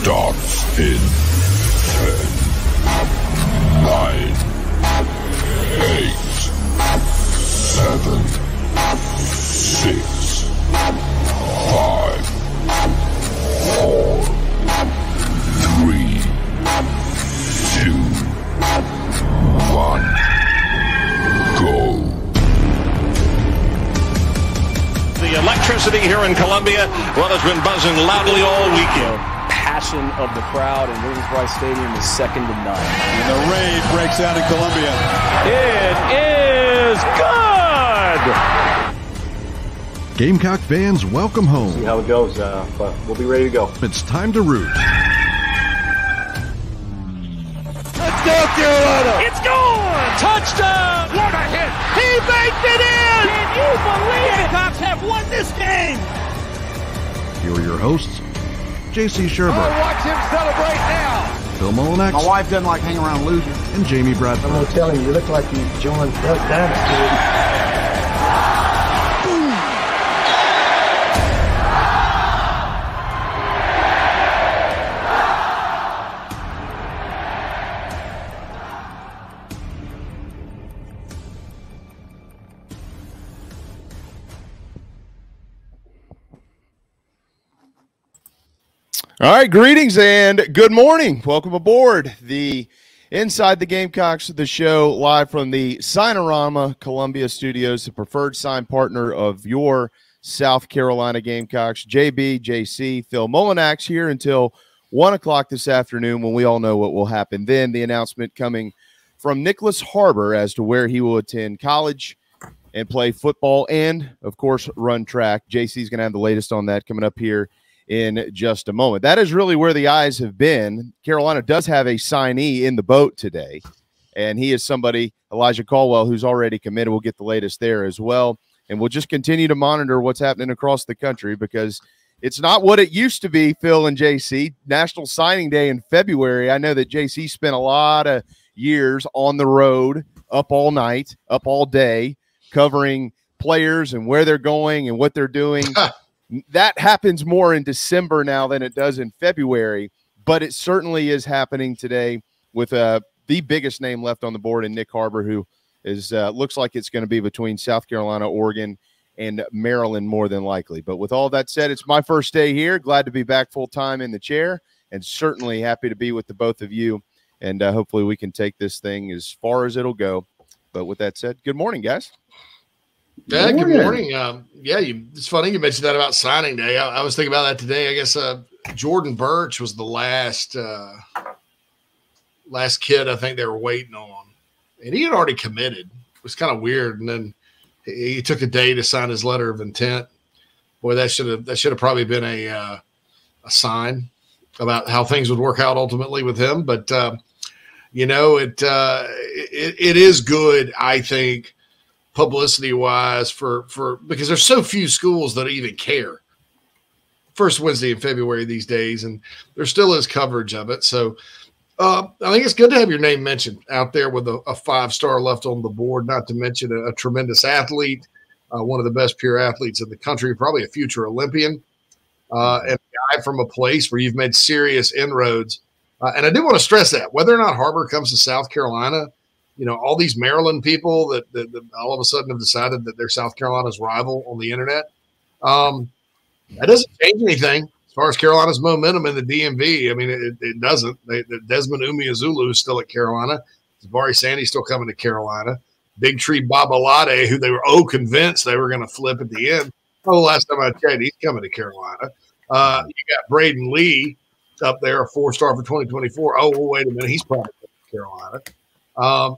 starts in 10, 9, 8, 7, 6, 5, 4, 3, 2, 1, go. The electricity here in Columbia, well, has been buzzing loudly all weekend. Passion of the crowd in Williams-Brice Stadium is second to none. And the rave breaks out in Columbia. It is good! Gamecock fans, welcome home. See how it goes, but we'll be ready to go. It's time to root. Let's go, Carolina! It's gone! Touchdown! What a hit! He baked it in! Can you believe it? Gamecocks have won this game! Here are your hosts, J.C. Sherber. Oh, watch him celebrate now! Phil Molinax. My wife doesn't like hanging around losers. And Jamie Bradford. I'm going to tell him, you look like you joined Duck Dynasty. All right, greetings and good morning. Welcome aboard the Inside the Gamecocks, the show live from the Signorama Columbia Studios, the preferred sign partner of your South Carolina Gamecocks. JB, JC, Phil Molinax here until 1 o'clock this afternoon when we all know what will happen. Then the announcement coming from Nyck Harbor as to where he will attend college and play football and, of course, run track. JC's going to have the latest on that coming up here in just a moment. That is really where the eyes have been. Carolina does have a signee in the boat today, and he is somebody, Elijah Caldwell, who's already committed. We'll get the latest there as well, and we'll just continue to monitor what's happening across the country because it's not what it used to be, Phil and JC. National Signing Day in February. I know that JC spent a lot of years on the road, up all night, up all day, covering players and where they're going and what they're doing. That happens more in December now than it does in February, but it certainly is happening today with the biggest name left on the board in Nyck Harbor, who is looks like it's going to be between South Carolina, Oregon, and Maryland more than likely. But with all that said, it's my first day here. Glad to be back full-time in the chair and certainly happy to be with the both of you, and hopefully we can take this thing as far as it'll go. But with that said, good morning, guys. Yeah, good morning. It's funny you mentioned that about signing day. I was thinking about that today. I guess Jordan Birch was the last kid I think they were waiting on, and he had already committed. It was kind of weird, and then he took a day to sign his letter of intent. Boy, that should have probably been a sign about how things would work out ultimately with him. But it is good, I think, publicity-wise because there's so few schools that even care. First Wednesday in February these days, and there still is coverage of it. So I think it's good to have your name mentioned out there with a five-star left on the board, not to mention a tremendous athlete, one of the best pure athletes in the country, probably a future Olympian, and a guy from a place where you've made serious inroads. And I do want to stress that whether or not Harbor comes to South Carolina, all these Maryland people that all of a sudden have decided that they're South Carolina's rival on the internet, that doesn't change anything as far as Carolina's momentum in the DMV. I mean, it doesn't. Desmond Umeozulu is still at Carolina. Zavari Sandy's still coming to Carolina. Big Tree Babalade, who they were convinced they were going to flip at the end. Last time I checked, he's coming to Carolina. You got Braden Lee up there, a 4-star for 2024. Oh, well, wait a minute. He's probably coming to Carolina.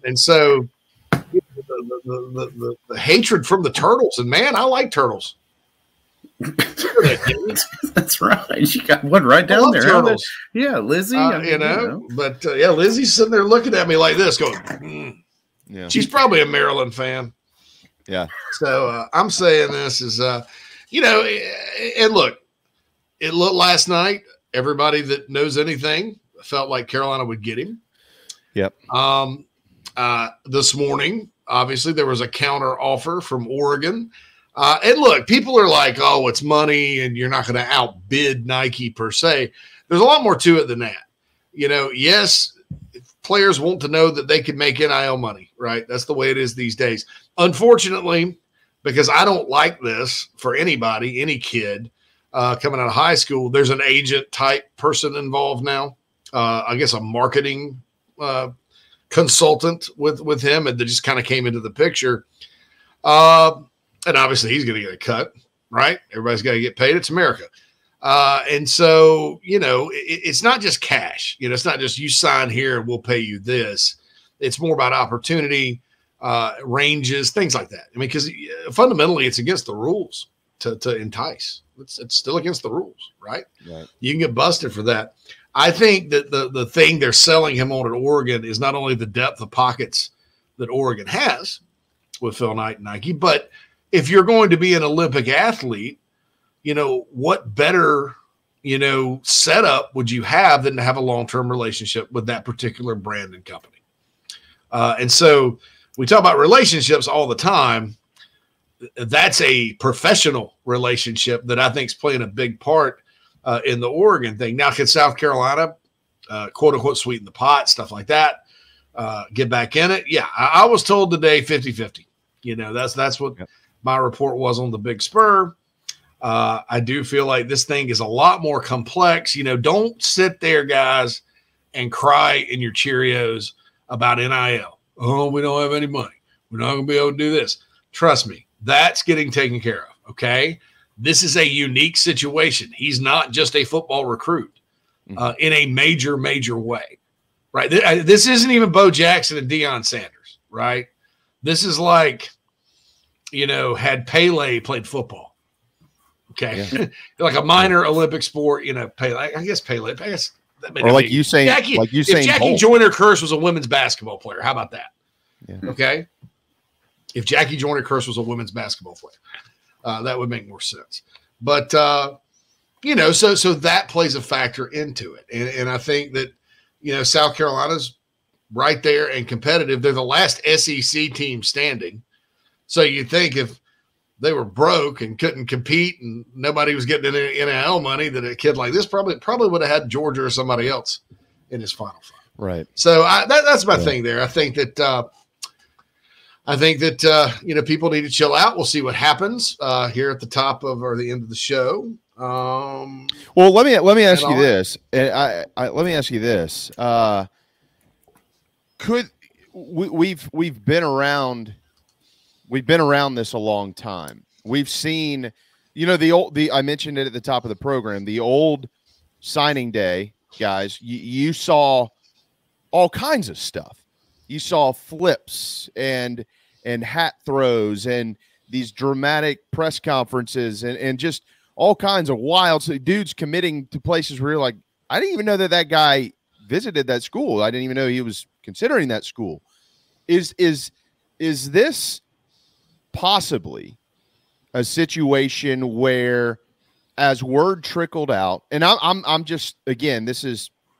And so the hatred from the Turtles, and man, I like Turtles. That's right. You got one right down there. Turtles. Yeah, Lizzie. But Lizzie's sitting there looking at me like this, going, Yeah, she's probably a Maryland fan. Yeah. So I'm saying this is, and look, it looked last night. Everybody that knows anything felt like Carolina would get him. Yep. This morning, obviously, there was a counter offer from Oregon. And look, people are like, oh, it's money and you're not going to outbid Nike per se. there's a lot more to it than that. Yes, players want to know that they can make NIL money, right? That's the way it is these days. Unfortunately, because I don't like this for anybody, any kid coming out of high school, there's an agent type person involved now. I guess a marketing consultant with him, and that just kind of came into the picture. And obviously he's going to get a cut, right? Everybody's got to get paid. It's America. And so, it's not just cash. It's not just you sign here and we'll pay you this. It's more about opportunity, ranges, things like that. I mean, because fundamentally it's against the rules to entice. It's still against the rules, right? You can get busted for that. I think that the thing they're selling him on at Oregon is not only the depth of pockets that Oregon has with Phil Knight and Nike, but if you're going to be an Olympic athlete, what better, setup would you have than to have a long-term relationship with that particular brand and company? And so we talk about relationships all the time. That's a professional relationship that I think is playing a big part in the Oregon thing. Now, can South Carolina, quote unquote, sweeten the pot, stuff like that, get back in it? Yeah, I was told today 50-50. That's what my report was on the Big Spur. I do feel like this thing is a lot more complex. Don't sit there, guys, and cry in your Cheerios about NIL. Oh, we don't have any money. We're not going to be able to do this. Trust me, that's getting taken care of, okay? This is a unique situation. He's not just a football recruit in a major, major way, right? This isn't even Bo Jackson and Deion Sanders, right? This is like, had Pele played football, okay? Yeah. Like a minor Olympic sport, Pele. I guess Pele. I guess that may or like you saying, if Jackie Joyner-Kearse was a women's basketball player, how about that? Yeah. Okay. If Jackie Joyner-Kearse was a women's basketball player, that would make more sense. But, so that plays a factor into it. And I think that, South Carolina's right there and competitive. They're the last SEC team standing. So you'd think if they were broke and couldn't compete and nobody was getting any NIL money, that a kid like this probably would have had Georgia or somebody else in his Final Five. Right. So that's my thing there. I think that people need to chill out. We'll see what happens here at the top of or the end of the show. Well, let me ask you this. Let me ask you this. Could we've been around this a long time. We've seen, I mentioned it at the top of the program, the old signing day, guys, you saw all kinds of stuff. You saw flips and hat throws and these dramatic press conferences and just all kinds of wild dudes committing to places where you're like, I didn't even know that guy visited that school. I didn't even know he was considering that school. Is this possibly a situation where, as word trickled out, and I'm just, again,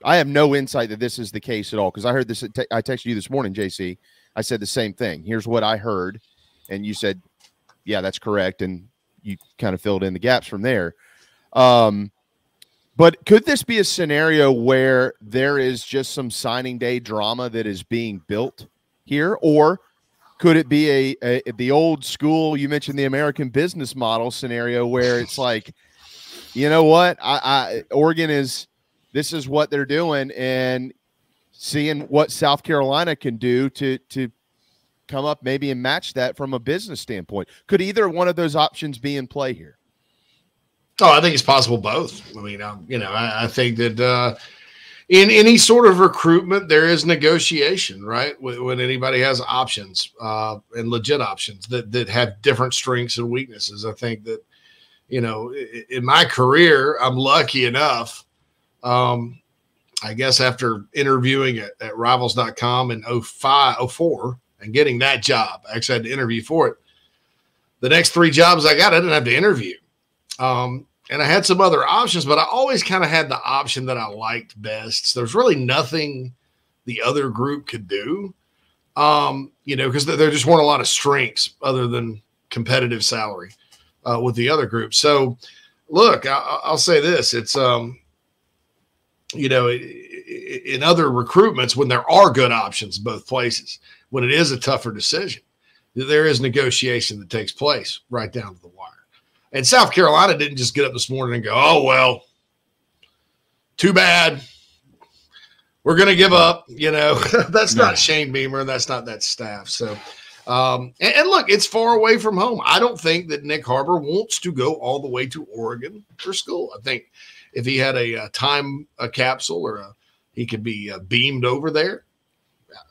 I have no insight that this is the case at all, because I heard this. I texted you this morning, JC. I said the same thing. Here's what I heard, and you said, yeah, that's correct, and you kind of filled in the gaps from there. But could this be a scenario where there is just some signing day drama that is being built here, or could it be the old school, you mentioned the American business model scenario, where it's like, you know what, Oregon this is what they're doing, and seeing what South Carolina can do to come up maybe and match that from a business standpoint? Could either one of those options be in play here? Oh, I think it's possible both. I mean, I think that in any sort of recruitment, there is negotiation, right? When anybody has options and legit options that have different strengths and weaknesses. I think that, in my career, I'm lucky enough, I guess after interviewing at Rivals.com in 04 and getting that job, I actually had to interview for it. The next 3 jobs I got, I didn't have to interview. And I had some other options, but I always kind of had the option that I liked best. So there's really nothing the other group could do, because there just weren't a lot of strengths other than competitive salary with the other group. So, look, I'll say this. It's in other recruitments, when there are good options both places, when it is a tougher decision, there is negotiation that takes place right down to the wire. And South Carolina didn't just get up this morning and go, oh, well, too bad. We're going to give up. That's not Shane Beamer, and that's not that staff. So, and look, it's far away from home. I don't think that Nyck Harbor wants to go all the way to Oregon for school. I think if he had a time capsule or he could be beamed over there,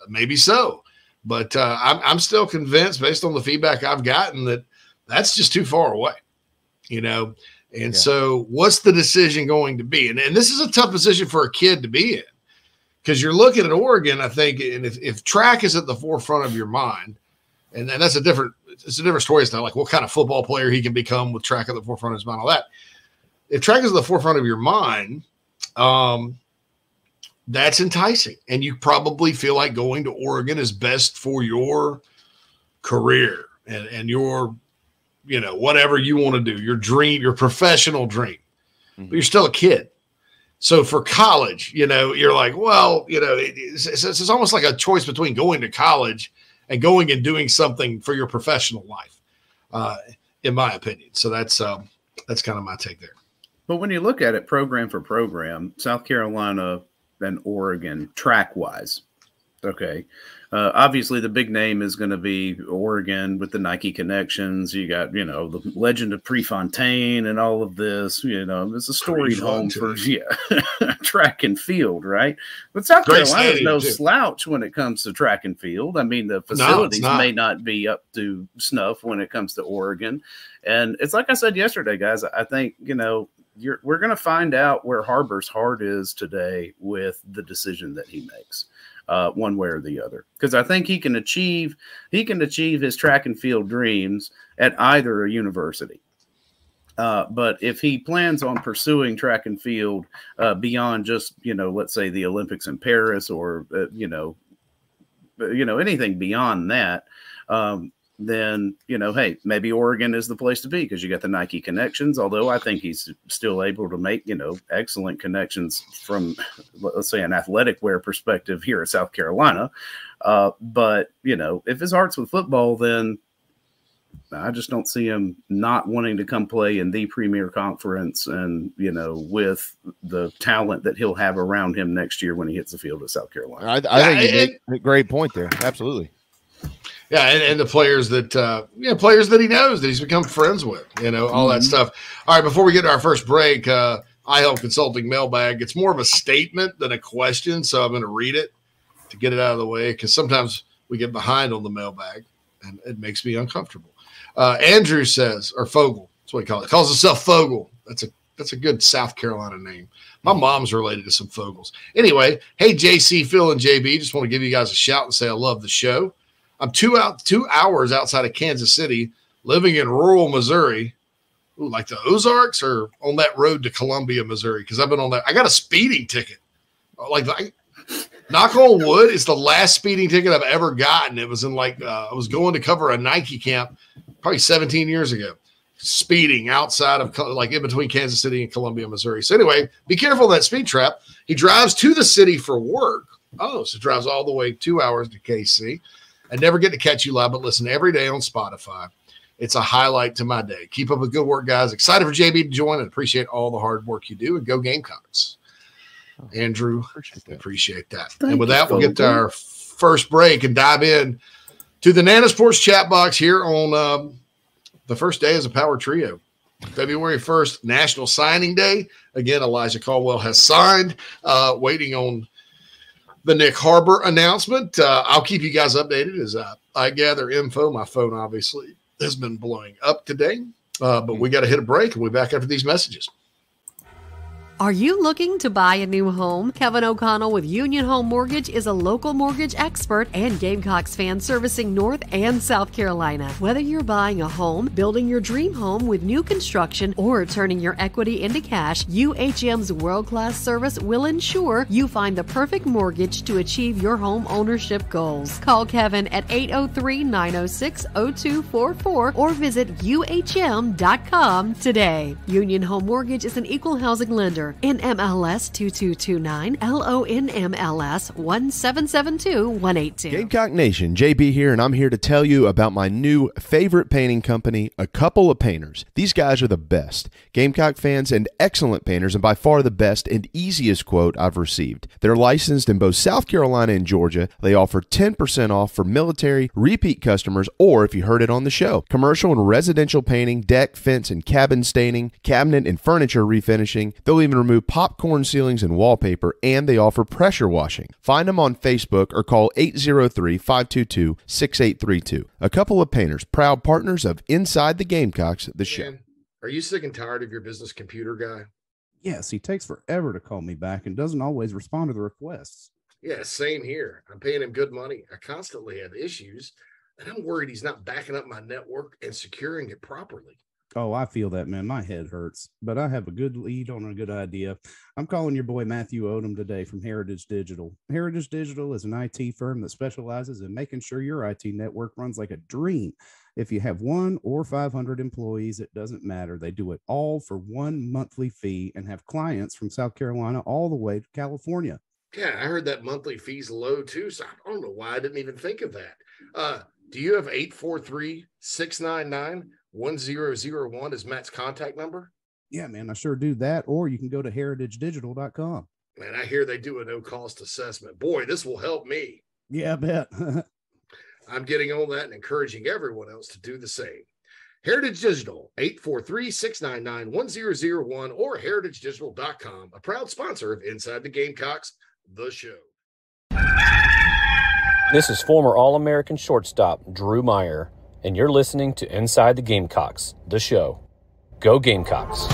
maybe so. But I'm still convinced, based on the feedback I've gotten, that that's just too far away, And so what's the decision going to be? And this is a tough position for a kid to be in, because you're looking at Oregon, I think, and if track is at the forefront of your mind, and that's it's a different story. It's not like what kind of football player he can become with track at the forefront of his mind, all that. If track is at the forefront of your mind, that's enticing. And you probably feel like going to Oregon is best for your career and your, whatever you want to do, your dream, your professional dream. But you're still a kid. So for college, you're like, well, it's almost like a choice between going to college and going and doing something for your professional life, in my opinion. So that's kind of my take there. But when you look at it program for program, South Carolina and Oregon track-wise, okay, obviously the big name is going to be Oregon with the Nike connections. You got, the legend of Prefontaine and all of this, it's a storied home for track and field, right? But South Carolina is no slouch when it comes to track and field. I mean, the facilities may not be up to snuff when it comes to Oregon. And it's like I said yesterday, guys, I think, we're going to find out where Harbor's heart is today with the decision that he makes. One way or the other, because I think he can achieve his track and field dreams at either a university. But if he plans on pursuing track and field beyond just let's say the Olympics in Paris or anything beyond that, then hey, maybe Oregon is the place to be because you got the Nike connections. Although I think he's still able to make excellent connections from, let's say, an athletic wear perspective here at South Carolina. But if his heart's with football, then I just don't see him not wanting to come play in the premier conference and with the talent that he'll have around him next year when he hits the field at South Carolina. I think you make a great point there. Absolutely. Yeah, and the players that he knows, that he's become friends with, all that stuff. All right, before we get to our first break, iHelp Consulting mailbag. It's more of a statement than a question, so I'm going to read it to get it out of the way, because sometimes we get behind on the mailbag, and it makes me uncomfortable. Andrew says, or Fogel, that's what he calls himself Fogel. That's a good South Carolina name. My mom's related to some Fogels. Anyway, hey, JC, Phil, and JB, just want to give you guys a shout and say I love the show. I'm 2 hours outside of Kansas City, living in rural Missouri. Ooh, like the Ozarks, or on that road to Columbia, Missouri? Because I've been on that. I got a speeding ticket. Knock on wood, it's the last speeding ticket I've ever gotten. It was in I was going to cover a Nike camp probably 17 years ago. Speeding outside of in between Kansas City and Columbia, Missouri. So anyway, be careful of that speed trap. He drives to the city for work. So drives all the way 2 hours to KC. I never get to catch you live, but listen every day on Spotify. It's a highlight to my day. Keep up the good work, guys. Excited for JB to join and appreciate all the hard work you do. And go Gamecocks. Andrew, appreciate that. And with that, we'll get to our first break and dive in to the Nana Sports chat box here on the first day as a power trio. February 1st, National Signing Day. Again, Elijah Caldwell has signed, waiting on the Nyck Harbor announcement. I'll keep you guys updated as I gather info. My phone obviously has been blowing up today, but we got to hit a break and we'll be back after these messages. Are you looking to buy a new home? Kevin O'Connell with Union Home Mortgage is a local mortgage expert and Gamecocks fan servicing North and South Carolina. Whether you're buying a home, building your dream home with new construction, or turning your equity into cash, UHM's world-class service will ensure you find the perfect mortgage to achieve your home ownership goals. Call Kevin at 803-906-0244 or visit UHM.com today. Union Home Mortgage is an equal housing lender. Manager. NMLS 2229, LONMLS 1772182. Gamecock Nation, JB here, and I'm here to tell you about my new favorite painting company, A Couple of Painters. These guys are the best. Gamecock fans and excellent painters, and by far the best and easiest quote I've received. They're licensed in both South Carolina and Georgia. They offer 10% off for military, repeat customers, or if you heard it on the show, commercial and residential painting, deck, fence, and cabin staining, cabinet and furniture refinishing. They'll even remove popcorn ceilings and wallpaper, and they offer pressure washing. Find them on Facebook or call 803-522-6832. A Couple of Painters, proud partners of Inside the Gamecocks, the show. Man, are you sick and tired of your business computer guy? Yes, he takes forever to call me back and doesn't always respond to the requests. Yeah, same here. I'm paying him good money. I constantly have issues, and I'm worried he's not backing up my network and securing it properly. Oh, I feel that, man. My head hurts, but I have a good lead on a good idea. I'm calling your boy Matthew Odom today from Heritage Digital. Heritage Digital is an IT firm that specializes in making sure your IT network runs like a dream. If you have 1 or 500 employees, it doesn't matter. They do it all for one monthly fee and have clients from South Carolina all the way to California. Yeah, I heard that monthly fee's low too, so I don't know why I didn't even think of that. Do you have 843-699-1001 as Matt's contact number? Yeah, man, I sure do that. Or you can go to heritagedigital.com. Man, I hear they do a no-cost assessment. Boy, this will help me. Yeah, I bet. I'm getting on that and encouraging everyone else to do the same. Heritage Digital, 843-699-1001 or heritagedigital.com, a proud sponsor of Inside the Gamecocks, the show. This is former All-American shortstop Drew Meyer, and you're listening to Inside the Gamecocks, the show. Go Gamecocks.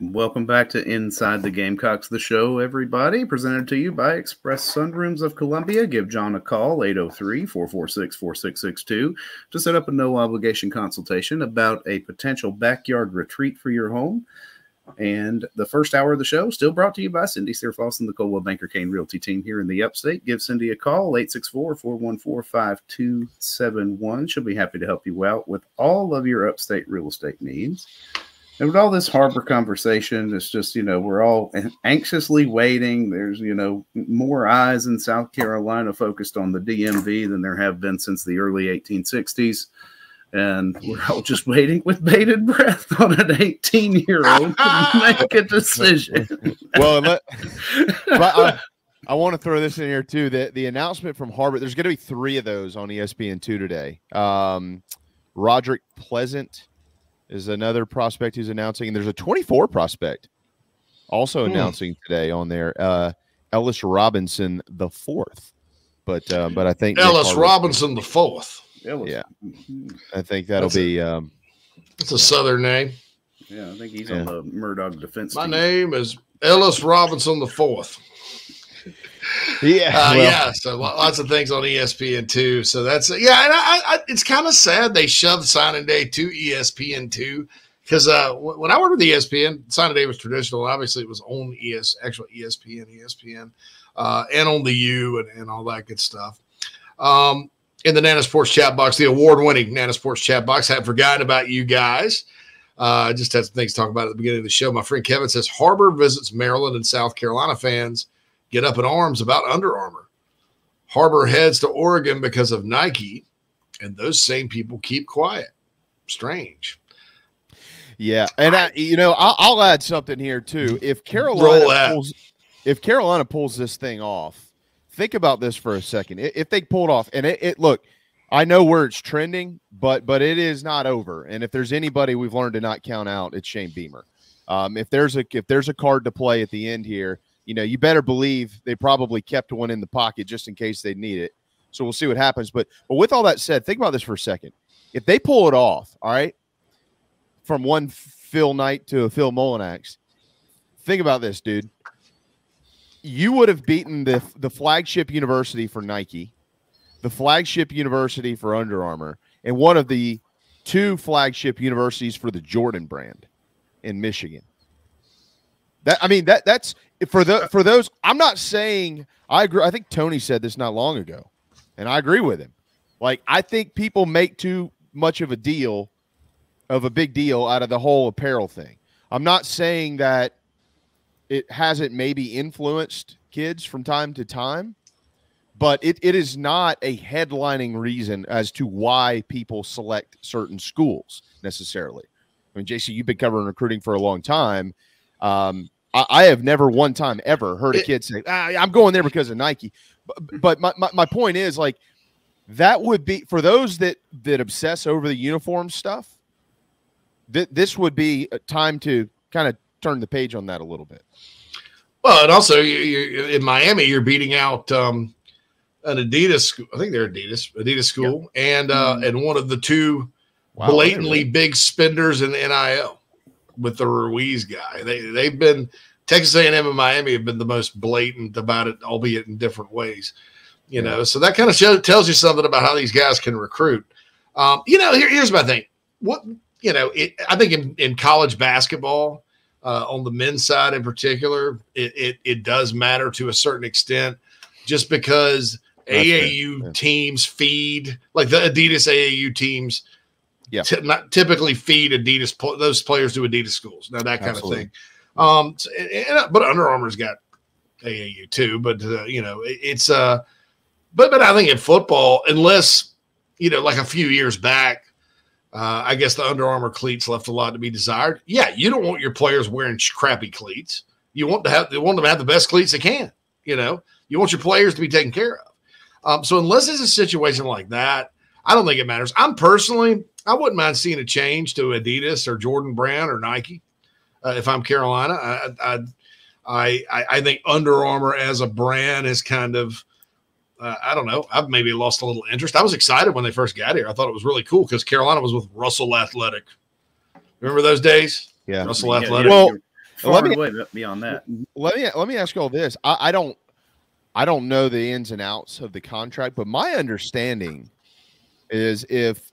Welcome back to Inside the Gamecocks, the show, everybody. Presented to you by Express Sunrooms of Columbia. Give John a call, 803-446-4662, to set up a no-obligation consultation about a potential backyard retreat for your home. And the first hour of the show, still brought to you by Cindy Searfoss and the Coldwell Banker Kane Realty team here in the Upstate. Give Cindy a call, 864-414-5271. She'll be happy to help you out with all of your upstate real estate needs. And with all this harbor conversation, it's just, we're all anxiously waiting. There's, more eyes in South Carolina focused on the DMV than there have been since the early 1860s. And we're all just waiting with bated breath on an 18-year-old to make a decision. Well, I want to throw this in here, too. The announcement from Harbor, there's going to be 3 of those on ESPN2 today. Roderick Pleasant is another prospect who's announcing, and there's a 24 prospect also announcing today on there. Ellis Robinson the 4th, but I think Ellis Robinson the 4th. Yeah, I think that'll be. It's a Southern name. Yeah, I think he's on the Murdoch defense. My name is Ellis Robinson the 4th. Yeah, so lots of things on ESPN2. So that's and I it's kind of sad they shoved signing day to ESPN2 because when I worked with ESPN, signing day was traditional. Obviously, it was on actual ESPN, and on the U and all that good stuff. In the Nana Sports chat box, the award-winning Nana Sports chat box, I haven't forgotten about you guys. I just had some things to talk about at the beginning of the show. My friend Kevin says Harbor visits Maryland and South Carolina fans get up in arms about Under Armour. Harbor heads to Oregon because of Nike, and those same people keep quiet. Strange. Yeah, and I'll add something here too. If Carolina pulls this thing off, think about this for a second. If they pull it off, and look, I know where it's trending, but it is not over. And if there's anybody we've learned to not count out, it's Shane Beamer. If there's a card to play at the end here, you better believe they probably kept one in the pocket just in case they need it. So we'll see what happens. But with all that said, think about this for a second. If they pull it off, all right, from one Phil Knight to a Phil Molinax, think about this, dude. You would have beaten the flagship university for Nike, the flagship university for Under Armour, and one of the 2 flagship universities for the Jordan brand in Michigan. That's for those. I'm not saying I agree. I think Tony said this not long ago, and I agree with him. Like, I think people make too much of a big deal out of the whole apparel thing. I'm not saying that it hasn't maybe influenced kids from time to time, but it is not a headlining reason as to why people select certain schools necessarily. I mean, JC, you've been covering recruiting for a long time. I have never one time ever heard a kid say, I'm going there because of Nike. But my point is, like, that would be for those that obsess over the uniform stuff. This would be a time to kind of turn the page on that a little bit. Well, and also you in Miami, you're beating out an Adidas school. I think they're Adidas school, and one of the 2 blatantly big spenders in the NIL with the Ruiz guy. They've been Texas A&M and Miami have been the most blatant about it, albeit in different ways. You know, so that kind of tells you something about how these guys can recruit. Here's my thing. I think in college basketball, on the men's side in particular, it does matter to a certain extent, just because AAU teams feed, like the Adidas AAU teams, not typically feed Adidas, those players to Adidas schools. Now that kind of thing. But Under Armour's got AAU too. But it's but I think in football, unless like a few years back, I guess the Under Armour cleats left a lot to be desired. Yeah, you don't want your players wearing crappy cleats. You want them to have the best cleats they can. You want your players to be taken care of. So unless it's a situation like that, I don't think it matters. I wouldn't mind seeing a change to Adidas or Jordan Brand or Nike if I'm Carolina. I think Under Armour as a brand is kind of I don't know. I've maybe lost a little interest. I was excited when they first got here. I thought it was really cool because Carolina was with Russell Athletic. Remember those days? Yeah, Russell Athletic. Well, beyond that. Let me ask you all this. I don't know the ins and outs of the contract, but my understanding is if,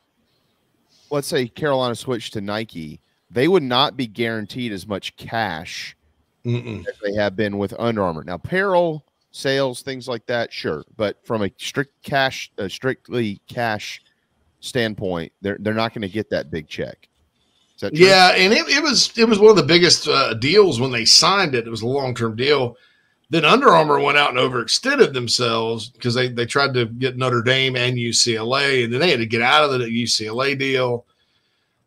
let's say, Carolina switched to Nike, they would not be guaranteed as much cash as they have been with Under Armour. Now, apparel sales, things like that, sure, but from a strictly cash standpoint, they're not going to get that big check. Is that true? Yeah, and it was one of the biggest deals when they signed it. It was a long-term deal. Then Under Armour went out and overextended themselves because they tried to get Notre Dame and UCLA, and then they had to get out of the UCLA deal.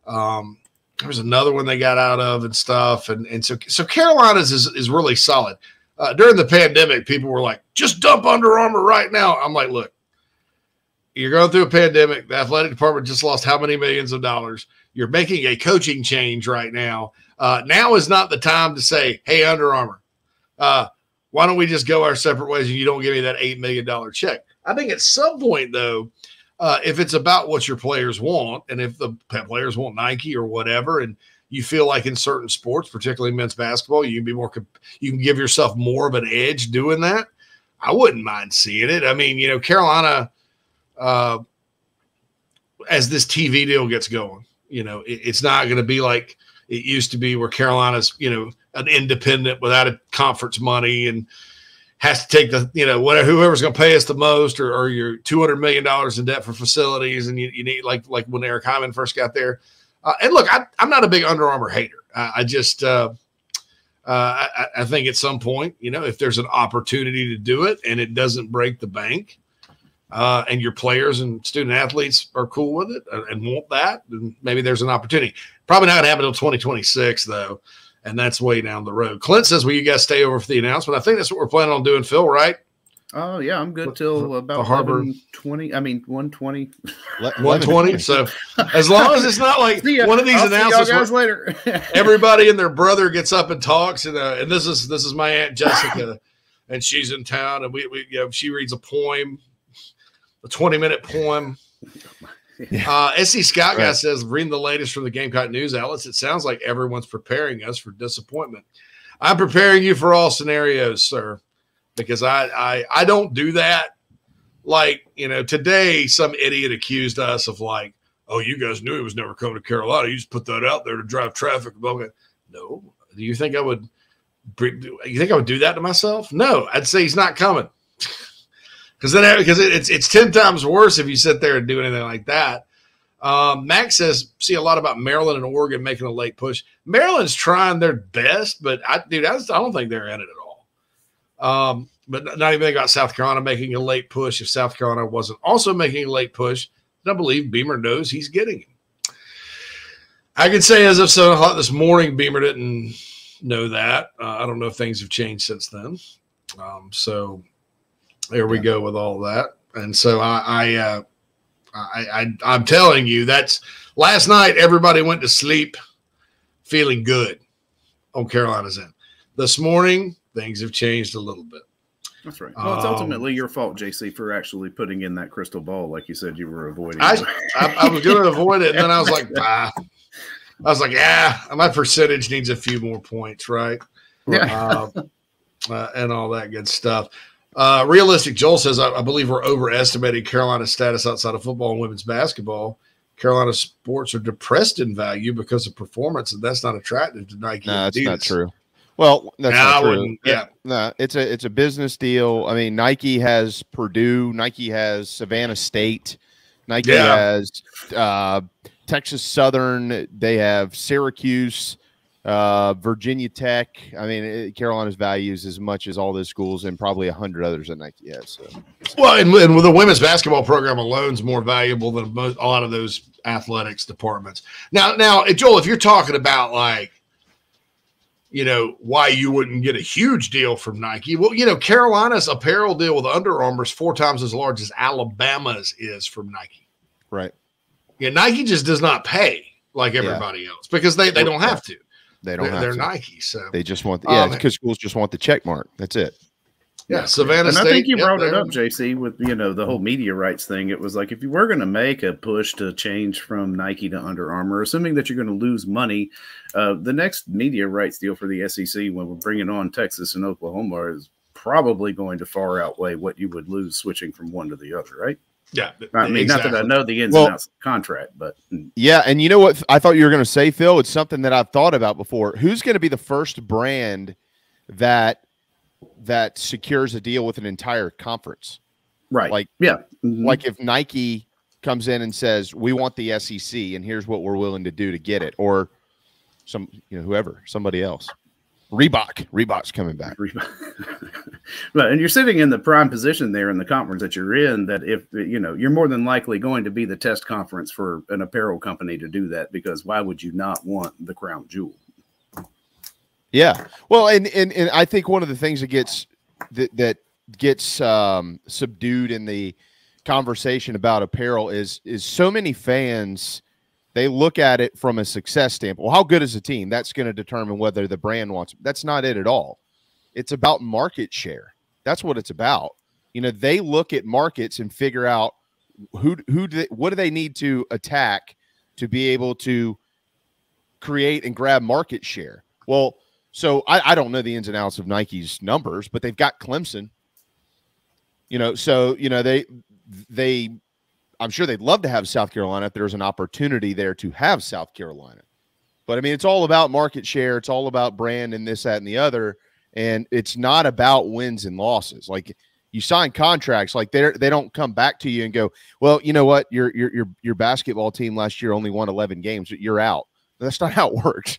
There was another one they got out of and stuff, and so Carolina's is really solid. During the pandemic, people were like, just dump Under Armour right now. I'm like, look, you're going through a pandemic. The athletic department just lost how many millions of dollars? You're making a coaching change right now. Now is not the time to say, hey, Under Armour, why don't we just go our separate ways and you don't give me that $8 million check? I think at some point, though, if it's about what your players want, and if the players want Nike or whatever, and you feel like in certain sports, particularly men's basketball, you can give yourself more of an edge doing that. I wouldn't mind seeing it. I mean, Carolina, as this TV deal gets going, it's not going to be like it used to be where Carolina's, an independent without a conference money and has to take the, whoever's going to pay us the most, or you're $200 million in debt for facilities. And you need like when Eric Hyman first got there. And look, I'm not a big Under Armour hater. I just I think at some point, if there's an opportunity to do it and it doesn't break the bank, and your players and student athletes are cool with it and want that, then maybe there's an opportunity. Probably not going to happen until 2026, though, and that's way down the road. Clint says, will you guys stay over for the announcement? I think that's what we're planning on doing, Phil, right? Oh, yeah, I'm good till about 120. 120. 120. So as long as it's not like one of these announcements guys later. Everybody and their brother gets up and talks, and this is my Aunt Jessica, and she's in town, and we she reads a poem, a 20-minute poem. SC Scott guy says, reading the latest from the Gamecock news outlets, it sounds like everyone's preparing us for disappointment. I'm preparing you for all scenarios, sir. Because I don't do that. Like, today some idiot accused us of like, oh, you guys knew he was never coming to Carolina. You just put that out there to drive traffic. No. Do you think I would do that to myself? No, I'd say he's not coming. Because it's 10 times worse if you sit there and do anything like that. Max says, see a lot about Maryland and Oregon making a late push. Maryland's trying their best, but I don't think they're in it at all. But not even think about South Carolina making a late push. If South Carolina wasn't also making a late push, then I believe Beamer knows he's getting him. I could say as of 7 o'clock this morning, Beamer didn't know that. I don't know if things have changed since then. So there we go with all that. And so I'm telling you, that's last night. Everybody went to sleep feeling good on Carolina's end. This morning, things have changed a little bit. That's right. Well, it's ultimately your fault, JC, for actually putting in that crystal ball, like you said you were avoiding. I was going to avoid it, and then I was like, yeah, my percentage needs a few more points, right? Yeah. And all that good stuff. Realistic Joel says, I believe we're overestimating Carolina's status outside of football and women's basketball. Carolina sports are depressed in value because of performance, and that's not attractive to Nike. No, that's not true. Well, that's not true. Yeah, no, it's a business deal. I mean, Nike has Purdue, Nike has Savannah State, Nike has Texas Southern, they have Syracuse, Virginia Tech. I mean, Carolina's values as much as all those schools and probably 100 others that Nike has. So. Well, and with the women's basketball program alone is more valuable than a lot of those athletics departments. Now, Joel, if you're talking about like, why you wouldn't get a huge deal from Nike. Well, Carolina's apparel deal with Under Armour is 4 times as large as Alabama's is from Nike. Right. Yeah, Nike just does not pay like everybody else because they don't have to. They don't have to. They're Nike, so they just want because schools just want the check mark. That's it. Yeah, Savannah State. I think you brought it up, JC, with the whole media rights thing. It was like if you were going to make a push to change from Nike to Under Armour, assuming that you're going to lose money, the next media rights deal for the SEC when we're bringing on Texas and Oklahoma is probably going to far outweigh what you would lose switching from one to the other, right? Yeah, I mean, not that I know the ins and outs of the contract, but yeah. And you know what I thought you were going to say, Phil? It's something that I've thought about before. Who's going to be the first brand that secures a deal with an entire conference? Right. Like, like if Nike comes in and says, we want the SEC and here's what we're willing to do to get it, or somebody else. Reebok's coming back. But and you're sitting in the prime position there in the conference that you're in, that if you're more than likely going to be the test conference for an apparel company to do that, because why would you not want the crown jewel? Yeah. Well, and I think one of the things that gets subdued in the conversation about apparel is so many fans, they look at it from a success standpoint. Well, how good is the team? That's going to determine whether the brand wants it. That's not it at all. It's about market share. That's what it's about. They look at markets and figure out what do they need to attack to be able to create and grab market share. Well, so I don't know the ins and outs of Nike's numbers, but they've got Clemson. They I'm sure they'd love to have South Carolina if there's an opportunity there to have South Carolina. But I mean, it's all about market share. It's all about brand and this, that, and the other. And it's not about wins and losses. Like you sign contracts, like they don't come back to you and go, well, you know what? Your basketball team last year only won 11 games, but you're out. That's not how it works.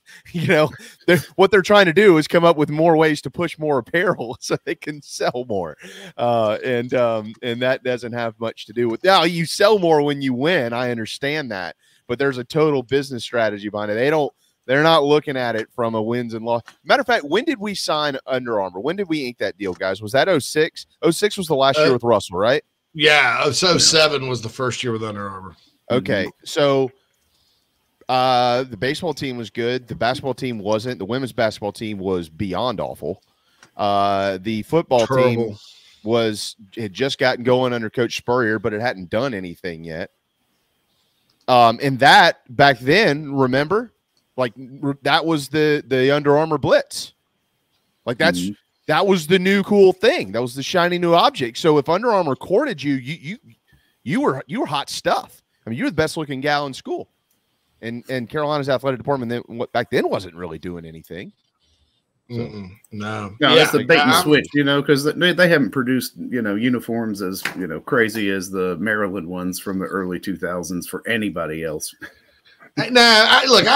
What they're trying to do is come up with more ways to push more apparel so they can sell more. And that doesn't have much to do with, you sell more when you win. I understand that, but there's a total business strategy behind it. They're not looking at it from a wins and loss. Matter of fact, when did we sign Under Armour? When did we ink that deal, guys? Was that 06? 06 was the last year with Russell, right? Yeah. 07 was the first year with Under Armour. Okay. So, the baseball team was good. The basketball team wasn't. The women's basketball team was beyond awful. The football team had just gotten going under Coach Spurrier, but it hadn't done anything yet. And that back then, remember, like that was the Under Armour blitz. Like that was the new cool thing. That was the shiny new object. So if Under Armour courted you, you were hot stuff. I mean, you were the best looking gal in school, and Carolina's athletic department then back then wasn't really doing anything. So, no, it's the bait and switch, because they haven't produced, uniforms as, crazy as the Maryland ones from the early 2000s for anybody else. I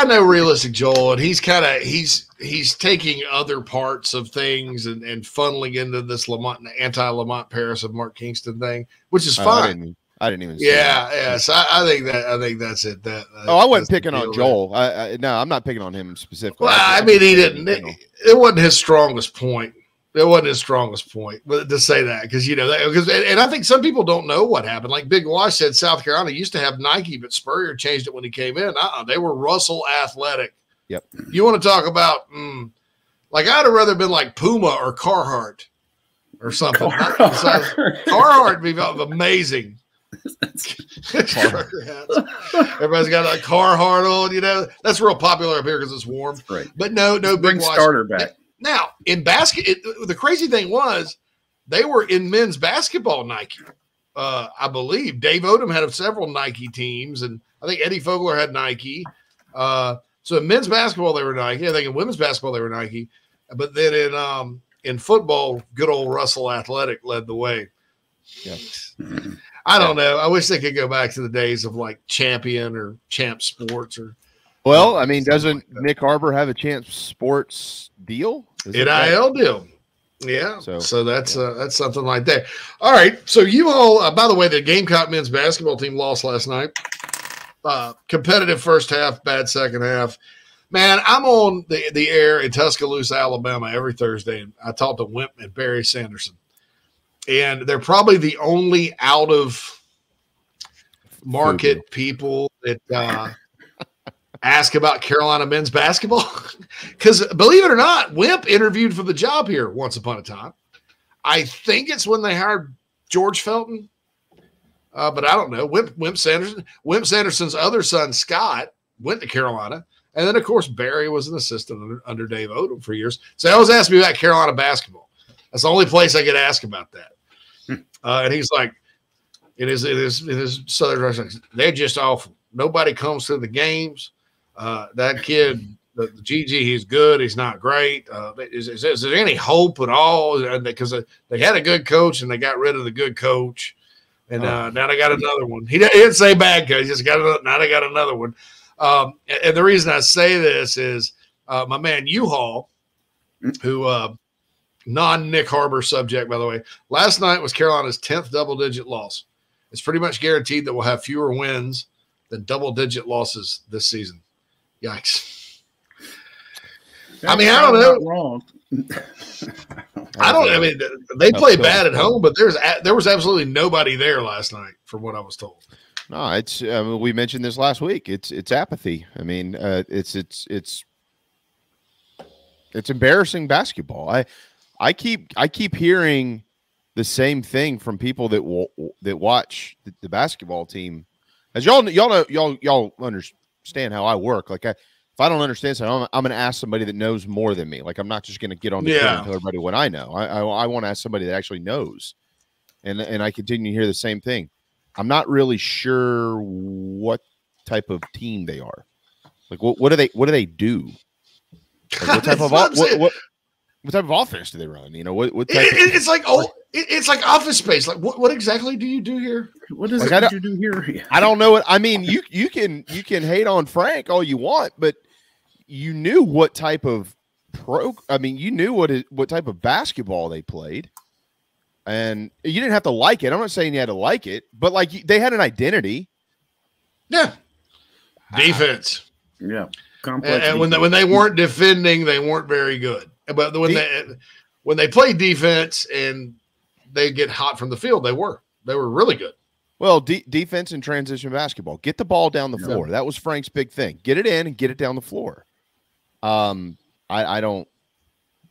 know realistic Joel, and he's taking other parts of things and funneling into this anti-Lamont Paris of Mark Kingston thing, which is fine. I didn't even. Yeah. So I think that's it. I wasn't picking on Joel. No, I'm not picking on him specifically. Well, I mean, he didn't. It wasn't his strongest point. It wasn't his strongest point, but to say that because and I think some people don't know what happened. Like Big Wash said, South Carolina used to have Nike, but Spurrier changed it when he came in. They were Russell Athletic. Yep. You want to talk about like I'd have rather been like Puma or Carhartt or something. Carhartt would be amazing. Everybody's got a Carhartt on, that's real popular up here because it's warm. Right. But no bring Big Wash. Starter back. Now in basket, the crazy thing was they were in men's basketball Nike. I believe Dave Odom had several Nike teams, and I think Eddie Fogler had Nike. So in men's basketball they were Nike. I think in women's basketball they were Nike. But then in football, good old Russell Athletic led the way. Yeah. I don't know. I wish they could go back to the days of like Champion or Champ Sports or. Well, I mean, doesn't Nyck Harbor have a Champ Sports deal? NIL deal. Yeah. So that's something like that. All right. So you all, by the way, the Gamecock men's basketball team lost last night. Competitive first half, bad second half. Man, I'm on the air in Tuscaloosa, Alabama every Thursday. And I talk to Wimp and Barry Sanderson. And they're probably the only out of market people that ask about Carolina men's basketball. Because believe it or not, Wimp interviewed for the job here once upon a time. I think it's when they hired George Felton. But I don't know. Wimp Sanderson's other son, Scott, went to Carolina. And then, of course, Barry was an assistant under Dave Odom for years. So they always ask me about Carolina basketball. That's the only place I get asked about that. And he's like, in his southern accent, they're just awful. Nobody comes to the games. That kid, the GG, he's good. He's not great. Is there any hope at all? Because they had a good coach and they got rid of the good coach. And now they got another one. He didn't say bad coach. He just got another. Now they got another one. And the reason I say this is my man U-Haul, who non-Nyck Harbor subject, by the way. Last night was Carolina's 10th double-digit loss. It's pretty much guaranteed that we'll have fewer wins than double-digit losses this season. Yikes. I mean, I don't know. Wrong. I mean, they play bad at home, but there was absolutely nobody there last night, from what I was told. No, it's we mentioned this last week. It's apathy. I mean, it's embarrassing basketball. I keep hearing the same thing from people that watch the basketball team. As y'all know, y'all understand how I work. Like if I don't understand something, I'm going to ask somebody that knows more than me. Like I'm not just going to get on the Twitter and tell everybody what I know. I want to ask somebody that actually knows. And I continue to hear the same thing. I'm not really sure what type of team they are. Like what do they do? Like, what type of offense do they run? What type it's like office space. Like what exactly do you do here? What is it you do here? I don't know. I mean, you can hate on Frank all you want, but you knew what type of you knew what type of basketball they played, and you didn't have to like it. I'm not saying you had to like it, but like they had an identity. Yeah, defense. Yeah, and when they weren't defending, they weren't very good. But when they played defense and they get hot from the field, they were really good. Well, defense and transition basketball. Get the ball down the floor. That was Frank's big thing. Get it in and get it down the floor. I don't.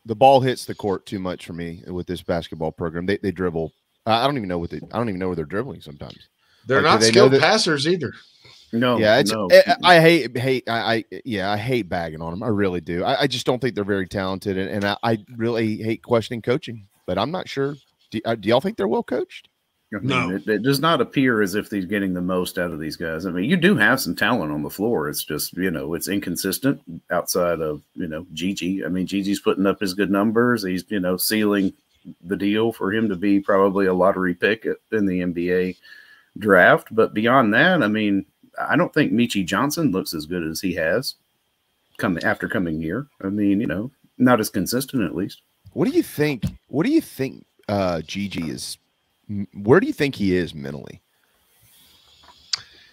The ball hits the court too much for me with this basketball program. They dribble. I don't even know where they're dribbling sometimes. They're not skilled passers either. No. Yeah, I hate bagging on them. I really do. I just don't think they're very talented, and I really hate questioning coaching. But I'm not sure. Do y'all think they're well coached? I mean, it does not appear as if he's getting the most out of these guys. I mean, you do have some talent on the floor. It's just, it's inconsistent outside of, Gigi. I mean, Gigi's putting up his good numbers. He's, sealing the deal for him to be probably a lottery pick in the NBA draft. But beyond that, I mean, I don't think Michi Johnson looks as good as he has coming here. I mean, not as consistent at least. What do you think? Gigi is? Where do you think he is mentally?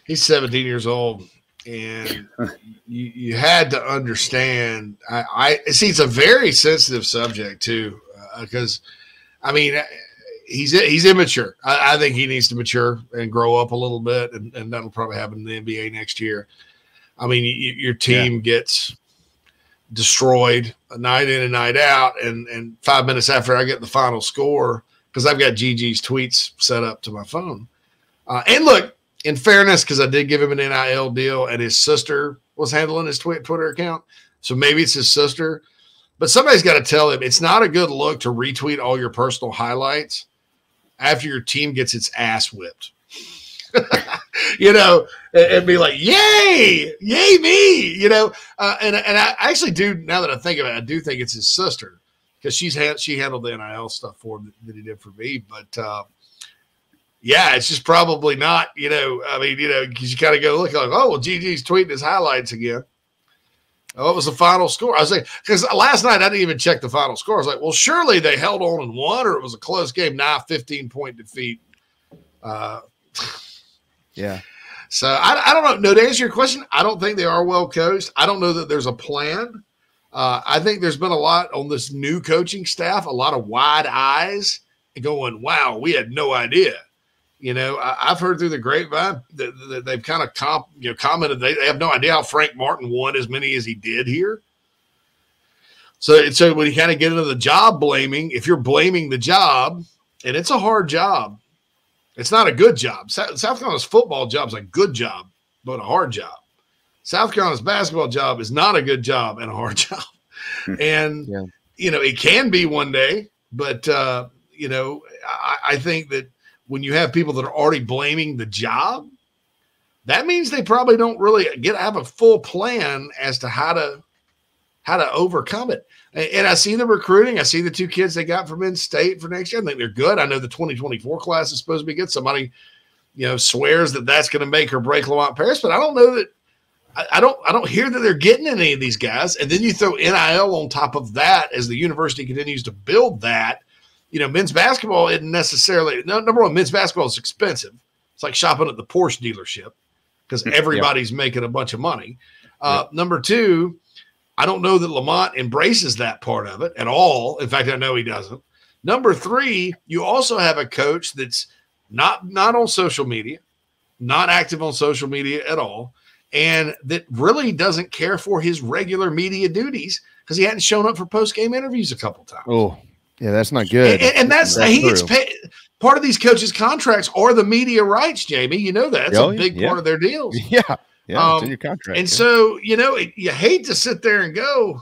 He's 17 years old, and you had to understand. I see it's a very sensitive subject too, because I mean he's immature. I think he needs to mature and grow up a little bit, and that'll probably happen in the NBA next year. I mean, your team gets destroyed night in and night out, and 5 minutes after I get the final score, because I've got Gigi's tweets set up to my phone. And look, in fairness, because I did give him an NIL deal, and his sister was handling his Twitter account, so maybe it's his sister. But somebody's got to tell him it's not a good look to retweet all your personal highlights after your team gets its ass whipped. And be like, yay me, and I actually do, now that I think of it, I do think it's his sister, because she handled the NIL stuff for him that he did for me. But yeah, it's just probably not, because you kind of go look like, oh, well, Gigi's tweeting his highlights again. Oh, what was the final score? I was like, because last night I didn't even check the final score. I was like, well, surely they held on and won, or it was a close game. 15-point defeat. Yeah. So I don't know. No, to answer your question, I don't think they are well coached. I don't know that there's a plan. I think there's been a lot on this new coaching staff, a lot of wide eyes going, wow, we had no idea. I've heard through the grapevine that they've kind of commented they have no idea how Frank Martin won as many as he did here. So when you kind of get into the job blaming, if you're blaming the job, and it's a hard job, it's not a good job. South Carolina's football job is a good job, but a hard job. South Carolina's basketball job is not a good job and a hard job. And, it can be one day, but, I think that when you have people that are already blaming the job, that means they probably don't really have a full plan as to how to overcome it. And I see the recruiting. I see the two kids they got from in-state for next year. I think they're good. I know the 2024 class is supposed to be good. Somebody, swears that that's going to make or break Lamont Paris, but I don't know that. I don't hear that they're getting any of these guys. And then you throw NIL on top of that as the university continues to build that. Men's basketball isn't necessarily – number one, men's basketball is expensive. It's like shopping at the Porsche dealership because everybody's making a bunch of money. Number two, I don't know that Lamont embraces that part of it at all. In fact, I know he doesn't. Number three, you also have a coach that's not on social media, not active on social media at all, and that really doesn't care for his regular media duties because he hadn't shown up for post-game interviews a couple times. Oh, yeah, that's not good. And that's he gets paid. Part of these coaches' contracts are the media rights, Jamie. You know that. It's a big part of their deals. Yeah, it's in your contract. And so, you hate to sit there and go,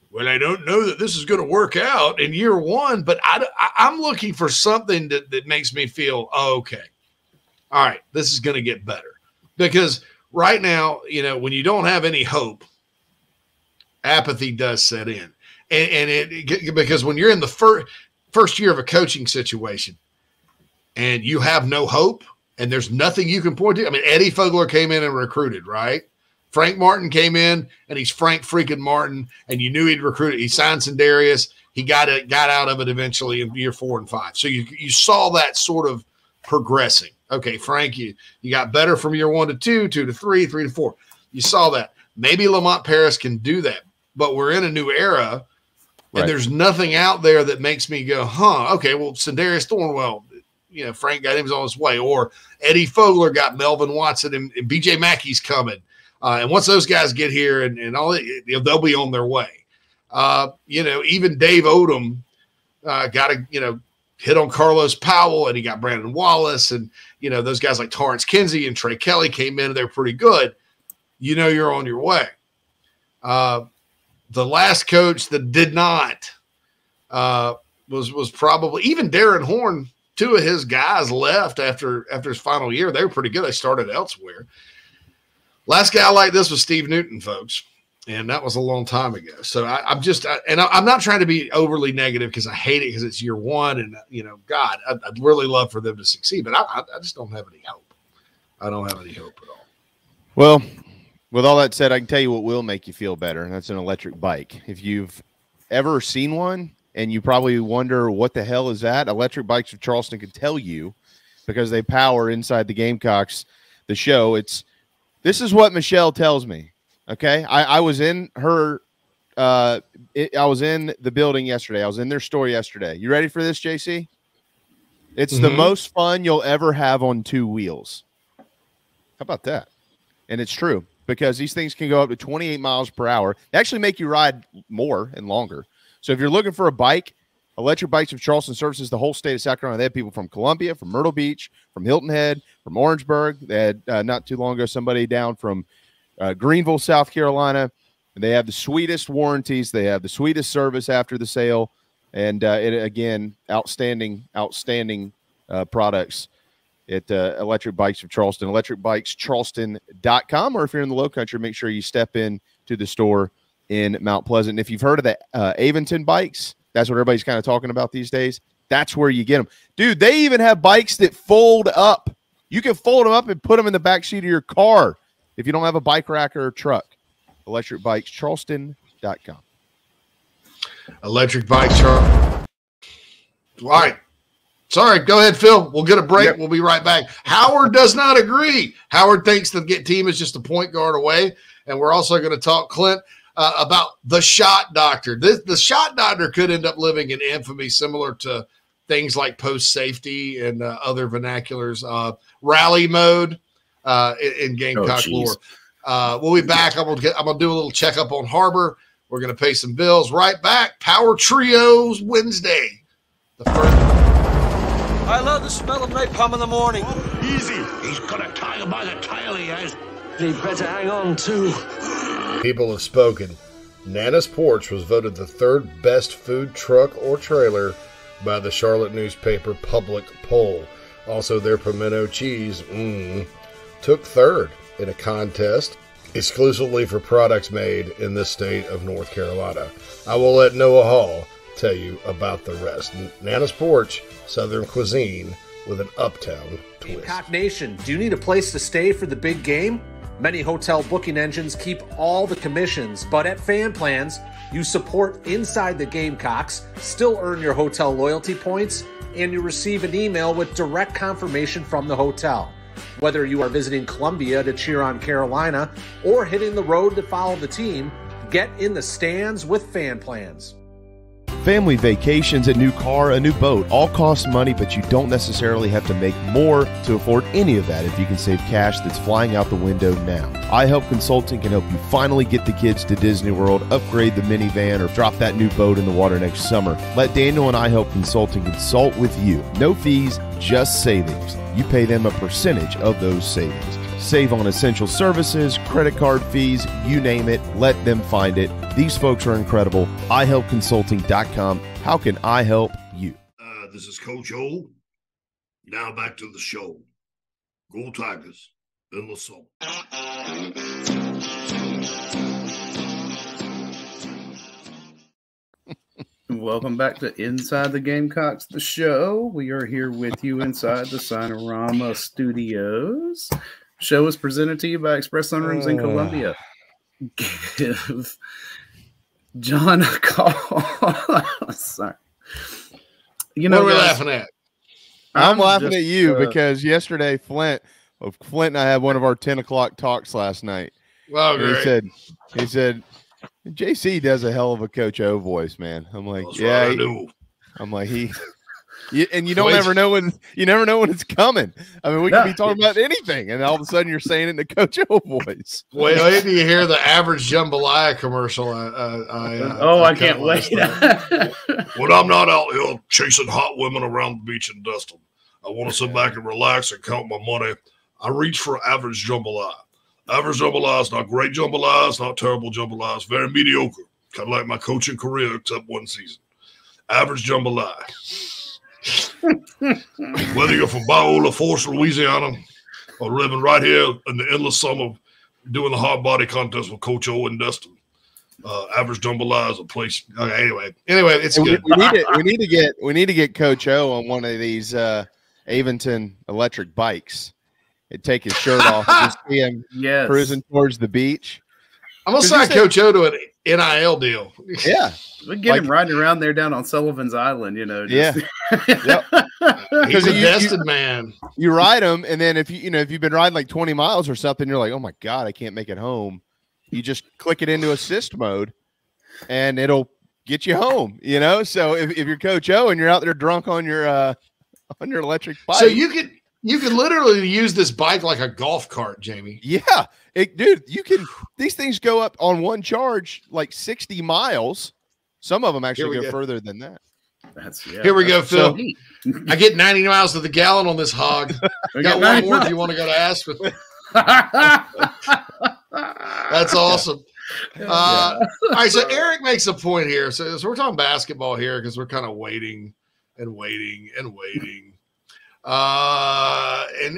well, I don't know that this is going to work out in year one, but I'm looking for something that makes me feel, okay, all right, this is going to get better. Because right now, when you don't have any hope, apathy does set in. Because when you're in the first year of a coaching situation and you have no hope and there's nothing you can point to. I mean, Eddie Fogler came in and recruited, right? Frank Martin came in and he's Frank freaking Martin, and you knew he'd recruited. He signed Sindarius. He got out of it eventually in year 4 and 5. So you saw that sort of progressing. Okay, Frank, you got better from year 1 to 2, 2 to 3, 3 to 4. You saw that. Maybe Lamont Paris can do that, but we're in a new era. And there's nothing out there that makes me go, okay, well, Sindarius Thornwell, Frank got him on his way. Or Eddie Fogler got Melvin Watson and B.J. Mackey's coming. And once those guys get here and all, they'll be on their way. Even Dave Odom got to, hit on Carlos Powell, and he got Brandon Wallace. And, those guys like Torrance Kinsey and Trey Kelly came in, and they're pretty good. You're on your way. The last coach that did not was probably even Darren Horn two of his guys left after his final year. They were pretty good. They started elsewhere. Last guy like this was Steve Newton, folks. And that was a long time ago. So I'm not trying to be overly negative because I hate it because it's year one. And, God, I'd really love for them to succeed. But I just don't have any hope. I don't have any hope at all. Well, with all that said, I can tell you what will make you feel better, and that's an electric bike. If you've ever seen one and you probably wonder what the hell is that, Electric Bikes of Charleston can tell you because they power Inside the Gamecocks, the show. This is what Michelle tells me. Okay, I was in her I was in the building yesterday. I was in their store yesterday. You ready for this, JC? It's the most fun you'll ever have on two wheels. How about that? And it's true because these things can go up to 28 miles per hour. They actually make you ride more and longer. So if you're looking for a bike, Electric Bikes of Charleston services the whole state of South Carolina. They have people from Columbia, from Myrtle Beach, from Hilton Head, from Orangeburg. They had not too long ago somebody down from Greenville, South Carolina. They have the sweetest warranties. They have the sweetest service after the sale. And again, outstanding products at Electric Bikes of Charleston, electricbikescharleston.com. Or if you're in the Low Country, make sure you step in to the store in Mount Pleasant. And if you've heard of the Avonton bikes, that's what everybody's kind of talking about these days. That's where you get them. Dude, they even have bikes that fold up. You can fold them up and put them in the back seat of your car if you don't have a bike rack or a truck. electricbikescharleston.com. Electric Bike Charleston. All right. Sorry, go ahead, Phil. We'll get a break. Yep. We'll be right back. Howard does not agree. Howard thinks the team is just a point guard away. And we're also going to talk, Clint, about the shot doctor. The shot doctor could end up living in infamy similar to things like post safety and other vernaculars. Rally mode in Gamecock lore. We'll be back. I'm gonna do a little checkup on Harbor. We're gonna pay some bills. Right back. Power Trios Wednesday. The first. I love the smell of napalm in the morning. Easy. He's got a tiger by the tail, he has. He better hang on too. People have spoken. Nana's Porch was voted the third best food truck or trailer by the Charlotte newspaper Public Poll. Also, their pimento cheese took third in a contest exclusively for products made in the state of North Carolina. I will let Noah Hall tell you about the rest. Nana's Porch, Southern cuisine with an uptown twist. Gamecock Nation, do you need a place to stay for the big game? Many hotel booking engines keep all the commissions, but at Fan Plans, you support Inside the Gamecocks, still earn your hotel loyalty points, and you receive an email with direct confirmation from the hotel. Whether you are visiting Columbia to cheer on Carolina or hitting the road to follow the team, get in the stands with Fan Plans. Family vacations, a new car, a new boat, all cost money, but you don't necessarily have to make more to afford any of that if you can save cash that's flying out the window now. iHelp Consulting can help you finally get the kids to Disney World, upgrade the minivan, or drop that new boat in the water next summer. Let Daniel and iHelp Consulting consult with you. No fees, just savings. You pay them a percentage of those savings. Save on essential services, credit card fees, you name it. Let them find it. These folks are incredible. iHelpConsulting.com. How can I help you? This is Coach O. Now back to the show. Go Tigers in LaSalle. Welcome back to Inside the Gamecocks, the show. We are here with you inside the Sinorama Studios. Show is presented to you by Express Sunrooms in Columbia. Give John a call. Sorry. What are we laughing at? I'm laughing at you because yesterday Flint and I had one of our 10 o'clock talks last night. Well, great. He said, JC does a hell of a Coach O voice, man. I'm like, that's yeah. Right, I do. I'm like, and you don't ever know when it's coming. I mean, we could be talking about anything, and all of a sudden you're saying it in the Coach O voice. Wait till you hear the average jambalaya commercial. I can't wait. When I'm not out here chasing hot women around the beach and dusting, I want to sit back and relax and count my money. I reach for average jambalaya. Average jambalaya is not great jambalaya. It's not terrible jambalaya. It's very mediocre. Kind of like my coaching career, except one season. Average jambalaya. Whether you're from Biola Force, Louisiana, or living right here in the endless summer doing the hard body contest with Coach O and Dustin. Average jambalaya is a place. Okay, anyway, it's good. We need to get Coach O on one of these Avonton electric bikes. And take his shirt off and just see him cruising towards the beach. I'm gonna sign Coach O to an NIL deal. Yeah, we get him riding around there down on Sullivan's Island. Just... He's a destined man. You ride him, and then if you've been riding like 20 miles or something, you're like, oh my god, I can't make it home. You just click it into assist mode, and it'll get you home. So if you're Coach O and you're out there drunk on your electric bike, so you could literally use this bike like a golf cart, Jamie. Yeah, dude, you can. These things go up on one charge like 60 miles. Some of them actually go further than that. Here we go, Phil. I get 90 miles to the gallon on this hog. Got one more if you want to go to Aspen. That's awesome. All right, so Eric makes a point here. So we're talking basketball here because we're kind of waiting. And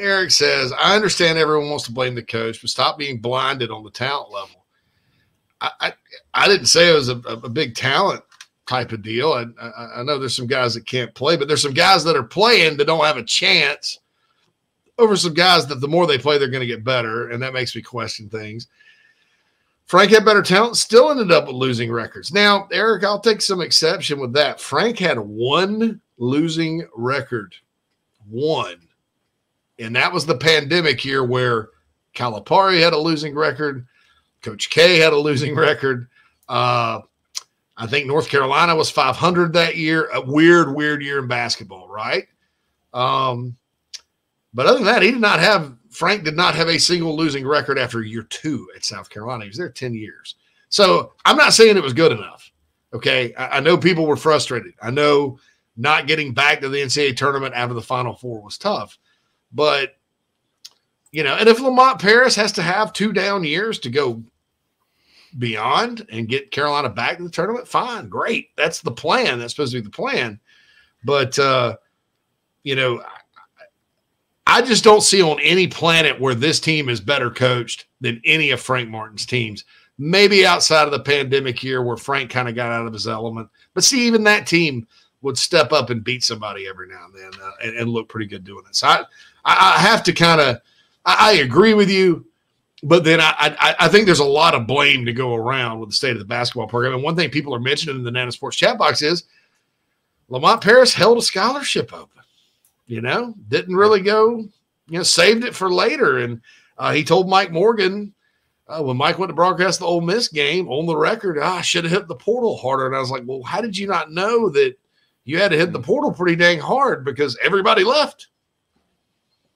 Eric says, I understand everyone wants to blame the coach, but stop being blinded on the talent level. I didn't say it was a big talent type of deal. I know there's some guys that can't play, but there's some guys that are playing that don't have a chance over some guys that the more they play, they're going to get better, and that makes me question things. Frank had better talent, still ended up with losing records. Now, Eric, I'll take some exception with that. Frank had one losing record. One. And that was the pandemic year where Calipari had a losing record. Coach K had a losing record. I think North Carolina was 500 that year. A weird year in basketball, right? But other than that, Frank did not have a single losing record after year 2 at South Carolina. He was there 10 years. So I'm not saying it was good enough. Okay. I know people were frustrated. I know not getting back to the NCAA tournament after the Final Four was tough. But, and if Lamont Paris has to have 2 down years to go beyond and get Carolina back to the tournament, fine, great. That's the plan. That's supposed to be the plan. But, I just don't see on any planet where this team is better coached than any of Frank Martin's teams. Maybe outside of the pandemic year where Frank kind of got out of his element. But see, even that team would step up and beat somebody every now and then and look pretty good doing it. So I have to I agree with you, but then I think there's a lot of blame to go around with the state of the basketball program. And one thing people are mentioning in the Nana Sports chat box is Lamont Paris held a scholarship open. Didn't really go, saved it for later. And he told Mike Morgan when Mike went to broadcast the Ole Miss game on the record, I should have hit the portal harder. And I was like, well, how did you not know that you had to hit the portal pretty dang hard because everybody left?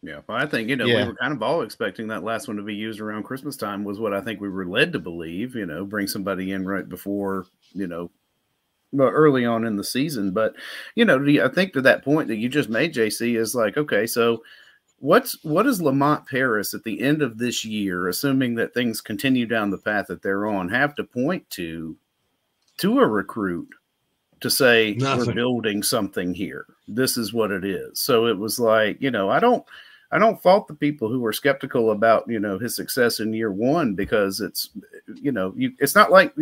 Yeah, well, I think, we were kind of all expecting that last one to be used around Christmas time was what I think we were led to believe, bring somebody in right before, early on in the season. But, I think to that point that you just made, JC, is like, okay, so what does Lamont Paris at the end of this year, assuming that things continue down the path that they're on, have to point to a recruit to say, Nothing. We're building something here. This is what it is. So it was like, I don't fault the people who were skeptical about, his success in year 1 because it's, it's not like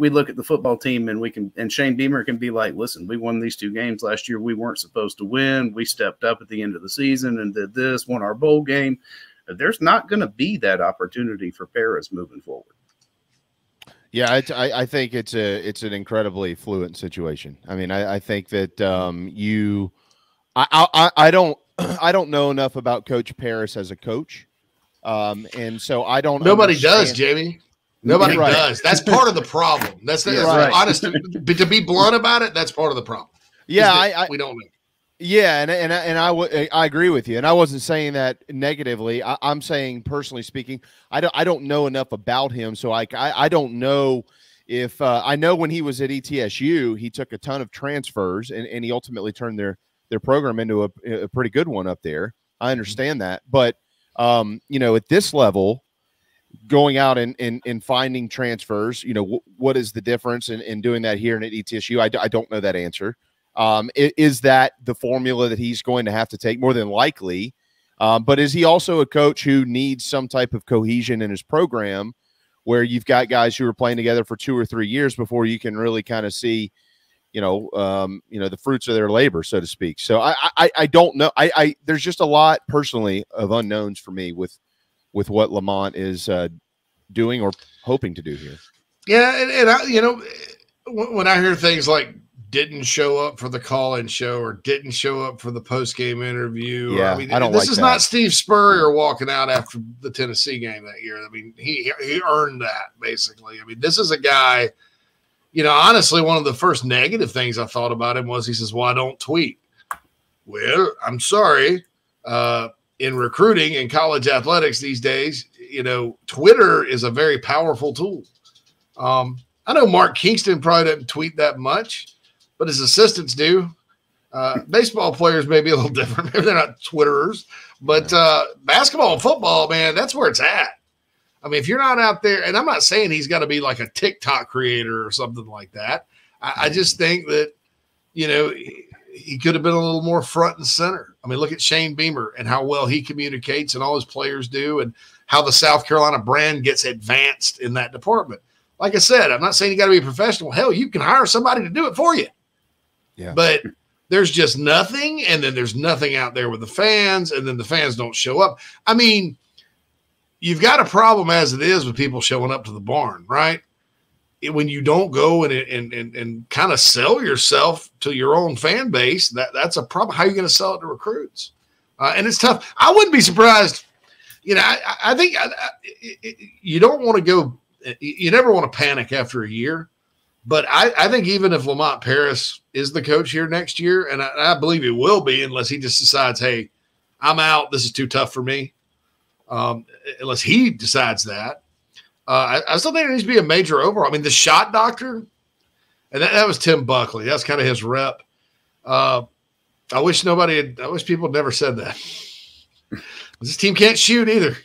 we look at the football team and Shane Beamer can be like, listen, we won these 2 games last year. We weren't supposed to win. We stepped up at the end of the season and did this, won our bowl game. There's not going to be that opportunity for Paris moving forward. Yeah, I think it's an incredibly fluent situation. I mean, I think that I don't know enough about Coach Paris as a coach. And so I don't. Nobody does, Jamie. Nobody does. That's part of the problem. That's right. Honest. To be blunt about it, that's part of the problem. Yeah, we don't know. Yeah, and I agree with you. And I wasn't saying that negatively. I'm saying, personally speaking, I don't know enough about him, so I don't know if I know when he was at ETSU, he took a ton of transfers, and he ultimately turned their program into a pretty good one up there. I understand that, but at this level, going out and finding transfers, what is the difference in doing that here and at ETSU? I don't know that answer. Is that the formula that he's going to have to take? More than likely. But is he also a coach who needs some type of cohesion in his program where you've got guys who are playing together for 2 or 3 years before you can really kind of see, the fruits of their labor, so to speak. So I don't know. There's just a lot personally of unknowns for me with what Lamont is doing or hoping to do here. Yeah. And I, when I hear things like didn't show up for the call-in show or didn't show up for the post-game interview. Yeah, I don't this is not Steve Spurrier walking out after the Tennessee game that year. I mean, he earned that, basically. I mean, this is a guy, honestly, one of the first negative things I thought about him was he says, well, I don't tweet. Well, I'm sorry. In recruiting and college athletics these days, Twitter is a very powerful tool. I know Mark Kingston probably doesn't tweet that much, but his assistants do. Baseball players may be a little different. Maybe they're not Twitterers, but basketball and football, man, that's where it's at. I mean, if you're not out there, and I'm not saying he's got to be like a TikTok creator or something like that. I just think that, he could have been a little more front and center. I mean, look at Shane Beamer and how well he communicates and all his players do and how the South Carolina brand gets advanced in that department. Like I said, I'm not saying you got to be a professional. Hell, you can hire somebody to do it for you. Yeah. But there's just nothing, and then there's nothing out there with the fans, and then the fans don't show up. I mean, you've got a problem as it is with people showing up to the barn, right? When you don't go and kind of sell yourself to your own fan base, that's a problem. How are you going to sell it to recruits? And it's tough. I wouldn't be surprised. I think you don't want to go – you never want to panic after a year. But I think even if Lamont Paris is the coach here next year, and I believe he will be unless he just decides, hey, I'm out, this is too tough for me, unless he decides that, I still think there needs to be a major overhaul. I mean, the shot doctor, and that was Tim Buckley. That's kind of his rep. I wish people had never said that. This team can't shoot either,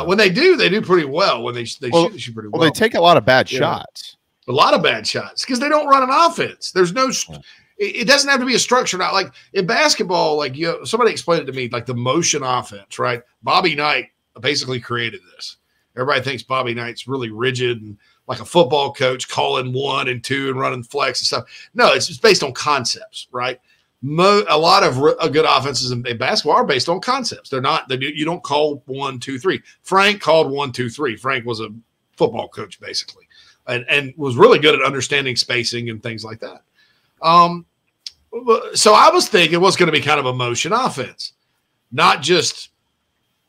When they do pretty well. When they shoot pretty well. Well, they take a lot of bad shots. A lot of bad shots because they don't run an offense. There's no – it doesn't have to be a structured out. Like in basketball, like somebody explained it to me, like the motion offense, right? Bobby Knight basically created this. Everybody thinks Bobby Knight's really rigid and like a football coach calling 1 and 2 and running flex and stuff. No, it's based on concepts, right? A lot of good offenses in basketball are based on concepts. They're not. You don't call 1, 2, 3. Frank called 1, 2, 3. Frank was a football coach basically, and was really good at understanding spacing and things like that. So I was thinking what's going to be kind of a motion offense, not just,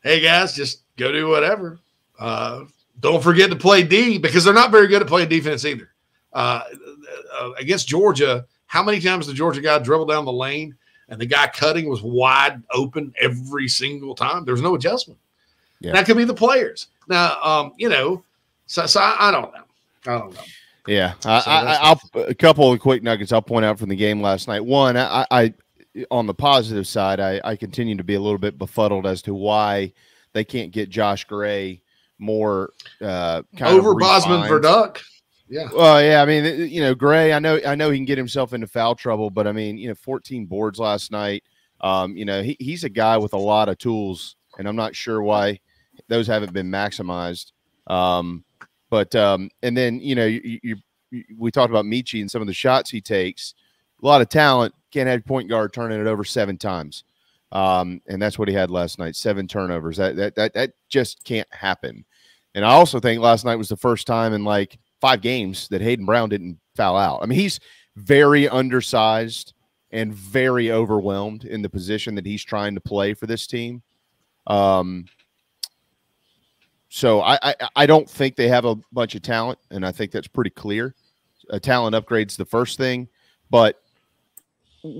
hey guys, just go do whatever. Don't forget to play D because they're not very good at playing defense either. Against Georgia. How many times did Georgia guy dribble down the lane and the guy cutting was wide open every single time? There's no adjustment. Yeah. That could be the players. Now, so I don't know. Yeah. I'll a couple of quick nuggets I'll point out from the game last night. One, I on the positive side, I continue to be a little bit befuddled as to why they can't get Josh Gray more kind over of Bosman Verduck. Yeah. Well, yeah. I mean, Gray, I know he can get himself into foul trouble, but I mean, 14 boards last night. He's a guy with a lot of tools, and I'm not sure why those haven't been maximized. And then, we talked about Michi and some of the shots he takes. A lot of talent. Can't have point guard turning it over 7 times. And that's what he had last night, 7 turnovers. That just can't happen. And I also think last night was the first time in like 5 games that Hayden Brown didn't foul out. I mean, he's very undersized and very overwhelmed in the position that he's trying to play for this team. So I don't think they have a bunch of talent, and I think that's pretty clear. A talent upgrade's the first thing, but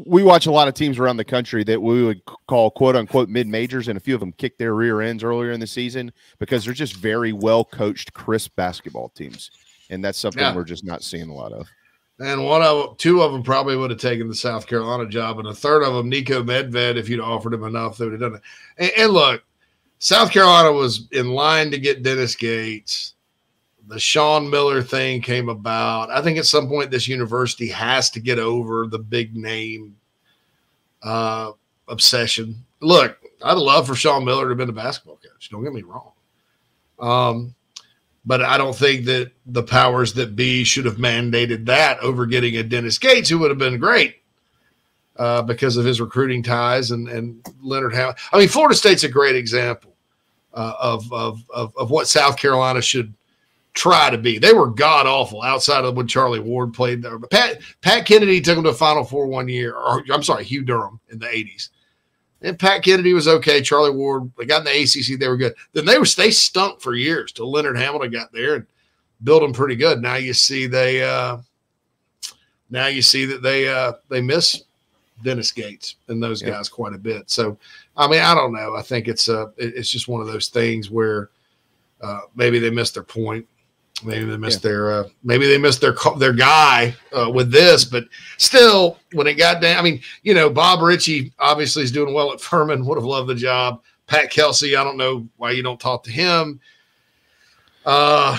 we watch a lot of teams around the country that we would call quote-unquote mid-majors, and a few of them kicked their rear ends earlier in the season because they're just very well-coached, crisp basketball teams. And that's something we're just not seeing a lot of. And 2 of them probably would have taken the South Carolina job, and a third of them, Nico Medved, if you'd offered him enough, they would have done it. And look, South Carolina was in line to get Dennis Gates the Sean Miller thing came about. I think at some point this university has to get over the big name obsession. Look, I'd love for Sean Miller to have been a basketball coach. Don't get me wrong. But I don't think that the powers that be should have mandated that over getting a Dennis Gates, who would have been great because of his recruiting ties and Leonard Hamilton. I mean, Florida State's a great example of what South Carolina should try to be. They were god awful outside of when Charlie Ward played there. But Pat Kennedy took them to Final Four one year. Or I'm sorry, Hugh Durham in the 80s. And Pat Kennedy was okay. Charlie Ward, they got in the ACC, they were good. Then they stunk for years till Leonard Hamilton got there and built them pretty good. Now you see that they miss Dennis Gates and those guys quite a bit. So I mean, I don't know. I think it's just one of those things where maybe they missed their point. Maybe they missed their guy with this, but still, when it got down, I mean, you know, Bob Ritchie obviously is doing well at Furman. Would have loved the job. Pat Kelsey, I don't know why you don't talk to him. Pat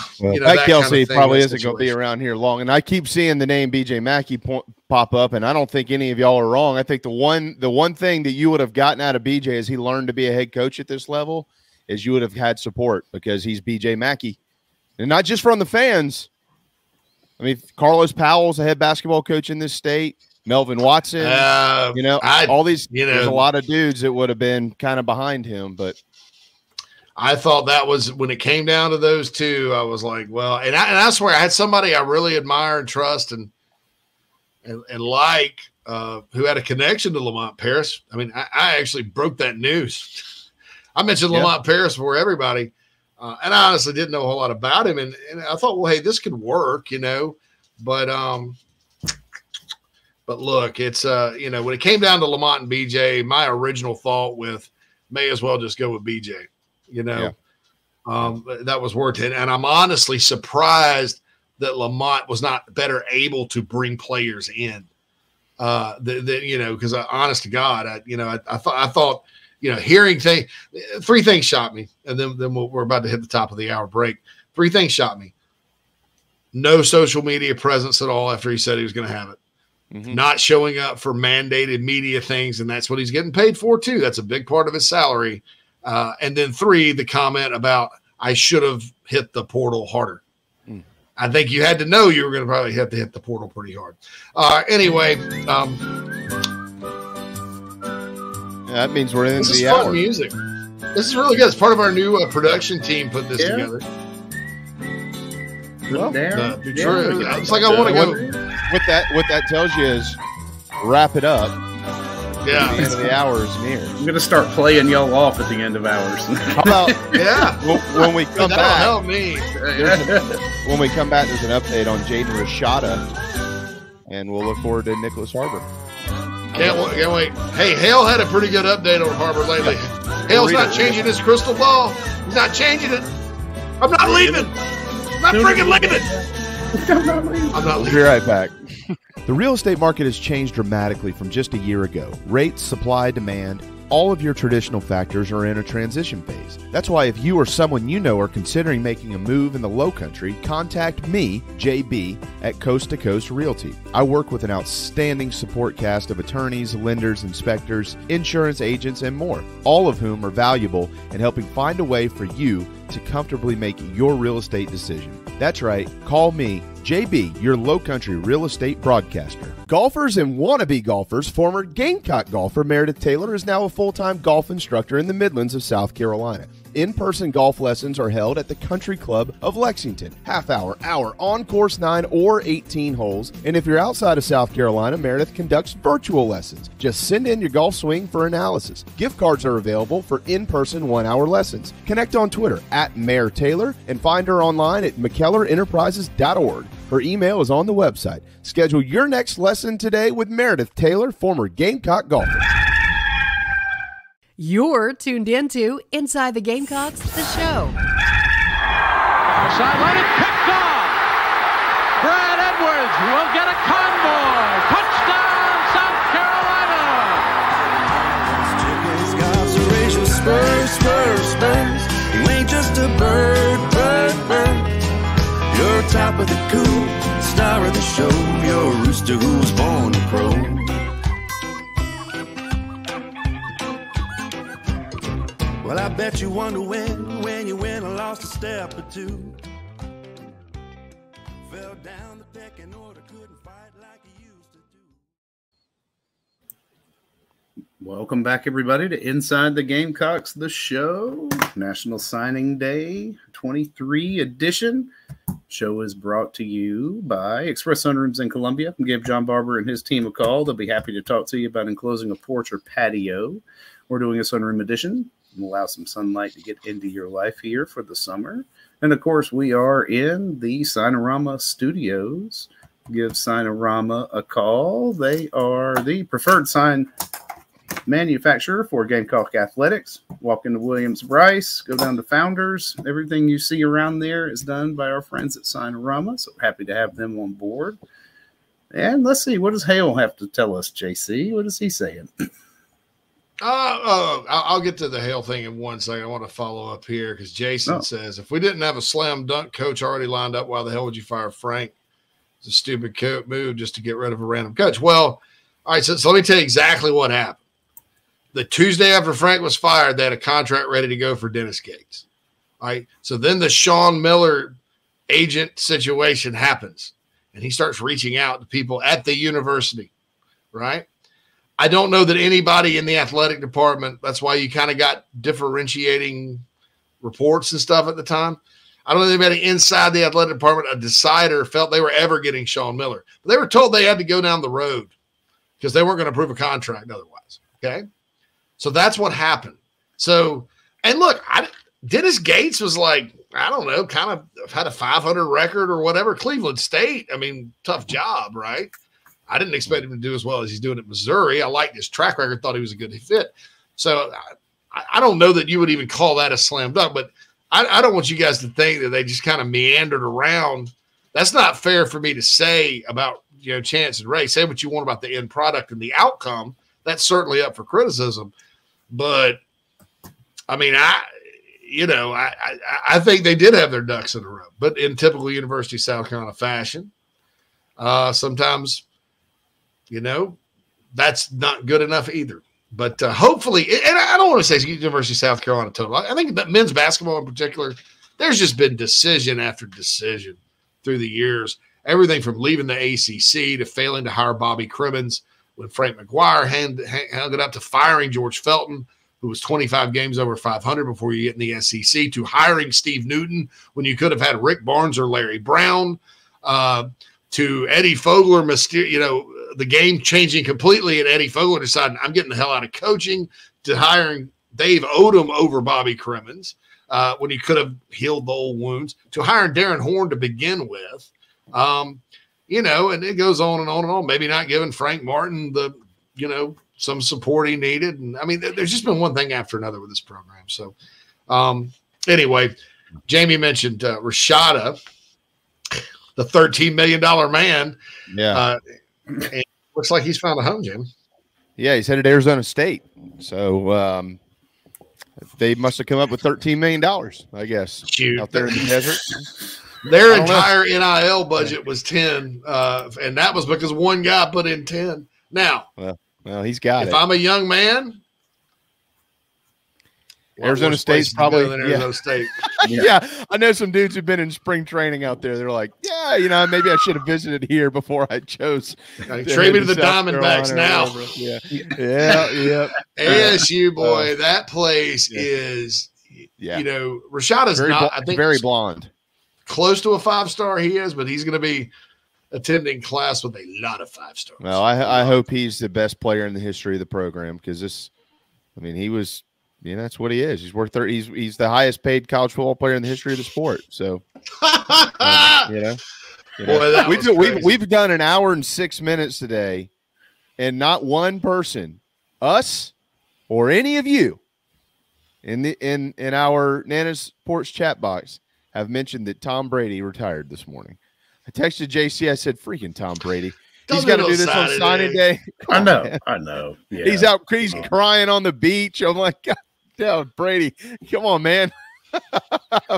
Kelsey probably isn't going to be around here long, and I keep seeing the name BJ Mackey pop up, and I don't think any of y'all are wrong. I think the one thing that you would have gotten out of BJ as he learned to be a head coach at this level is you would have had support because he's BJ Mackey. And not just from the fans. I mean, Carlos Powell's a head basketball coach in this state. Melvin Watson, all these. There's a lot of dudes that would have been kind of behind him. But I thought that was when it came down to those two. I was like, well, and I swear I had somebody I really admire and trust and like who had a connection to Lamont Paris. I mean, I actually broke that news. I mentioned Lamont Paris before everybody. And I honestly didn't know a whole lot about him. And I thought, well, hey, this could work, you know. But look, it's, you know, when it came down to Lamont and BJ, my original thought may as well just go with BJ, you know. That was worth it. And I'm honestly surprised that Lamont was not better able to bring players in. You know, because honest to God, I thought, you know, hearing three things shot me, and then we're about to hit the top of the hour break. Three things shot me. No social media presence at all after he said he was going to have it. Mm-hmm. Not showing up for mandated media things, and that's what he's getting paid for too. That's a big part of his salary. And then three, the comment about I should have hit the portal harder. Mm. I think you had to know you were going to probably have to hit the portal pretty hard. Anyway, that means we're in the hour. Music. This is really good. It's part of our new production team put this together. Well, it's like I want to go. What that tells you is wrap it up. Yeah, the end of the hour is near. I'm gonna start playing y'all off at the end of hours. How about when we come back? Help me. When we come back, there's an update on Jaden Rashada, and we'll look forward to Nyck Harbor. Can't wait. Hey, Hale had a pretty good update on Harbor lately. Hale's not changing his crystal ball. He's not changing it. I'm not leaving. I'm not freaking leaving. I'm not leaving. Be right back. The real estate market has changed dramatically from just a year ago. Rates, supply, demand, all of your traditional factors are in a transition phase. That's why if you or someone you know are considering making a move in the low country, contact me, JB, at Coast to Coast Realty. I work with an outstanding support cast of attorneys, lenders, inspectors, insurance agents, and more, all of whom are valuable in helping find a way for you to comfortably make your real estate decision. That's right, call me, JB, your low country real estate broadcaster. Golfers and wannabe golfers, former Gamecock golfer Meredith Taylor is now a full-time golf instructor in the Midlands of South Carolina. In-person golf lessons are held at the Country Club of Lexington. Half-hour, on course 9 or 18 holes. And if you're outside of South Carolina, Meredith conducts virtual lessons. Just send in your golf swing for analysis. Gift cards are available for in-person 1-hour lessons. Connect on Twitter at Mayor Taylor and find her online at McKellarEnterprises.org. Her email is on the website. Schedule your next lesson today with Meredith Taylor, former Gamecock golfer. You're tuned into Inside the Gamecocks, the show. Sideline is picked off. Brad Edwards will get a convoy. Touchdown, South Carolina. Spurs. You ain't just a bird. the cool, star of the show. You're a rooster who was born to crow. Well, I bet you wonder when you win or lost a step or two. Fell down the pecking order, couldn't fight like you used to do. Welcome back, everybody, to Inside the Gamecocks, the show. National Signing Day 23 edition. Show is brought to you by Express Sunrooms in Columbia. Give John Barber and his team a call. They'll be happy to talk to you about enclosing a porch or patio. We're doing a sunroom edition. Allow some sunlight to get into your life here for the summer. And, of course, we are in the Signorama studios. Give Signorama a call. They are the preferred sign manufacturer for Gamecock Athletics. Walk into Williams-Brice, go down to Founders. Everything you see around there is done by our friends at Signorama, so happy to have them on board. And let's see, what does Hale have to tell us, JC? What is he saying? I'll get to the Hale thing in one second. I want to follow up here because Jason says, if we didn't have a slam dunk coach already lined up, why the hell would you fire Frank? It's a stupid move just to get rid of a random coach. Well, all right, so let me tell you exactly what happened. The Tuesday after Frank was fired, they had a contract ready to go for Dennis Gates. All right, so then the Sean Miller agent situation happens, and he starts reaching out to people at the university, right? I don't know that anybody in the athletic department, that's why you kind of got differentiating reports and stuff at the time. I don't know if anybody inside the athletic department, a decider, felt they were ever getting Sean Miller. But they were told they had to go down the road because they weren't going to approve a contract otherwise. Okay? So that's what happened. So, and look, Dennis Gates was like, I don't know, kind of had a 500 record or whatever. Cleveland State, I mean, tough job, right? I didn't expect him to do as well as he's doing at Missouri. I liked his track record, thought he was a good fit. So I don't know that you would even call that a slam dunk, but I don't want you guys to think that they just kind of meandered around. That's not fair for me to say about, Chance and Ray. Say what you want about the end product and the outcome. That's certainly up for criticism. But, I mean, I think they did have their ducks in a row, but in typical University of South Carolina fashion, sometimes – that's not good enough either. But hopefully, and I don't want to say University of South Carolina total. I think that men's basketball in particular, there's just been decision after decision through the years. Everything from leaving the ACC to failing to hire Bobby Crimmins when Frank McGuire hung it up, to firing George Felton, who was 25 games over 500 before you get in the SEC, to hiring Steve Newton when you could have had Rick Barnes or Larry Brown, to Eddie Fogler, the game changing completely, and Eddie Fogler deciding I'm getting the hell out of coaching, to hiring Dave Odom over Bobby Crimmins when he could have healed the old wounds, to hiring Darren Horn to begin with, and it goes on and on and on. Maybe not giving Frank Martin the, some support he needed. And I mean, there's just been one thing after another with this program. So anyway, Jamie mentioned Rashada, the $13 million man. Yeah. And looks like he's found a home, Jim. Yeah, he's headed to Arizona State. So they must have come up with $13 million, I guess, out there in the desert. Their entire NIL budget was 10, and that was because one guy put in 10. Now, well, he's got it. If I'm a young man, Arizona State's probably Arizona State. Yeah, I know some dudes who've been in spring training out there. They're like, yeah, maybe I should have visited here before I chose. Trade me to the Diamondbacks now. Yeah. ASU, boy, that place is, Rashada's I think very blonde. Close to a 5-star he is, but he's going to be attending class with a lot of 5-stars. Well, I hope he's the best player in the history of the program, because he was. That's what he is. He's worth 30. He's the highest paid college football player in the history of the sport. So, Boy, we've done an hour and 6 minutes today, and not one person, us or any of you, in our Nana's Porch chat box, have mentioned that Tom Brady retired this morning. I texted JC. I said, "Freaking Tom Brady." He's got to do this on signing day. I know. Yeah. He's crying on the beach. I'm like, God, Brady, come on, man.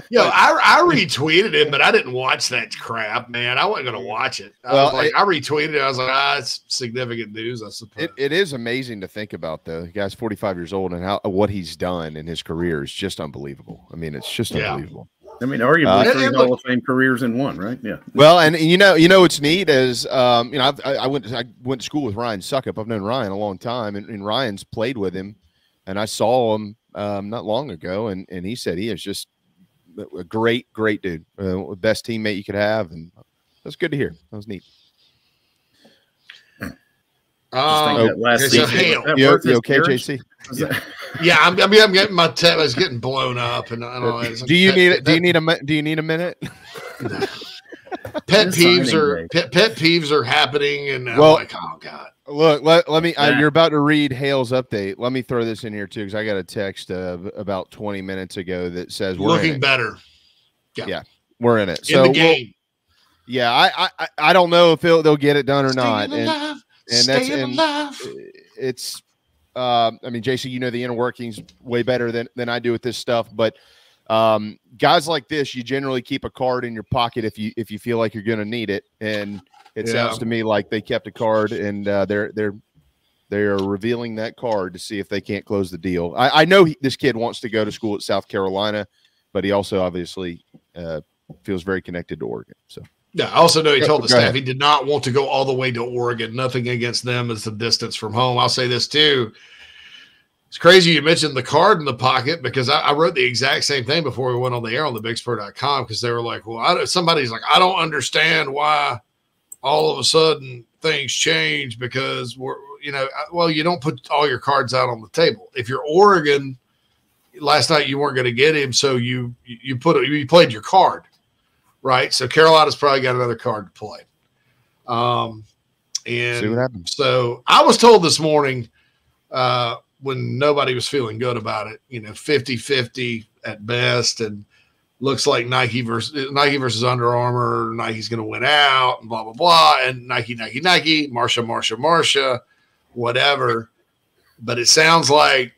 Yo, I retweeted it, but I didn't watch that crap, man. I wasn't going to watch it. I retweeted it. I was like, it's significant news, I suppose. It is amazing to think about, though. The guy's 45 years old, and what he's done in his career is just unbelievable. I mean, it's just unbelievable. I mean, arguably 3 Hall of Fame careers in one, right? Yeah. Well, and you know what's neat is I went to school with Ryan Suckup. I've known Ryan a long time, and Ryan's played with him, and I saw him not long ago, and he said he is just a great dude, best teammate you could have, and that's good to hear. That was neat. Last you okay, JC? Yeah, I'm getting my tab is getting blown up, and I don't know. Do you need a minute? Pet peeves are happening, and I'm like, oh god. Look, let me. You're about to read Hale's update. Let me throw this in here too, because I got a text about 20 minutes ago that says we're looking better. Yeah, we're in it. So in the game. I don't know if they'll get it done or not. It's I mean, JC, you know the inner workings way better than I do with this stuff, but guys like this, you generally keep a card in your pocket if you feel like you're going to need it, and it sounds to me like they kept a card, and they're revealing that card to see if they can't close the deal. I know this kid wants to go to school at South Carolina, but he also obviously feels very connected to Oregon. So. Yeah, I also know he told the staff he did not want to go all the way to Oregon. Nothing against them as the distance from home. I'll say this too. It's crazy you mentioned the card in the pocket, because I wrote the exact same thing before we went on the air on the BigSpur.com, because they were like, well, somebody's like, I don't understand why all of a sudden things change, because you don't put all your cards out on the table. If you're Oregon, last night you weren't going to get him, so you played your card. Right, so Carolina's probably got another card to play. And see what happens. So I was told this morning when nobody was feeling good about it, 50-50 at best, and looks like Nike versus Under Armour, Nike's going to win out, and blah, blah, blah, and Nike, Marsha, whatever. But it sounds like,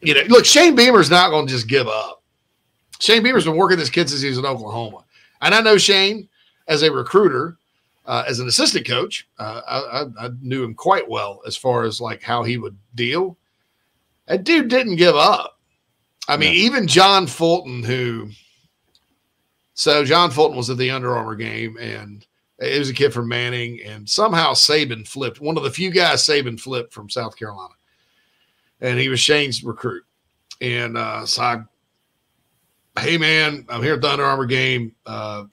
look, Shane Beamer's not going to just give up. Shane Beamer's been working this kid since he was in Oklahoma. And I know Shane as a recruiter, as an assistant coach. I knew him quite well as far as like how he would deal. That dude didn't give up. I mean, even John Fulton, John Fulton was at the Under Armour game, and it was a kid from Manning, and somehow Saban flipped. One of the few guys Saban flipped from South Carolina. And he was Shane's recruit. And hey, man, I'm here at the Under Armour game. I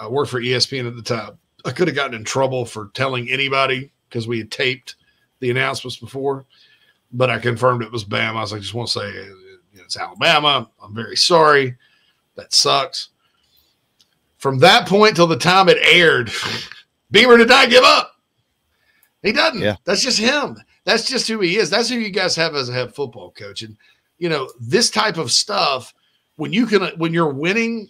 worked for ESPN at the time. I could have gotten in trouble for telling anybody because we had taped the announcements before, but I confirmed it was Bama. I was like, I just want to say it's Alabama. I'm very sorry. That sucks. From that point till the time it aired, Beamer did not give up. He doesn't. Yeah. That's just him. That's just who he is. That's who you guys have as a head football coach. And, this type of stuff, when you're winning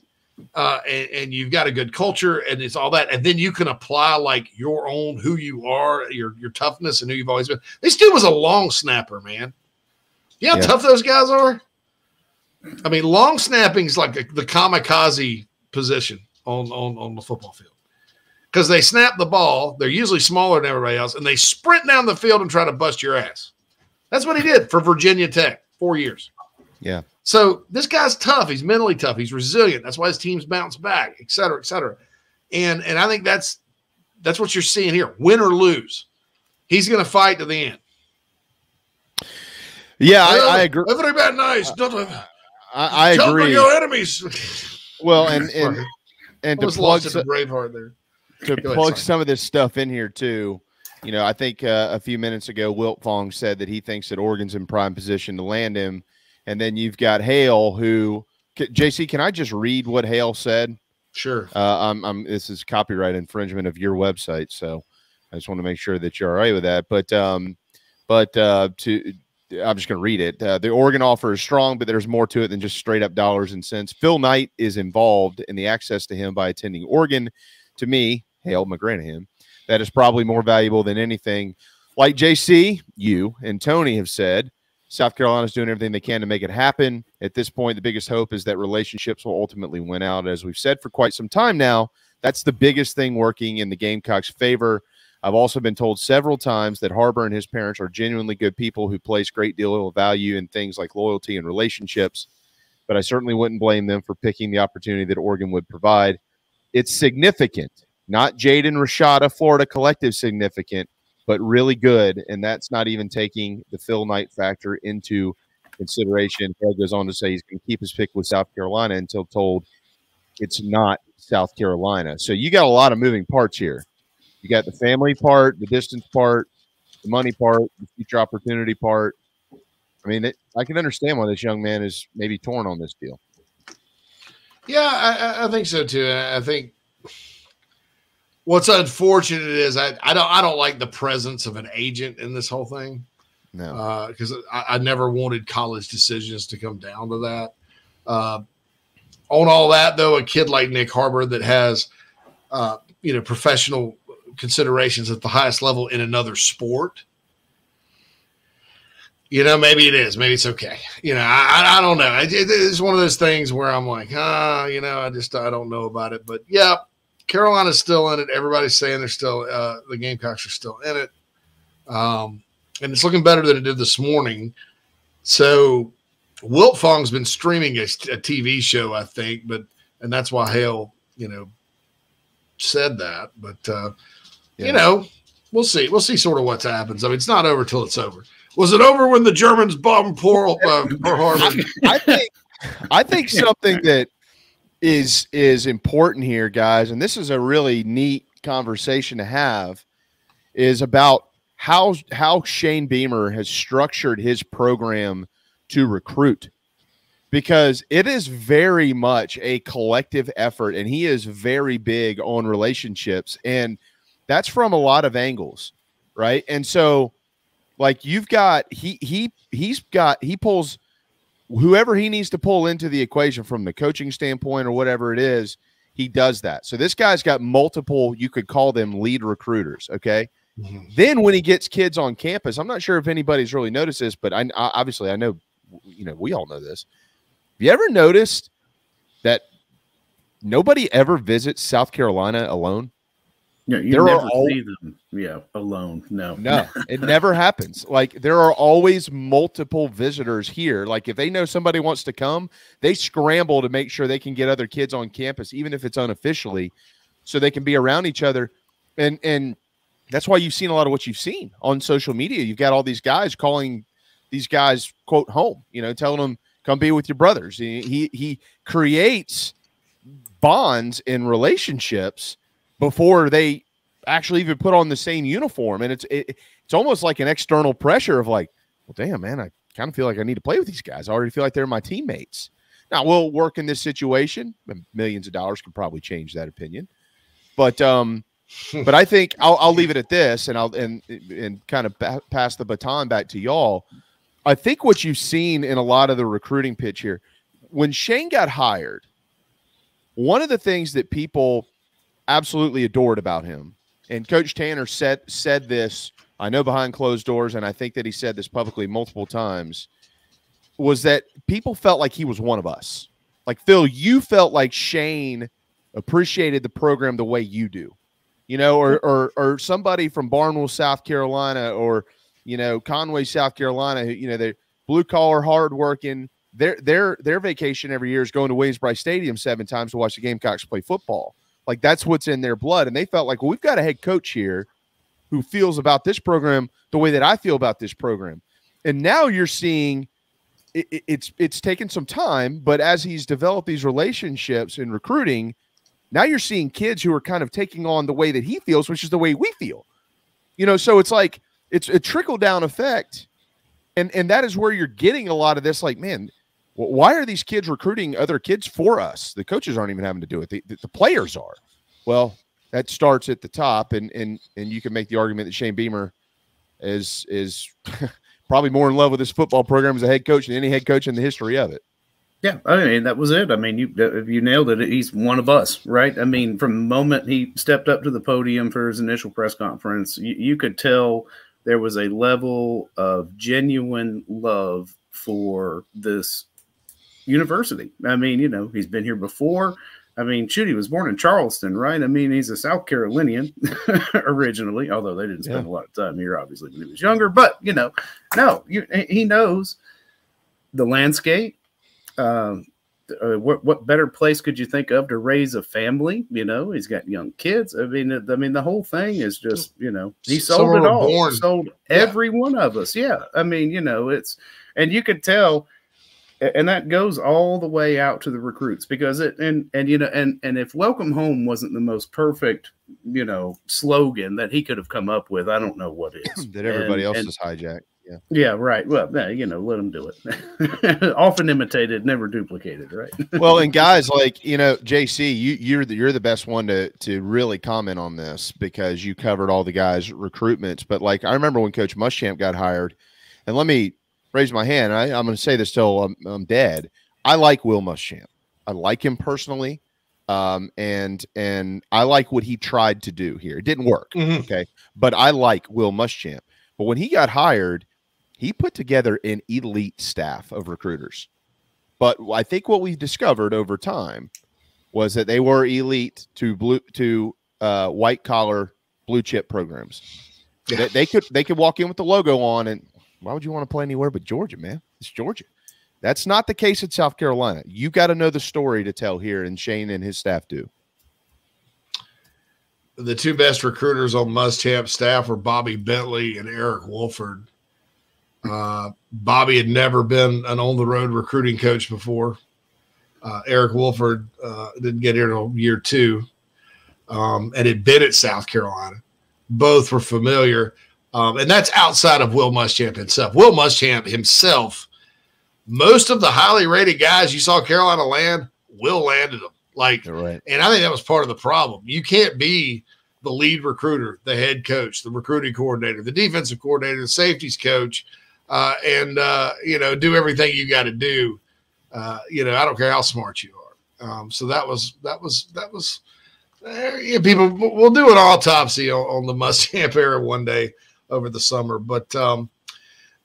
and you've got a good culture and it's all that, and then you can apply like your own who you are, your toughness and who you've always been. This dude was a long snapper, man. You know how tough those guys are? I mean, long snapping is like the kamikaze position on the football field, because they snap the ball. They're usually smaller than everybody else, and they sprint down the field and try to bust your ass. That's what he did for Virginia Tech, 4 years. Yeah. So this guy's tough. He's mentally tough. He's resilient. That's why his teams bounce back, et cetera, et cetera. And I think that's what you're seeing here. Win or lose, he's going to fight to the end. Yeah, I agree. Everybody bad nice. I agree. Your enemies. Well, and to plug Braveheart there. To plug some of this stuff in here too. I think a few minutes ago, Wilt Fong said that he thinks that Oregon's in prime position to land him. And then you've got Hale, who JC, can I just read what Hale said? Sure. This is copyright infringement of your website, so I just want to make sure that you're all right with that. But I'm just going to read it. The Oregon offer is strong, but there's more to it than just straight up dollars and cents. Phil Knight is involved in the access to him by attending Oregon. To me, Hale McGranahan, that is probably more valuable than anything. Like JC, you and Tony have said, South Carolina's doing everything they can to make it happen. At this point, the biggest hope is that relationships will ultimately win out. As we've said for quite some time now, that's the biggest thing working in the Gamecocks' favor. I've also been told several times that Harbor and his parents are genuinely good people who place a great deal of value in things like loyalty and relationships, but I certainly wouldn't blame them for picking the opportunity that Oregon would provide. It's significant, not Jaden Rashada, Florida collective significant, but really good, and that's not even taking the Phil Knight factor into consideration. Phil goes on to say he's going to keep his pick with South Carolina until told it's not South Carolina. So you got a lot of moving parts here. You got the family part, the distance part, the money part, the future opportunity part. I mean, I can understand why this young man is maybe torn on this deal. Yeah, I think so too. I think what's unfortunate is I don't like the presence of an agent in this whole thing. No, because I never wanted college decisions to come down to that. On all that, though, a kid like Nyck Harbor that has professional considerations at the highest level in another sport, maybe it is, maybe it's okay. I don't know. It's one of those things where I'm like, I don't know about it. But yeah, Carolina's still in it. Everybody's saying they're still the Gamecocks are still in it, and it's looking better than it did this morning. So Wilt Fong's been streaming a TV show, I think, and that's why Hale said that. But we'll see. We'll see sort of what happens. I mean, it's not over till it's over. Was it over when the Germans bombed Pearl Harbor? I think something that is important here, guys, and this is a really neat conversation to have, is about how Shane Beamer has structured his program to recruit, because it is very much a collective effort, and he is very big on relationships, and that's from a lot of angles, right? And so, like, you've got he pulls whoever he needs to pull into the equation from the coaching standpoint or whatever it is, he does that. So this guy's got multiple, you could call them lead recruiters, okay? Mm-hmm. Then when he gets kids on campus, I'm not sure if anybody's really noticed this, but I obviously I know, we all know this. Have you ever noticed that nobody ever visits South Carolina alone? Yeah, you never see them. Yeah, alone. No, it never happens. Like, there are always multiple visitors here. Like, if they know somebody wants to come, they scramble to make sure they can get other kids on campus, even if it's unofficially, so they can be around each other. And that's why you've seen a lot of what you've seen on social media. You've got all these guys calling these guys, quote, home, telling them, come be with your brothers. He creates bonds and relationships before they actually even put on the same uniform. And it's almost like an external pressure of like, well, damn, man, I kind of feel like I need to play with these guys. I already feel like they're my teammates. Now, we'll work in this situation. Millions of dollars could probably change that opinion. But I think I'll leave it at this, and I'll kind of pass the baton back to y'all. I think what you've seen in a lot of the recruiting pitch here, when Shane got hired, one of the things that people absolutely adored about him, and Coach Tanner said this, I know, behind closed doors, and I think that he said this publicly multiple times, was that people felt like he was one of us. Like, Phil, you felt like Shane appreciated the program the way you do, or somebody from Barnwell, South Carolina, or Conway, South Carolina, who, they're blue collar, hard working. Their vacation every year is going to Williams-Brice Stadium 7 times to watch the Gamecocks play football. Like, that's what's in their blood. And they felt like, well, we've got a head coach here who feels about this program the way that I feel about this program. And now you're seeing it's taken some time, but as he's developed these relationships in recruiting, now you're seeing kids who are kind of taking on the way that he feels, which is the way we feel. So it's like it's a trickle-down effect. And that is where you're getting a lot of this, like, man, why are these kids recruiting other kids for us? The coaches aren't even having to do it. The players are. Well, that starts at the top, and you can make the argument that Shane Beamer is probably more in love with this football program as a head coach than any head coach in the history of it. Yeah, I mean, that was it. I mean, you nailed it. He's one of us, right? I mean, from the moment he stepped up to the podium for his initial press conference, you could tell there was a level of genuine love for this university. I mean, you know, he's been here before. I mean, shoot, he was born in Charleston, right? I mean, he's a South Carolinian originally, although they didn't spend a lot of time here, obviously, when he was younger. But, you know, he knows the landscape. What better place could you think of to raise a family? You know, he's got young kids. I mean, the whole thing is just, you know, he sold it all. Sold every one of us. Yeah. I mean, you know, and you could tell. And that goes all the way out to the recruits because and if welcome home wasn't the most perfect, you know, slogan that he could have come up with, I don't know what is. That everybody else is hijacked. Yeah. Yeah, right. Well, you know, let them do it. Often imitated, never duplicated, right? Well, and guys, like, you know, JC, you're the best one to really comment on this because you covered all the guys' recruitments. But like, I remember when Coach Muschamp got hired, and let me raise my hand. I'm going to say this till I'm dead. I like Will Muschamp. I like him personally, and I like what he tried to do here. It didn't work, okay? But I like Will Muschamp. But when he got hired, he put together an elite staff of recruiters. But I think what we discovered over time was that they were elite to white collar blue chip programs. Yeah. They could walk in with the logo on and. Why would you want to play anywhere but Georgia, man? It's Georgia. That's not the case at South Carolina. You got to know the story to tell here, and Shane and his staff do. The two best recruiters on Muschamp's staff were Bobby Bentley and Eric Wolford. Bobby had never been an on-the-road recruiting coach before. Eric Wolford didn't get here until year 2 and had been at South Carolina. Both were familiar. And that's outside of Will Muschamp himself. Will Muschamp himself, most of the highly rated guys you saw Carolina land, Will landed them. Like, right. And I think that was part of the problem. You can't be the lead recruiter, the head coach, the recruiting coordinator, the defensive coordinator, the safeties coach, and you know, do everything you got to do. You know, I don't care how smart you are. So that was. Yeah, people, we'll do an autopsy on the Muschamp era one day over the summer. But,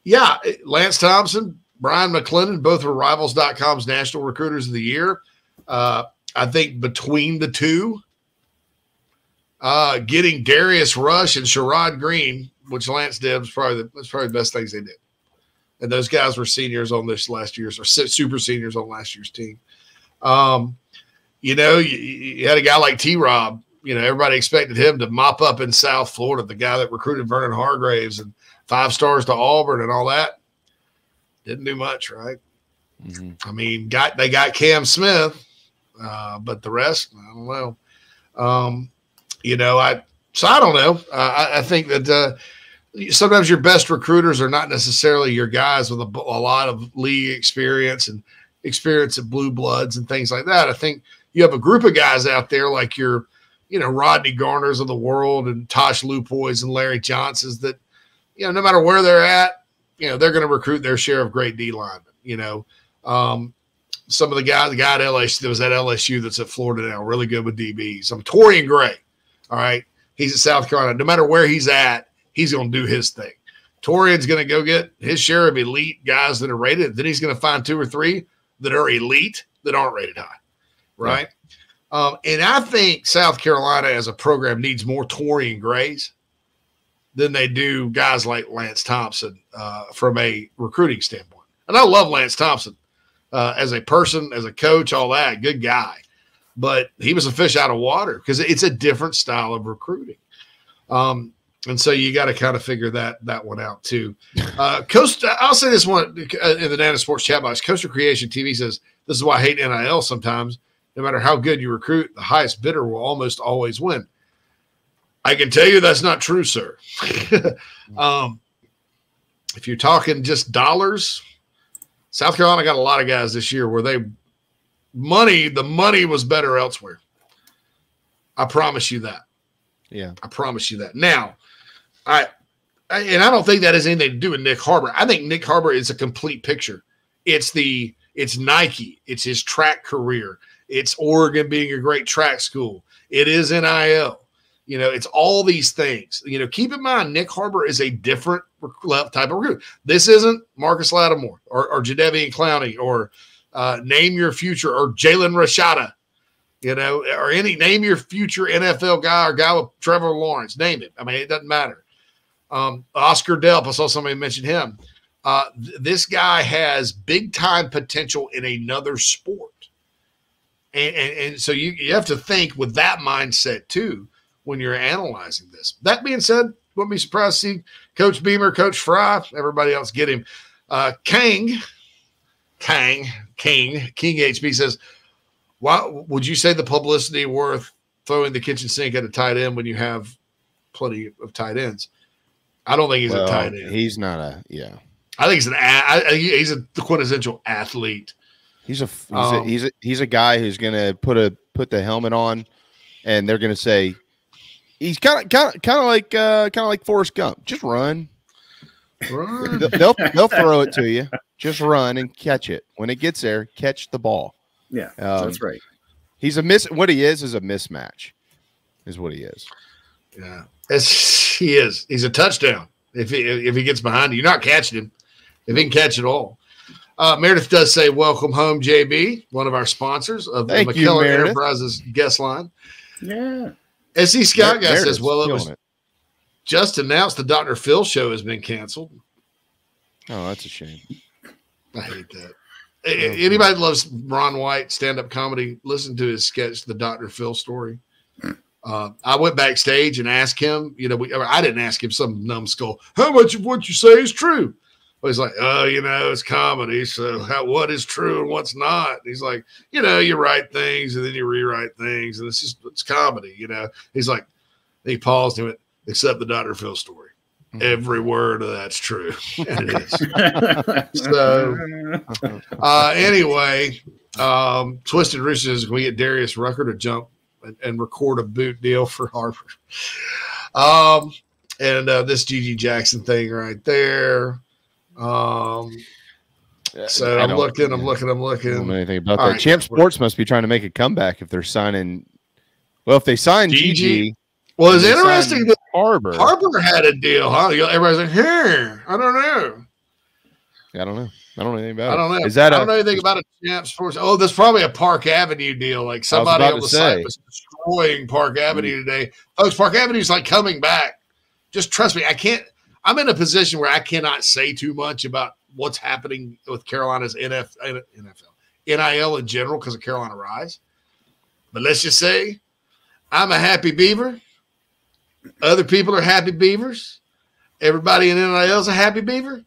yeah, Lance Thompson, Brian McClendon, both were Rivals.com's National Recruiters of the Year. I think between the two, getting Darius Rush and Sherrod Green, which Lance did, was probably the best things they did. And those guys were seniors on this last year's, or super seniors on last year's team. You know, you had a guy like T-Rob. You know, everybody expected him to mop up in South Florida, the guy that recruited Vernon Hargraves and 5 stars to Auburn and all that. Didn't do much, right? I mean, they got Cam Smith, but the rest, I don't know. You know, I don't know. I think that sometimes your best recruiters are not necessarily your guys with a lot of league experience and experience of blue bloods and things like that. I think you have a group of guys out there like your, you know, Rodney Garners of the world and Tosh Lupoys and Larry Johnsons that, you know, no matter where they're at, you know, they're going to recruit their share of great D linemen. You know, some of the guy at LSU that was at LSU that's at Florida now, really good with DBs. Torian Gray. All right. He's at South Carolina. No matter where he's at, he's going to do his thing. Torian's going to go get his share of elite guys that are rated. Then he's going to find 2 or 3 that are elite that aren't rated high. Right. Yeah. And I think South Carolina as a program needs more Torian Grays than they do guys like Lance Thompson from a recruiting standpoint. And I love Lance Thompson as a person, as a coach, all that, good guy. But he was a fish out of water because it's a different style of recruiting. And so you got to kind of figure that one out too. I'll say this one in the Nana Sports chat box. Coastal Creation TV says, this is why I hate NIL sometimes. No matter how good you recruit, the highest bidder will almost always win. I can tell you that's not true, sir. If you're talking just dollars, South Carolina got a lot of guys this year where the money was better elsewhere. I promise you that. Yeah. I promise you that. Now, I don't think that has anything to do with Nyck Harbor. I think Nyck Harbor is a complete picture. It's Nike. It's his track career. It's Oregon being a great track school. It is NIL. It's all these things. Keep in mind, Nyck Harbor is a different type of recruit. This isn't Marcus Lattimore or Jadeveon Clowney or Name Your Future or Jalen Rashada, or name your future NFL guy or guy with Trevor Lawrence. Name it. I mean, it doesn't matter. Oscar Delp, I saw somebody mention him. This guy has big time potential in another sport. And so you have to think with that mindset too when you're analyzing this. That being said, wouldn't be surprised to see Coach Beamer, Coach Fry, everybody else get him. King HB says, why would you say the publicity worth throwing the kitchen sink at a tight end when you have plenty of tight ends? I don't think he's a tight end. He's not I think he's a quintessential athlete. He's a guy who's gonna put the helmet on, and they're gonna say he's kind of like Forrest Gump. Just run. They'll throw it to you. Just run and catch it. When it gets there, catch the ball. Yeah, that's right. He's what he is a mismatch, is what he is. Yeah, he is. He's a touchdown. If he gets behind you, you're not catching him. If he can catch it all. Meredith does say, welcome home, JB, one of our sponsors of the McKellar Enterprises guest line. Yeah. SC Scout Guy says, well, it was just announced the Dr. Phil show has been canceled. Oh, that's a shame. I hate that. Anybody that loves Ron White stand-up comedy, listen to his sketch, The Dr. Phil Story. I went backstage and asked him, I didn't ask him some numbskull, how much of what you say is true? But he's like, it's comedy. So what is true and what's not? And he's like, you write things and then you rewrite things. And it's comedy, He's like, he paused and went, except the Dr. Phil story. Every word of that's true. And it is. So anyway, Twisted Rich says, can we get Darius Rucker to jump and record a boot deal for Harbor? And this Gigi Jackson thing right there. So I'm looking. I don't know anything about that. Right, Champ Sports must be trying to make a comeback if they're signing. Well, if they sign Gigi. Well, it's interesting that Harbor had a deal, huh? Everybody's like, here. I don't know. I don't know. I don't know anything about it. I don't know. I don't know anything about a Champ Sports. Oh, there's probably a Park Avenue deal. Like somebody on the site was destroying Park Avenue today. Folks, Park Avenue's like coming back. Just trust me. I'm in a position where I cannot say too much about what's happening with Carolina's NFL, NIL in general because of Carolina Rise. But let's just say I'm a happy Beaver. Other people are happy Beavers. Everybody in NIL is a happy Beaver.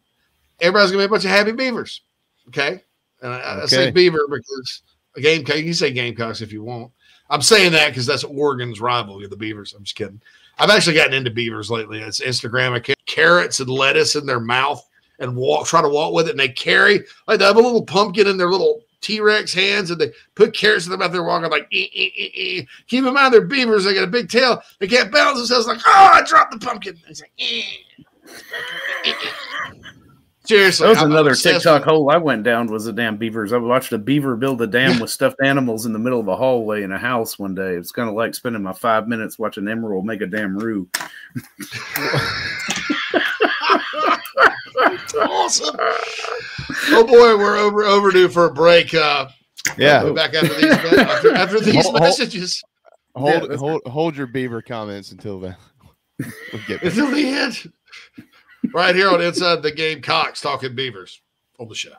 Everybody's going to be a bunch of happy Beavers. Okay? And I say Beaver because a Gamecock, you can say Gamecocks if you want. I'm saying that because that's Oregon's rival, the Beavers. I'm just kidding. I've actually gotten into beavers lately. It's Instagram. I carry carrots and lettuce in their mouth and try to walk with it. And they carry, like they have a little pumpkin in their little T-Rex hands, and they put carrots in their mouth. They're walking like, Keep in mind, they're beavers. They got a big tail. They can't balance themselves. Like, I dropped the pumpkin. It's like, Seriously, that was another TikTok hole I went down. Was the damn beavers. I watched a beaver build a dam with stuffed animals in the middle of a hallway in a house one day. It's kind of like spending my 5 minutes watching Emerald make a damn roux. Awesome. Oh boy, we're overdue for a break. Yeah, we'll be back after these messages. Hold your beaver comments until then. Until the end. Right here on Inside the Gamecocks, talking Beavers on the show.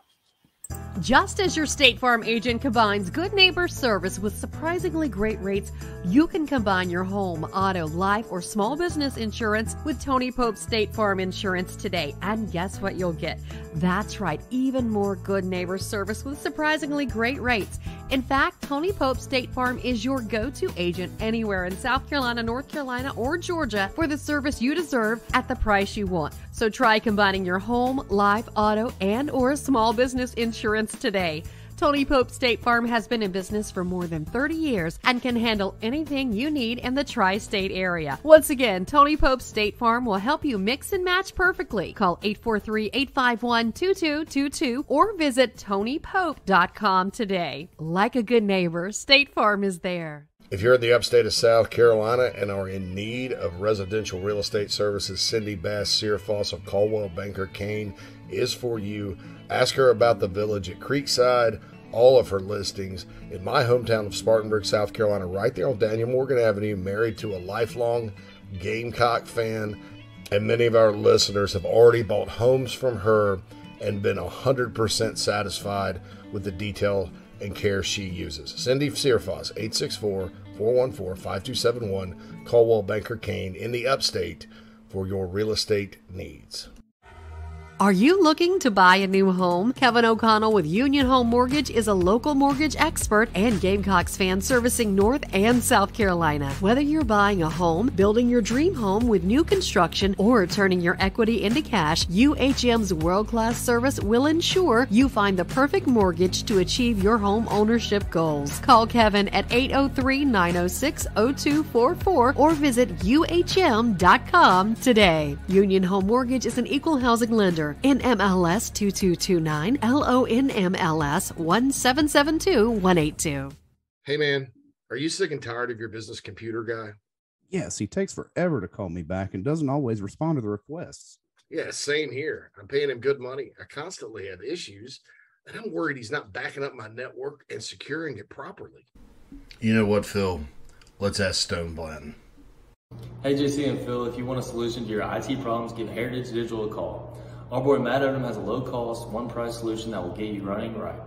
Just as your State Farm agent combines good neighbor service with surprisingly great rates, you can combine your home, auto, life, or small business insurance with Tony Pope State Farm Insurance today. And guess what you'll get? That's right, even more good neighbor service with surprisingly great rates. In fact, Tony Pope State Farm is your go-to agent anywhere in South Carolina, North Carolina, or Georgia for the service you deserve at the price you want. So try combining your home, life, auto, and or small business insurance today. Tony Pope State Farm has been in business for more than 30 years and can handle anything you need in the tri-state area. Once again, Tony Pope State Farm will help you mix and match perfectly. Call 843-851-2222 or visit TonyPope.com today. Like a good neighbor, State Farm is there. If you're in the upstate of South Carolina and are in need of residential real estate services, Cindy Bass Searfoss of Caldwell Banker Kane is for you. Ask her about the Village at Creekside, all of her listings in my hometown of Spartanburg, South Carolina, right there on Daniel Morgan Avenue, married to a lifelong Gamecock fan. And many of our listeners have already bought homes from her and been 100% satisfied with the detail and care she uses. Cindy Searfoss, 864-414-5271, Caldwell Banker Kane in the upstate for your real estate needs. Are you looking to buy a new home? Kevin O'Connell with Union Home Mortgage is a local mortgage expert and Gamecocks fan servicing North and South Carolina. Whether you're buying a home, building your dream home with new construction, or turning your equity into cash, UHM's world-class service will ensure you find the perfect mortgage to achieve your home ownership goals. Call Kevin at 803-906-0244 or visit UHM.com today. Union Home Mortgage is an equal housing lender. NMLS 2229, LONMLS 1772182. Hey man, are you sick and tired of your business computer guy? Yes, he takes forever to call me back and doesn't always respond to the requests. Yeah, same here. I'm paying him good money. I constantly have issues, and I'm worried he's not backing up my network and securing it properly. You know what, Phil? Let's ask Stone Blanton. Hey, JC and Phil, if you want a solution to your IT problems, give Heritage Digital a call. Our boy Matt Odom has a low-cost, one-price solution that will get you running right.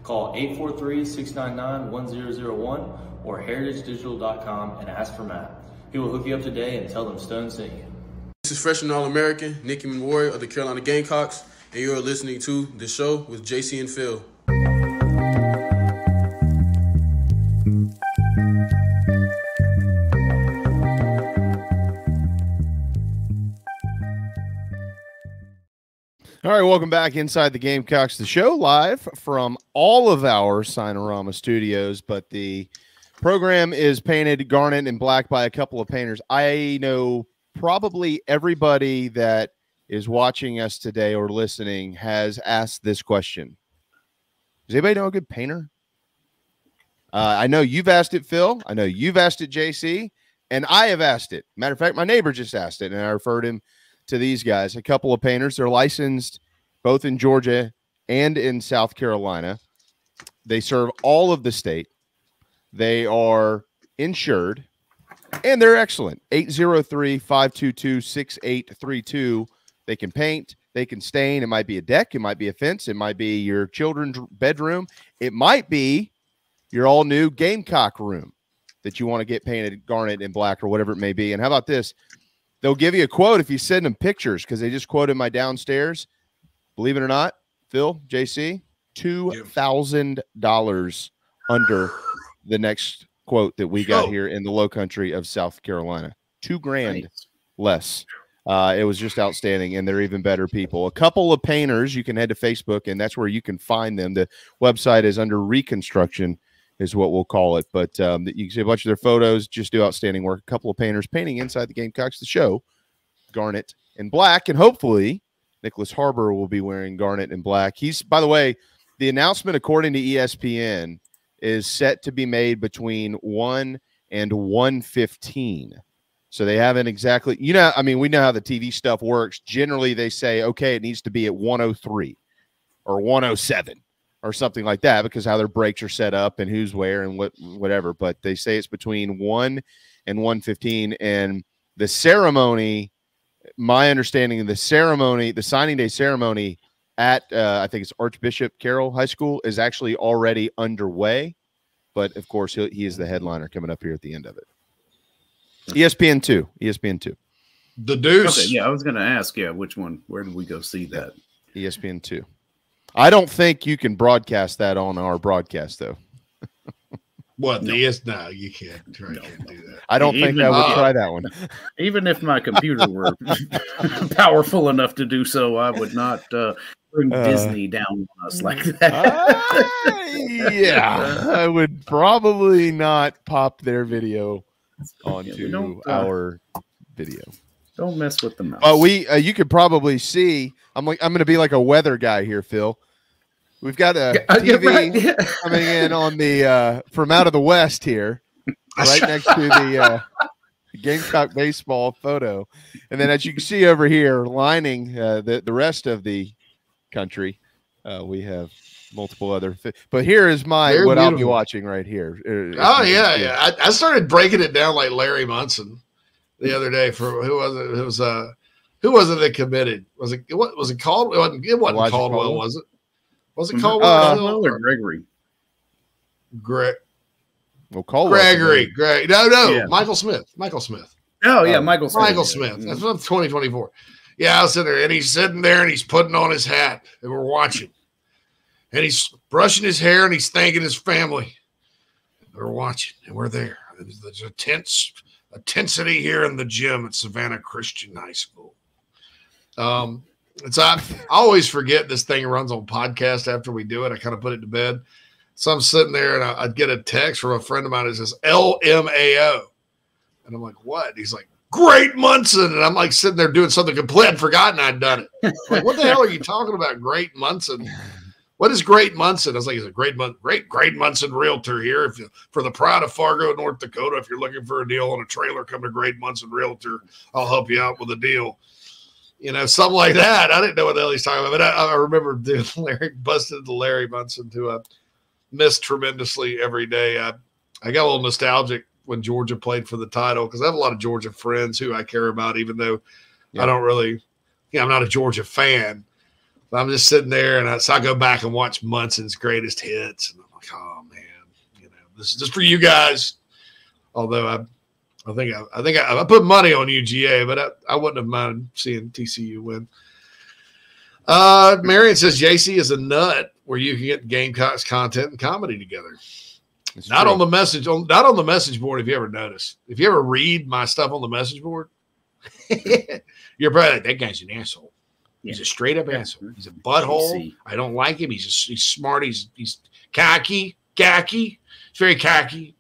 Call 843-699-1001 or heritagedigital.com and ask for Matt. He will hook you up today and tell them Stone sent you. This is freshman All-American Nicky Memorial of the Carolina Gamecocks, and you're listening to The Show with JC and Phil. All right, welcome back inside the Gamecocks, the show live from all of our Signorama studios, but the program is painted garnet and black by a couple of painters. I know probably everybody that is watching us today or listening has asked this question. Does anybody know a good painter? I know you've asked it, Phil. I know you've asked it, JC, and I have asked it. Matter of fact, my neighbor just asked it, and I referred him to these guys, a couple of painters. They're licensed both in Georgia and in South Carolina. They serve all of the state. They are insured, and they're excellent. 803-522-6832. They can paint. They can stain. It might be a deck. It might be a fence. It might be your children's bedroom. It might be your all-new Gamecock room that you want to get painted garnet and black or whatever it may be. And how about this? They'll give you a quote if you send them pictures, because they just quoted my downstairs. Believe it or not, Phil, JC, $2,000 under the next quote that we got here in the low country of South Carolina. $2,000 less. It was just outstanding, and they're even better people. A couple of painters, you can head to Facebook, and that's where you can find them. The website is under Reconstruction is what we'll call it. But you can see a bunch of their photos, just do outstanding work. A couple of painters painting inside the Gamecocks, the show, garnet and black. And hopefully Nyck Harbor will be wearing garnet and black. He's, by the way, the announcement, according to ESPN, is set to be made between 1 and 1:15. So they haven't exactly, you know, I mean, we know how the TV stuff works. Generally, they say, okay, it needs to be at 1:03 or 1:07. Or something like that, because how their breaks are set up and who's where and whatever. But they say it's between 1 and 1:15. And the ceremony, my understanding of the ceremony, the signing day ceremony at I think it's Archbishop Carroll High School, is actually already underway. But of course, he is the headliner coming up here at the end of it. ESPN2. ESPN2. The Deuce. Okay, yeah, I was going to ask, which one? Where did we go see that? ESPN2. I don't think you can broadcast that on our broadcast, though. What? No, you can't. Can't do that. I don't think I would try that one. Even if my computer were powerful enough to do so, I would not bring Disney down on us like that. Yeah, I would probably not pop their video onto our video. Don't mess with the mouse. You could probably see. I'm going to be like a weather guy here, Phil. We've got a TV coming in on the from out of the west here, right next to the Gamecock baseball photo, and then as you can see over here, lining the rest of the country, we have multiple other. But here is what I'll be watching right here. I started breaking it down like Larry Munson the other day for who was it? It was who was it that committed? Was it called? It wasn't Caldwell, was it? Was it Caldwell or Gregory? Well, Caldwell. Gregory. No. Yeah. Michael Smith. Michael Smith. Oh yeah, Michael Smith. Michael Smith. That's from 2024. Yeah, I was sitting there, and he's sitting there, and he's putting on his hat, and we're watching, and he's brushing his hair, and he's thanking his family. We're watching, and we're there. There's a tensity here in the gym at Savannah Christian High School. I always forget this thing runs on podcast after we do it. I kind of put it to bed. So I'm sitting there, and I'd get a text from a friend of mine that says LMAO. And I'm like, what? He's like, Great Munson. And I'm like sitting there doing something completely. I'd forgotten I'd done it. Like, what the hell are you talking about, Great Munson? What is Great Munson? I was like, he's a great Munson realtor here. For the pride of Fargo, North Dakota, if you're looking for a deal on a trailer, come to Great Munson Realtor. I'll help you out with a deal. Something like that. I didn't know what the hell he's talking about, but I remember busted the Larry Munson to miss tremendously every day. I got a little nostalgic when Georgia played for the title because I have a lot of Georgia friends who I care about, even though I don't really, I'm not a Georgia fan. But I'm just sitting there, and so I go back and watch Munson's greatest hits, and I'm like, oh man, this is just for you guys. Although I think I put money on UGA, but I wouldn't have minded seeing TCU win. Marion says JC is a nut where you can get Gamecocks content and comedy together. Not on the message board. If you ever notice, if you ever read my stuff on the message board, you're probably like, that guy's an asshole. He's a straight up asshole. He's a butthole. I don't like him. He's smart. He's cocky. He's very cocky.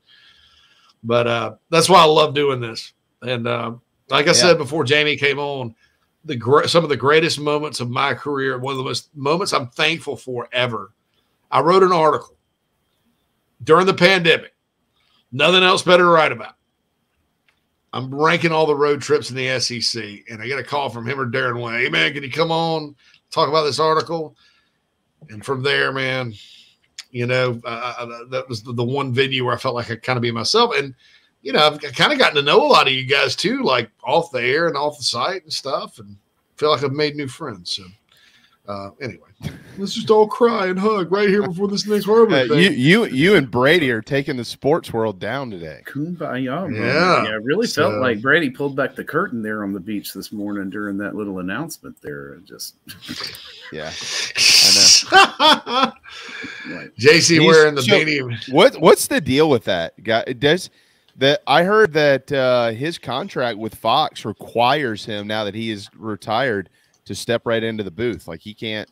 But that's why I love doing this. And like I said before Jamie came on, some of the greatest moments of my career, one of the most moments I'm thankful for ever. I wrote an article during the pandemic. Nothing else better to write about. I'm ranking all the road trips in the SEC, and I get a call from him or Darren Way. Hey, man, can you come on, talk about this article? And from there, man, that was the one venue where I felt like I could kind of be myself. And, I've kind of gotten to know a lot of you guys too, like off the air and off the site and stuff, and feel like I've made new friends. So anyway, let's just all cry and hug right here before this next Harbor thing. You and Brady are taking the sports world down today. Kumbaya, yeah, I really felt like Brady pulled back the curtain there on the beach this morning during that little announcement there. Just yeah, I know. JC wearing the beanie. What's the deal with that guy? I heard that his contract with Fox requires him, now that he is retired, to step right into the booth. Like he can't.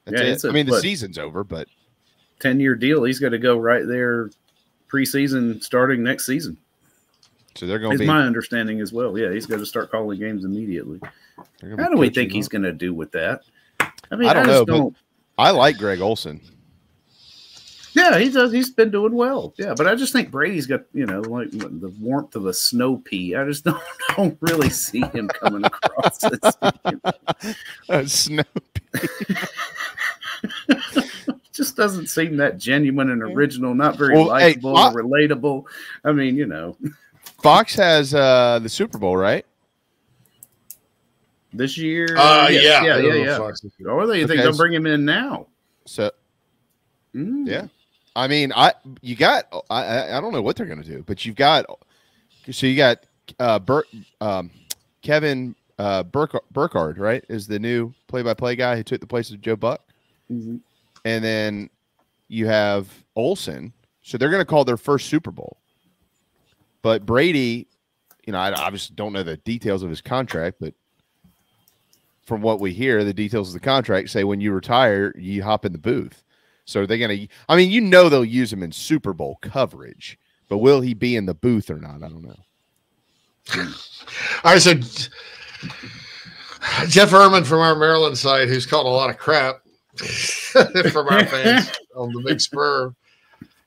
That's it. The season's over, but 10-year deal. He's got to go right there preseason starting next season. So they're going to be. It's my understanding as well. Yeah, he's got to start calling games immediately. How do we think he's going to do with that? I mean, I don't know. But I like Greg Olson. Yeah, he does. He's been doing well. Yeah, but I just think Brady's got, like the warmth of a snow pea. I just don't really see him coming across as a snow pea. Just doesn't seem that genuine and original. Not very likable or relatable. I mean, Fox has the Super Bowl, right? This year? Yeah. Or they think they'll bring him in now? So, yeah. I mean, I don't know what they're going to do, but you got Kevin Burkhardt, right, is the new play-by-play guy who took the place of Joe Buck. Mm-hmm. And then you have Olsen. So they're going to call their first Super Bowl. But Brady, I obviously don't know the details of his contract, but from what we hear, the details of the contract say when you retire, you hop in the booth. So are they going to? I mean, they'll use him in Super Bowl coverage, but will he be in the booth or not? I don't know. All right, so Jeff Herman from our Maryland side, who's caught a lot of crap from our fans on the Big Spur,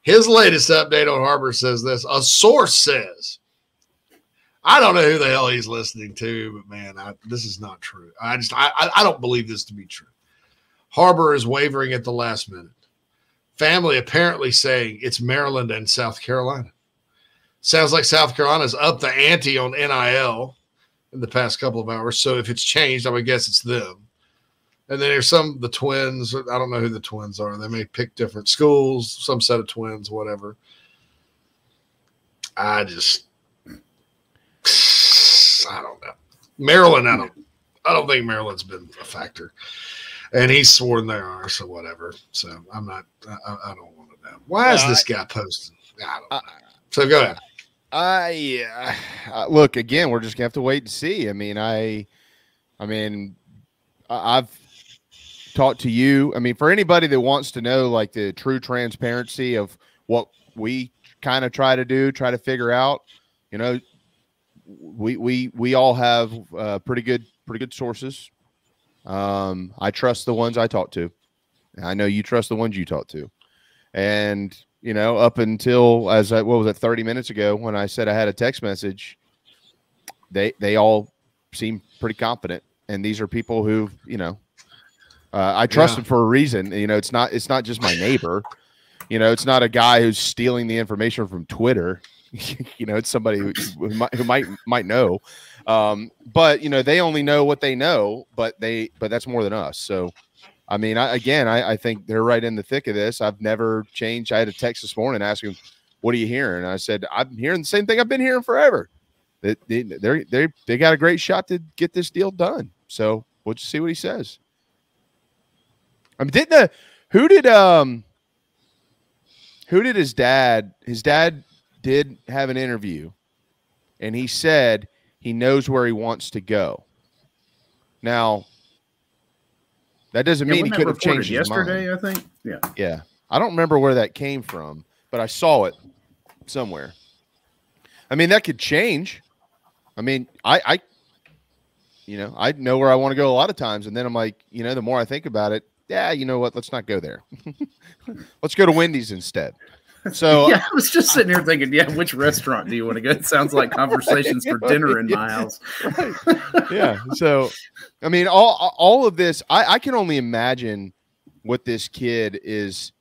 his latest update on Harbor says this: a source says, I don't know who the hell he's listening to, but man, this is not true. I don't believe this to be true. Harbor is wavering at the last minute. Family apparently saying it's Maryland and South Carolina. Sounds like South Carolina's upped the ante on NIL in the past couple of hours. So if it's changed, I would guess it's them. And then there's the twins. I don't know who the twins are. They may pick different schools, some set of twins, whatever. I don't know. Maryland, I don't think Maryland's been a factor. And he's sworn they are, so whatever. So I don't want to know. Why is this guy posting? I don't know. So go ahead. Look, again, we're just gonna have to wait and see. I mean, I've talked to you. I mean, for anybody that wants to know like the true transparency of what we kind of try to figure out, we all have pretty good sources. I trust the ones I talk to. I know you trust the ones you talk to. And up until what was it, 30 minutes ago when I said I had a text message, they all seem pretty confident. And these are people who, I trust them for a reason. It's not just my neighbor. It's not a guy who's stealing the information from Twitter. It's somebody who might know. But they only know what they know, but that's more than us. So, I mean, I think they're right in the thick of this. I've never changed. I had a text this morning asking, "What are you hearing?" And I said, "I'm hearing the same thing I've been hearing forever. They got a great shot to get this deal done." So we'll just see what he says. I mean, who did his dad? His dad did have an interview, and he said he knows where he wants to go. Now, that doesn't mean he could have changed yesterday, his mind. I think. Yeah. Yeah. I don't remember where that came from, but I saw it somewhere. I mean, that could change. I mean, I know where I want to go a lot of times, and then I'm like, the more I think about it, yeah, you know what? Let's not go there. Let's go to Wendy's instead. So yeah, I was just sitting here thinking, which restaurant do you want to go? It sounds like conversations for dinner in my house. Right. Yeah. So, I mean, all of this, I can only imagine what this kid is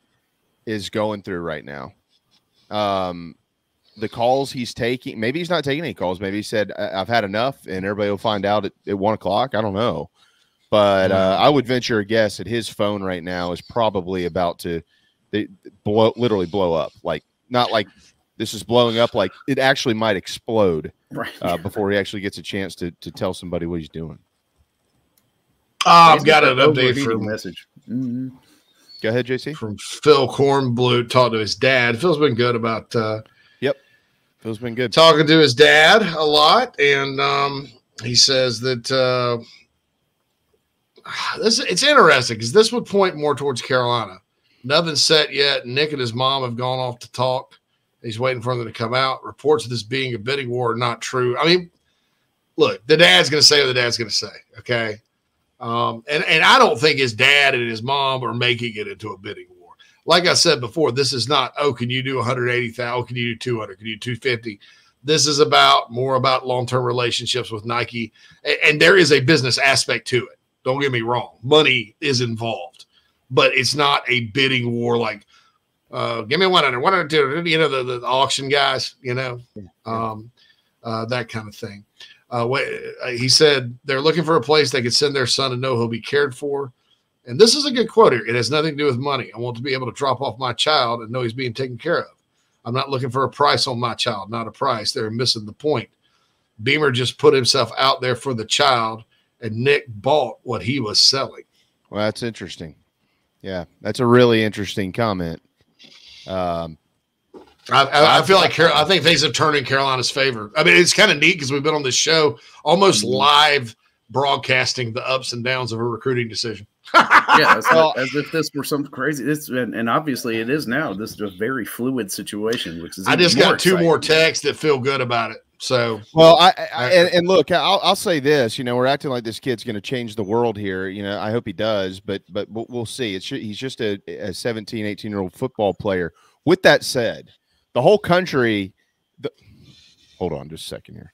going through right now. The calls he's taking, maybe he's not taking any calls. Maybe he said, I've had enough, and everybody will find out at 1 o'clock. I don't know. But I would venture a guess that his phone right now is probably about to literally blow up. Like, not like this is blowing up, like it actually might explode before he actually gets a chance to tell somebody what he's doing. I've got an update from message. Go ahead, JC. From Phil Kornblut, talking to his dad. Phil's been good about Phil's been good talking to his dad a lot, and he says that it's interesting because this would point more towards Carolina. Nothing's set yet. Nick and his mom have gone off to talk. He's waiting for them to come out. Reports of this being a bidding war are not true. I mean, look, the dad's going to say what the dad's going to say, okay? And I don't think his dad and his mom are making it into a bidding war. Like I said before, this is not, can you do 180,000? Oh, can you do 200? Can you do 250? This is more about long-term relationships with Nike. And there is a business aspect to it. Don't get me wrong. Money is involved. But it's not a bidding war like, give me 100, 102, the auction guys, that kind of thing. He said they're looking for a place they could send their son and know he'll be cared for. And this is a good quote here. It has nothing to do with money. I want to be able to drop off my child and know he's being taken care of. I'm not looking for a price on my child, not a price. They're missing the point. Beamer just put himself out there for the child, and Nick bought what he was selling. Well, that's interesting. Yeah, that's a really interesting comment. I feel like I think things have turned in Carolina's favor. I mean, it's kind of neat because we've been on this show almost live broadcasting the ups and downs of a recruiting decision. Yeah, as if this were something crazy. And obviously it is now. This is a very fluid situation, which is I just got 2 more texts that feel good about it. So, well, and look, I'll say this. We're acting like this kid's going to change the world here. I hope he does, but we'll see. He's just a 17, 18-year-old football player. With that said, the whole country. Hold on, just a second here.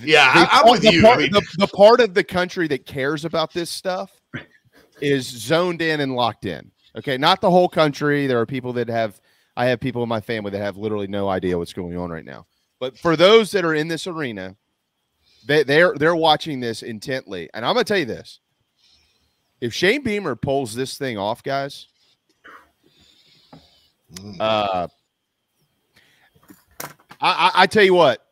Yeah, I'm with you. The part of the country that cares about this stuff is zoned in and locked in. Okay, not the whole country. There are people I have people in my family that have literally no idea what's going on right now. But for those that are in this arena, they're watching this intently. And I'm going to tell you this. If Shane Beamer pulls this thing off, guys, I tell you what,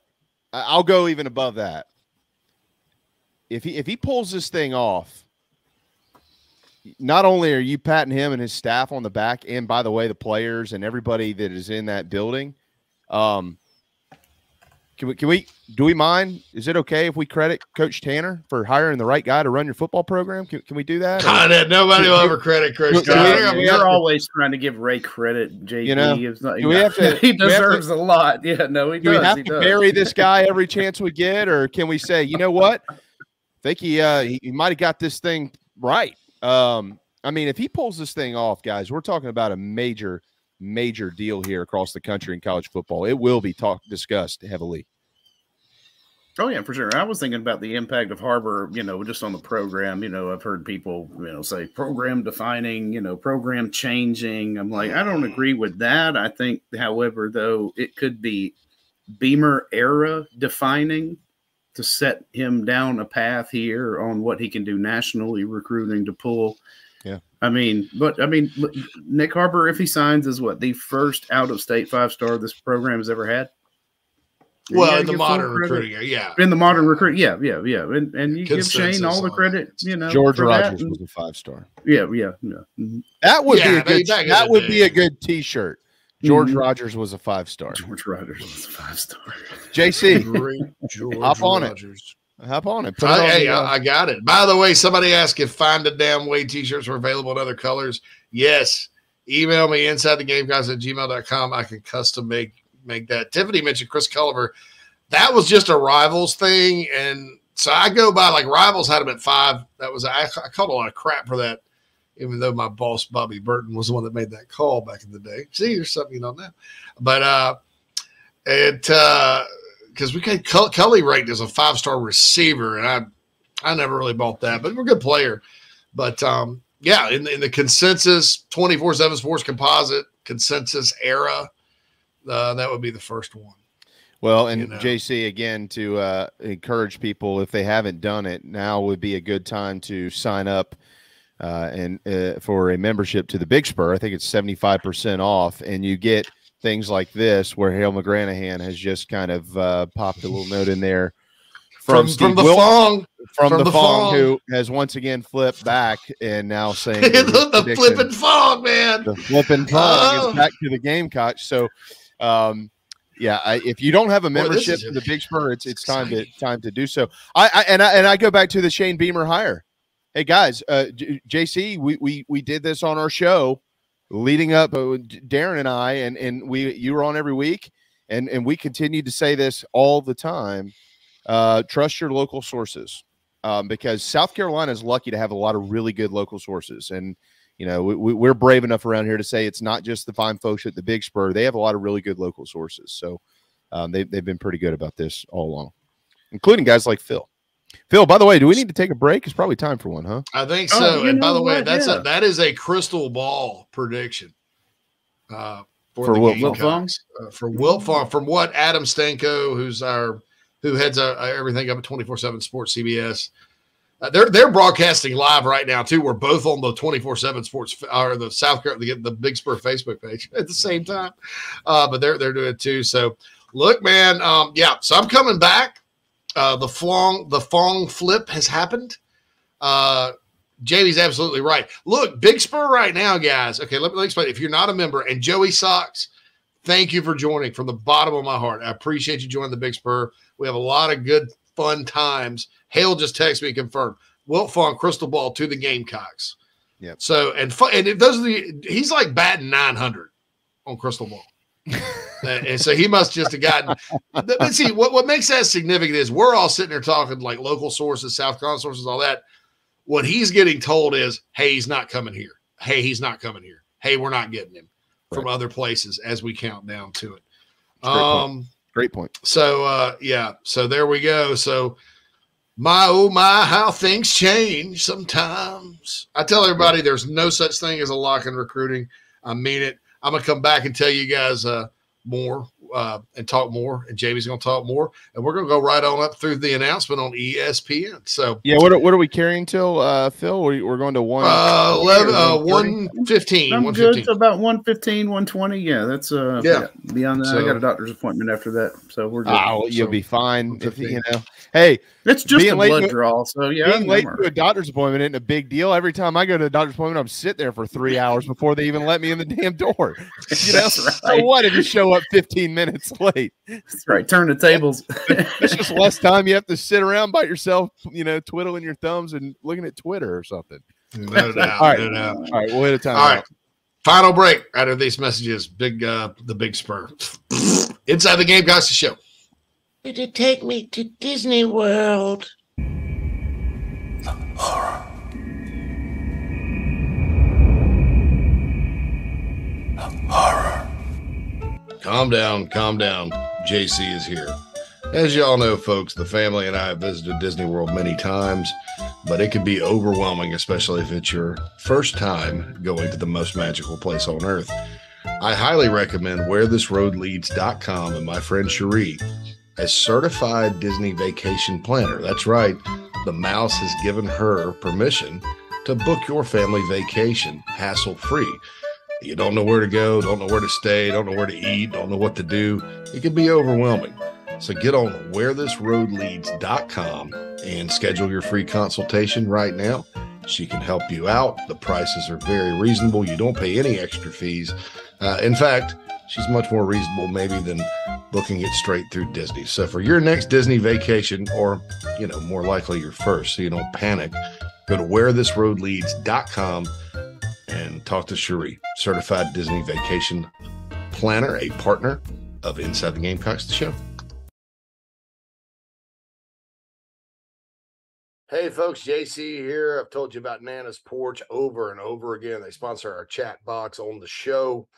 I'll go even above that. If he pulls this thing off, not only are you patting him and his staff on the back, and by the way, the players and everybody that is in that building, do we mind? Is it okay if we credit Coach Tanner for hiring the right guy to run your football program? Can we do that? Nobody will ever credit Coach Tanner. You're always trying to give Ray credit, JP. He deserves a lot. Yeah, no, he does. Do we have to bury this guy every chance we get, or can we say, you know what? I think he might have got this thing right. If he pulls this thing off, guys, we're talking about a major deal here across the country in college football. It will be discussed heavily. Oh, yeah, for sure. I was thinking about the impact of Harbor, just on the program. I've heard people, say program defining, program changing. I'm like, I don't agree with that. I think, however, though, it could be Beamer era defining to set him down a path here on what he can do nationally, recruiting to pull. Yeah. Nyck Harbor, if he signs, is the first out-of-state 5-star this program has ever had? Well, in the modern recruiting, yeah. In the modern recruiting, yeah. And you give Shane all the credit, George Rogers was a 5-star. Yeah. Mm-hmm. That would be a good T-shirt. George Rogers was a 5-star. George Rogers was a 5-star. JC, hop on it. Hop on it. I got it. By the way, somebody asked if Find a Damn Way T-shirts were available in other colors. Yes. Email me insidethegamecocks@gmail.com. I can custom make that. Tiffany mentioned Chris Culliver. That was just a Rivals thing, and so I go by Rivals had him at 5. That was I called a lot of crap for that, even though my boss Bobby Burton was the one that made that call back in the day. See, there's something you don't know, but because we got Cully ranked as a 5-star receiver, and I never really bought that, but we're a good player. But in the consensus 24/7 Sports Composite consensus era. That would be the first one. Well, and JC, again, to encourage people, if they haven't done it, now would be a good time to sign up and for a membership to the Big Spur. I think it's 75% off, and you get things like this where Hale McGranahan has just kind of popped a little note in there from the Fong, who has once again flipped back and now saying the flipping Fong, man. The flipping Fong is back to the Gamecocks. So if you don't have a membership to the Big Spur, it's time to do so. I go back to the Shane Beamer hire. Hey guys, JC, we did this on our show leading up, Darren and I, and you were on every week, and we continue to say this all the time. Trust your local sources, because South Carolina is lucky to have a lot of really good local sources, and we're brave enough around here to say it's not just the fine folks at the Big Spur. They have a lot of really good local sources. So they've been pretty good about this all along, including guys like Phil. Phil, by the way, do we need to take a break? It's probably time for one, huh? I think so. And by the way, that is a crystal ball prediction for Wilt Fong. For Wilt Fong, from what Adam Stanko, who heads everything up at 24/7 Sports CBS. They're broadcasting live right now too. We're both on the 24/7 Sports or the South Carolina, the Big Spur Facebook page at the same time. But they're doing it too. So look, man, so I'm coming back. The Fong flip has happened. Jamie's absolutely right. Look, Big Spur right now, guys. Okay, let me explain. If you're not a member, and Joey Sox, thank you for joining from the bottom of my heart. I appreciate you joining the Big Spur. We have a lot of good fun times. Hale just texted me, confirmed. Wilt Fong crystal ball to the Gamecocks. Yep. So and those are he's like batting 900 on crystal ball. And so he must just have gotten. But see, what makes that significant is we're all sitting there talking like local sources, South Carolina sources, all that. What he's getting told is, hey, he's not coming here. Hey, he's not coming here. Hey, we're not getting him from other places as we count down to it. Great point. So so there we go. So my oh my, how things change sometimes. I tell everybody there's no such thing as a lock in recruiting. I mean it. I'm gonna come back and tell you guys more and talk more, and Jamie's gonna talk more, and we're gonna go right on up through the announcement on ESPN. So yeah, what are we carrying till Phil? We're going to 1:15. I'm good to about 1:15, 1:20. Yeah, that's beyond that. So, I got a doctor's appointment after that, so we're good. Oh, you'll be fine if you know. Hey, it's just a blood draw, so yeah. Being late to a doctor's appointment isn't a big deal. Every time I go to a doctor's appointment, I'm sitting there for 3 hours before they even let me in the damn door. You know, so what if you show up 15 minutes late? That's right. Turn the tables. It's just less time you have to sit around by yourself, you know, twiddling your thumbs and looking at Twitter or something. No doubt. All right. No doubt. All right, we'll hit a time. All right. Final break out of these messages. The big spur. Inside the Gamecocks show. Did it take me to Disney World? Horror. Calm down. JC is here. As y'all know, folks, the family and I have visited Disney World many times, but it can be overwhelming, especially if it's your first time going to the most magical place on earth. I highly recommend wherethisroadleads.com and my friend Cherie, a certified Disney vacation planner. That's right. The mouse has given her permission to book your family vacation hassle-free. You don't know where to go, don't know where to stay, don't know where to eat, don't know what to do. It can be overwhelming. So get on wherethisroadleads.com and schedule your free consultation right now. She can help you out. The prices are very reasonable. You don't pay any extra fees. In fact, she's much more reasonable maybe than booking it straight through Disney. So for your next Disney vacation, or, you know, more likely your first, so you don't panic, go to wherethisroadleads.com and talk to Cherie, certified Disney vacation planner, a partner of Inside the Gamecocks, the show. Hey folks, JC here. I've told you about Nana's Porch over and over again. They sponsor our chat box on the show.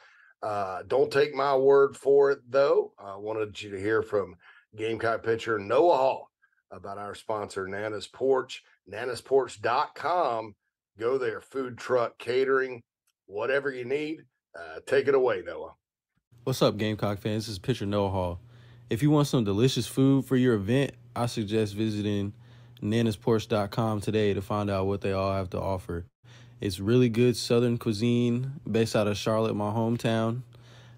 Don't take my word for it, though. I wanted you to hear from Gamecock pitcher Noah Hall about our sponsor, Nana's Porch. Nana'sPorch.com. Go there. Food truck, catering, whatever you need. Take it away, Noah. What's up, Gamecock fans? This is pitcher Noah Hall. If you want some delicious food for your event, I suggest visiting Nana'sPorch.com today to find out what they all have to offer. It's really good Southern cuisine based out of Charlotte, my hometown.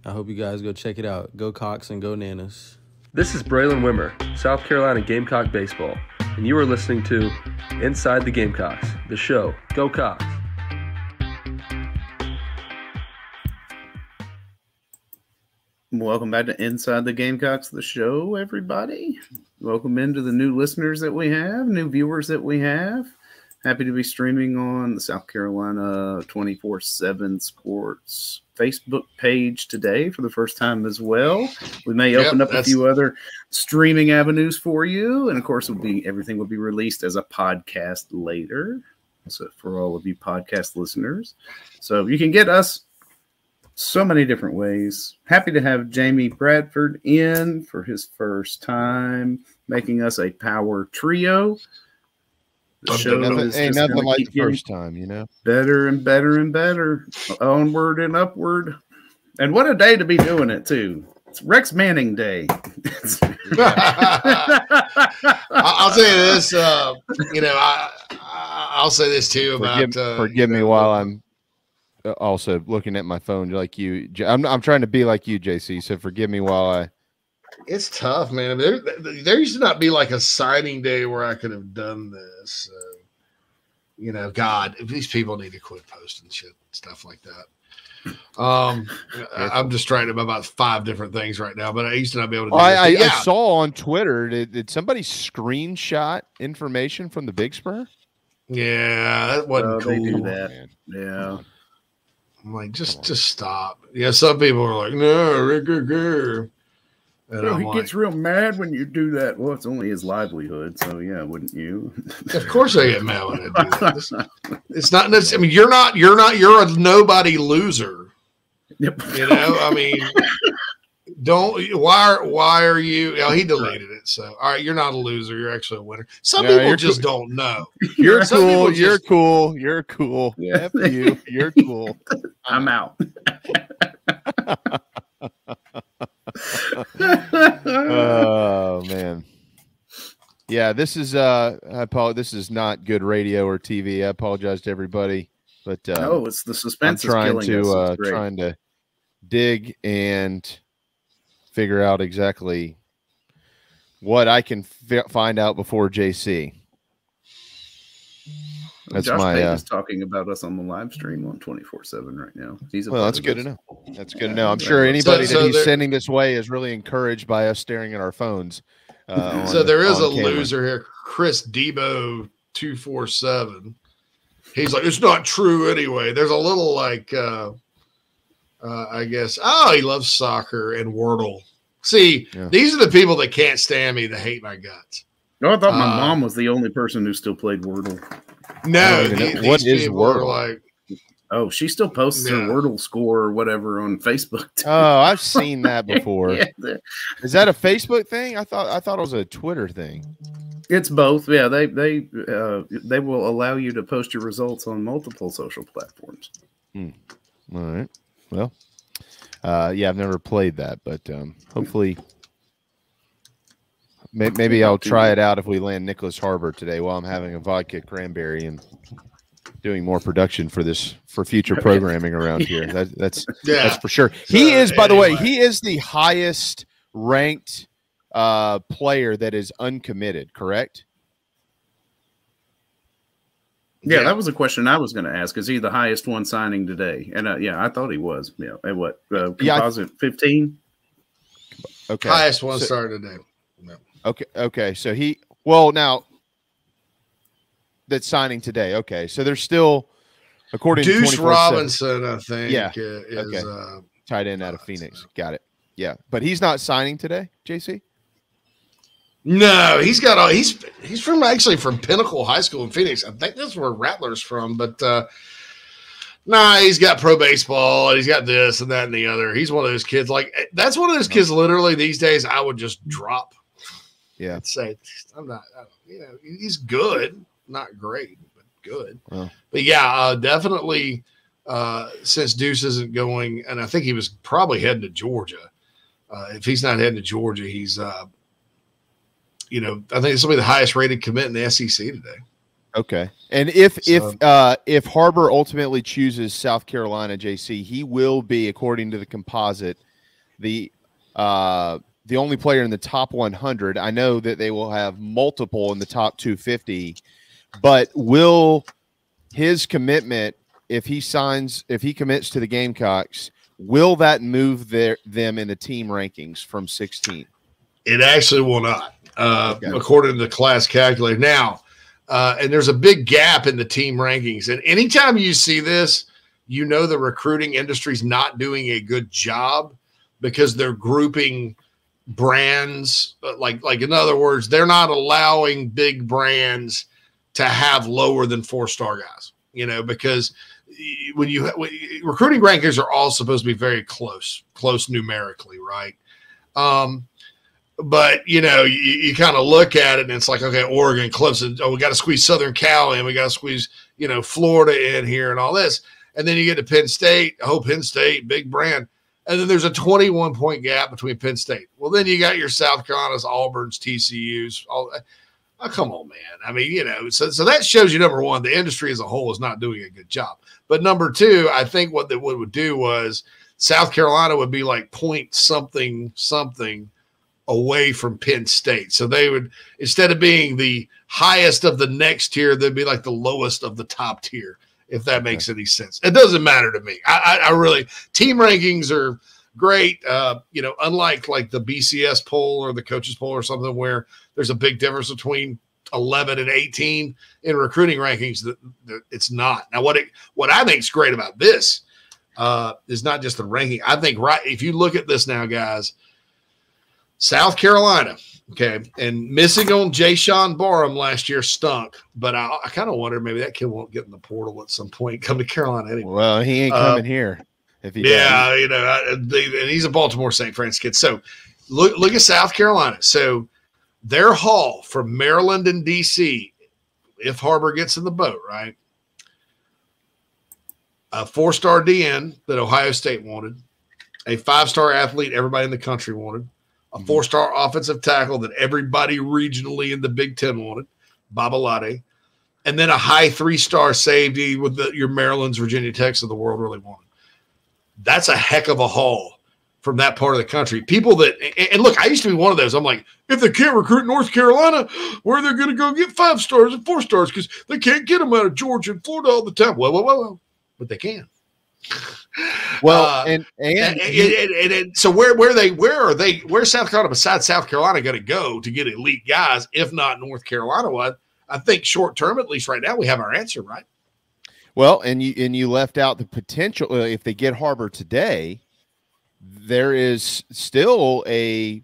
I hope you guys go check it out. Go Cox and go Nanas. This is Braylon Wimmer, South Carolina Gamecock Baseball, and you are listening to Inside the Gamecocks, the show. Go Cox. Welcome back to Inside the Gamecocks, the show, everybody. Welcome into the new listeners that we have, new viewers that we have. Happy to be streaming on the South Carolina 24/7 Sports Facebook page today for the first time as well. We may open up a few other streaming avenues for you, and of course, everything will be released as a podcast later. So for all of you podcast listeners, so you can get us so many different ways. Happy to have Jamie Bradford in for his first time, making us a power trio. The show ain't nothing like the first time, you know. Better and better and better. Onward and upward. And what a day to be doing it, too. It's Rex Manning Day. I'll say this, you know, I'll say this too about forgive me while I'm also looking at my phone like you. I'm trying to be like you, JC, so forgive me while I. It's tough, man. There used to not be like a signing day where I could have done this. You know, God, if these people need to quit posting stuff like that. I'm distracted by about 5 different things right now, but I used to not be able to do I saw on Twitter, did somebody screenshot information from the Big Spur? Yeah, that wasn't cool. They do that. Man. Yeah. I'm like, just stop. Yeah, some people are like, no, and he gets real mad when you do that. Well, it's only his livelihood, so yeah, wouldn't you? Of course I get mad when I do that. It's not necessarily, I mean, you're a nobody loser. Yep. You know, I mean, why are you, he deleted it. So, all right, you're not a loser. You're actually a winner. Some people just don't know. You're cool. You're cool. You're cool. Yeah. F you. You're cool. I'm out. Oh man. Yeah, this is this is not good radio or TV. I apologize to everybody, but no, it's the suspense. I'm trying to dig and figure out exactly what I can find out before JC. That's Josh Pate is talking about us on the live stream on 24/7 right now. That's good to know. That's good to know. I'm sure anybody that he's sending this way is really encouraged by us staring at our phones. So there is a loser here, Chris Debo 247. He's like, it's not true anyway. There's a little like, I guess. Oh, he loves soccer and Wordle. See, these are the people that can't stand me, that hate my guts. No, I thought my mom was the only person who still played Wordle. No, what is Wordle? Like, oh, she still posts her Wordle score or whatever on Facebook. Oh, I've seen that before. Is that a Facebook thing? I thought it was a Twitter thing. It's both. Yeah, they will allow you to post your results on multiple social platforms. All right. Well, I've never played that, but hopefully. Maybe I'll try it out if we land Nyck Harbor today while I'm having a vodka cranberry and doing more production for future programming around here. That's for sure. He is, by the way, he is the highest ranked player that is uncommitted, correct? Yeah, that was a question I was going to ask. Is he the highest one signing today? And I thought he was. Yeah, at what composite 15? Okay, highest one started today. No. Okay. So now that's signing today. Okay, so there's still, according Deuce to Robinson, I think. Is tight end out of Phoenix. Got it. Yeah, but he's not signing today, JC. No, he's from Pinnacle High School in Phoenix. I think that's where Rattler's from, but he's got pro baseball and he's got this and that and the other. He's one of those kids. Like, that's one of those kids. Literally these days, I would just drop. Yeah, I'd say he's good, not great, but good. Wow. But definitely. Since Deuce isn't going, and I think he was probably heading to Georgia. If he's not heading to Georgia, he's I think it's going to be the highest rated commit in the SEC today. Okay. And if Harbor ultimately chooses South Carolina, JC, he will be, according to the composite, the only player in the top 100. I know that they will have multiple in the top 250, but will his commitment, if he commits to the Gamecocks, will that move them in the team rankings from 16? It actually will not, according to the class calculator. Now, and there's a big gap in the team rankings. And anytime you see this, the recruiting industry's not doing a good job because they're grouping brands. Like in other words, they're not allowing big brands to have lower than 4-star guys, because when recruiting rankings are all supposed to be very close numerically, right? But you kind of look at it and it's like, okay, Oregon, Clemson, we got to squeeze Southern Cal in, we got to squeeze Florida in here and all this, and then you get to Penn State, Penn State, big brand, and then there's a 21-point gap between Penn State. Well, then you got your South Carolinas, Auburns, TCUs, all that. Oh, come on, man. I mean, so that shows you, number one, the industry as a whole is not doing a good job. But number two, I think what they would do was South Carolina would be like point something away from Penn State. So they would, instead of being the highest of the next tier, they'd be like the lowest of the top tier. if that makes any sense. It doesn't matter to me. I really, team rankings are great. Unlike like the BCS poll or the coaches poll or something where there's a big difference between 11 and 18 in recruiting rankings, that it's not. Now, what I think is great about this is not just the ranking. I think if you look at this now, guys, South Carolina, okay, and missing on Jayshon Barham last year stunk, but I kind of wonder maybe that kid won't get in the portal at some point, come to Carolina anyway. Well, he ain't coming here. If he does. And he's a Baltimore St. Francis kid. So look at South Carolina. So their haul from Maryland and D.C., if Harbor gets in the boat, right? A 4-star DN that Ohio State wanted, a 5-star athlete everybody in the country wanted, a 4-star offensive tackle that everybody regionally in the Big Ten wanted, Babalade, and then a high 3-star safety with your Marylands, Virginia Techs of the world really wanted. That's a heck of a haul from that part of the country. People that – and look, I used to be one of those. I'm like, if they can't recruit North Carolina, where are they going to go get 5 stars and 4 stars because they can't get them out of Georgia and Florida all the time. Well, but they can. Well, so where's South Carolina besides South Carolina going to go to get elite guys, if not North Carolina? What I think short term, at least right now, we have our answer, right? Well, and you left out the potential. If they get Harbor today, there is still it's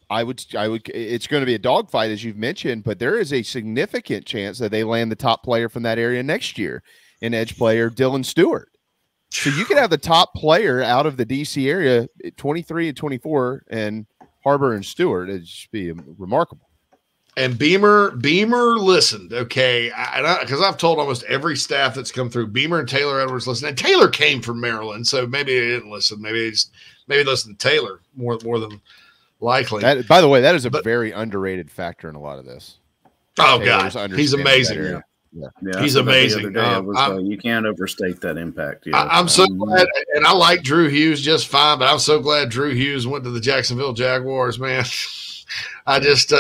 going to be a dogfight, as you've mentioned, but there is a significant chance that they land the top player from that area next year in edge player Dylan Stewart. So you could have the top player out of the DC area at 23 and 24, and Harbor and Stewart. It'd just be remarkable. And Beamer listened, okay, because I've told almost every staff that's come through, Beamer and Taylor Edwards listened. And Taylor came from Maryland, so maybe they didn't listen. Maybe listen to Taylor more than likely. By the way, that is a very underrated factor in a lot of this. Oh, God, he's amazing. Yeah, he's amazing. You can't overstate that impact. I'm so glad, and I like Drew Hughes just fine, but I'm so glad Drew Hughes went to the Jacksonville Jaguars, man. I just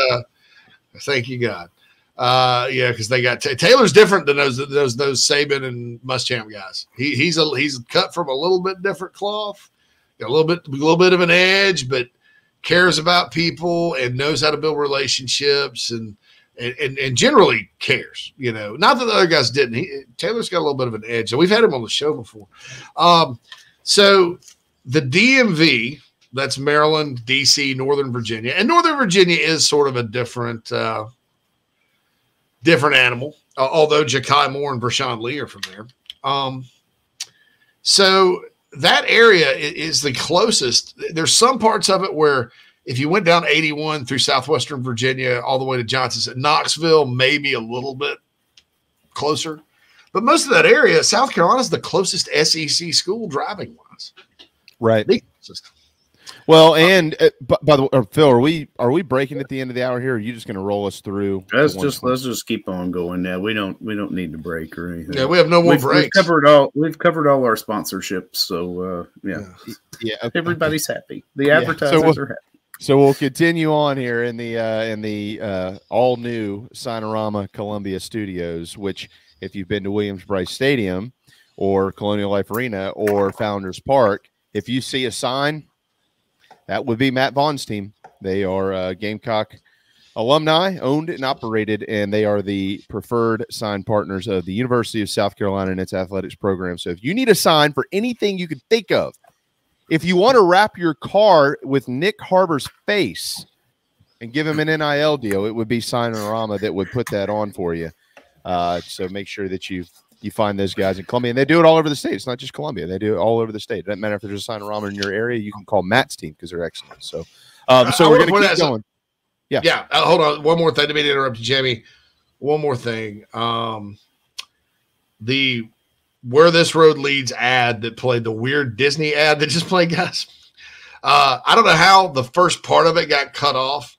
thank you, God. Because they got Taylor's different than those Saban and Muschamp guys. He's cut from a little bit different cloth, got a little bit of an edge, but cares about people and knows how to build relationships and generally cares, not that the other guys didn't. Taylor's got a little bit of an edge. So we've had him on the show before. So the DMV, that's Maryland, DC, Northern Virginia, and Northern Virginia is sort of a different animal, although Ja'Kai Moore and Vershawn Lee are from there. So that area is the closest. There's some parts of it where if you went down 81 through southwestern Virginia all the way to Johnson, Knoxville, maybe a little bit closer. But most of that area, South Carolina is the closest SEC school driving-wise. Right. Well, and by the way, Phil, are we breaking at the end of the hour here? Or are you just going to roll us through? Let's just keep on going now. We don't need to break or anything. Yeah, we have no more breaks. We've covered all our sponsorships, so yeah. Okay. Everybody's happy. The advertisers are happy. So we'll continue on here in the all new Signorama Columbia Studios, which if you've been to Williams-Brice Stadium or Colonial Life Arena or Founders Park, if you see a sign, that would be Matt Vaughn's team. They are Gamecock alumni, owned and operated, and they are the preferred sign partners of the University of South Carolina and its athletics program. So if you need a sign for anything you could think of, if you want to wrap your car with Nyck Harbor's face and give him an NIL deal, it would be Signorama that would put that on for you. So make sure that you find those guys in Columbia. And they do it all over the state. It's not just Columbia. They do it all over the state. It doesn't matter if there's a Signorama in your area. You can call Matt's team because they're excellent. So we're going to keep going. Yeah. Hold on. One more thing. I didn't mean to interrupt you, Jamie. One more thing. The Where This Road Leads ad that played, the weird Disney ad that just played, guys. I don't know how the first part of it got cut off.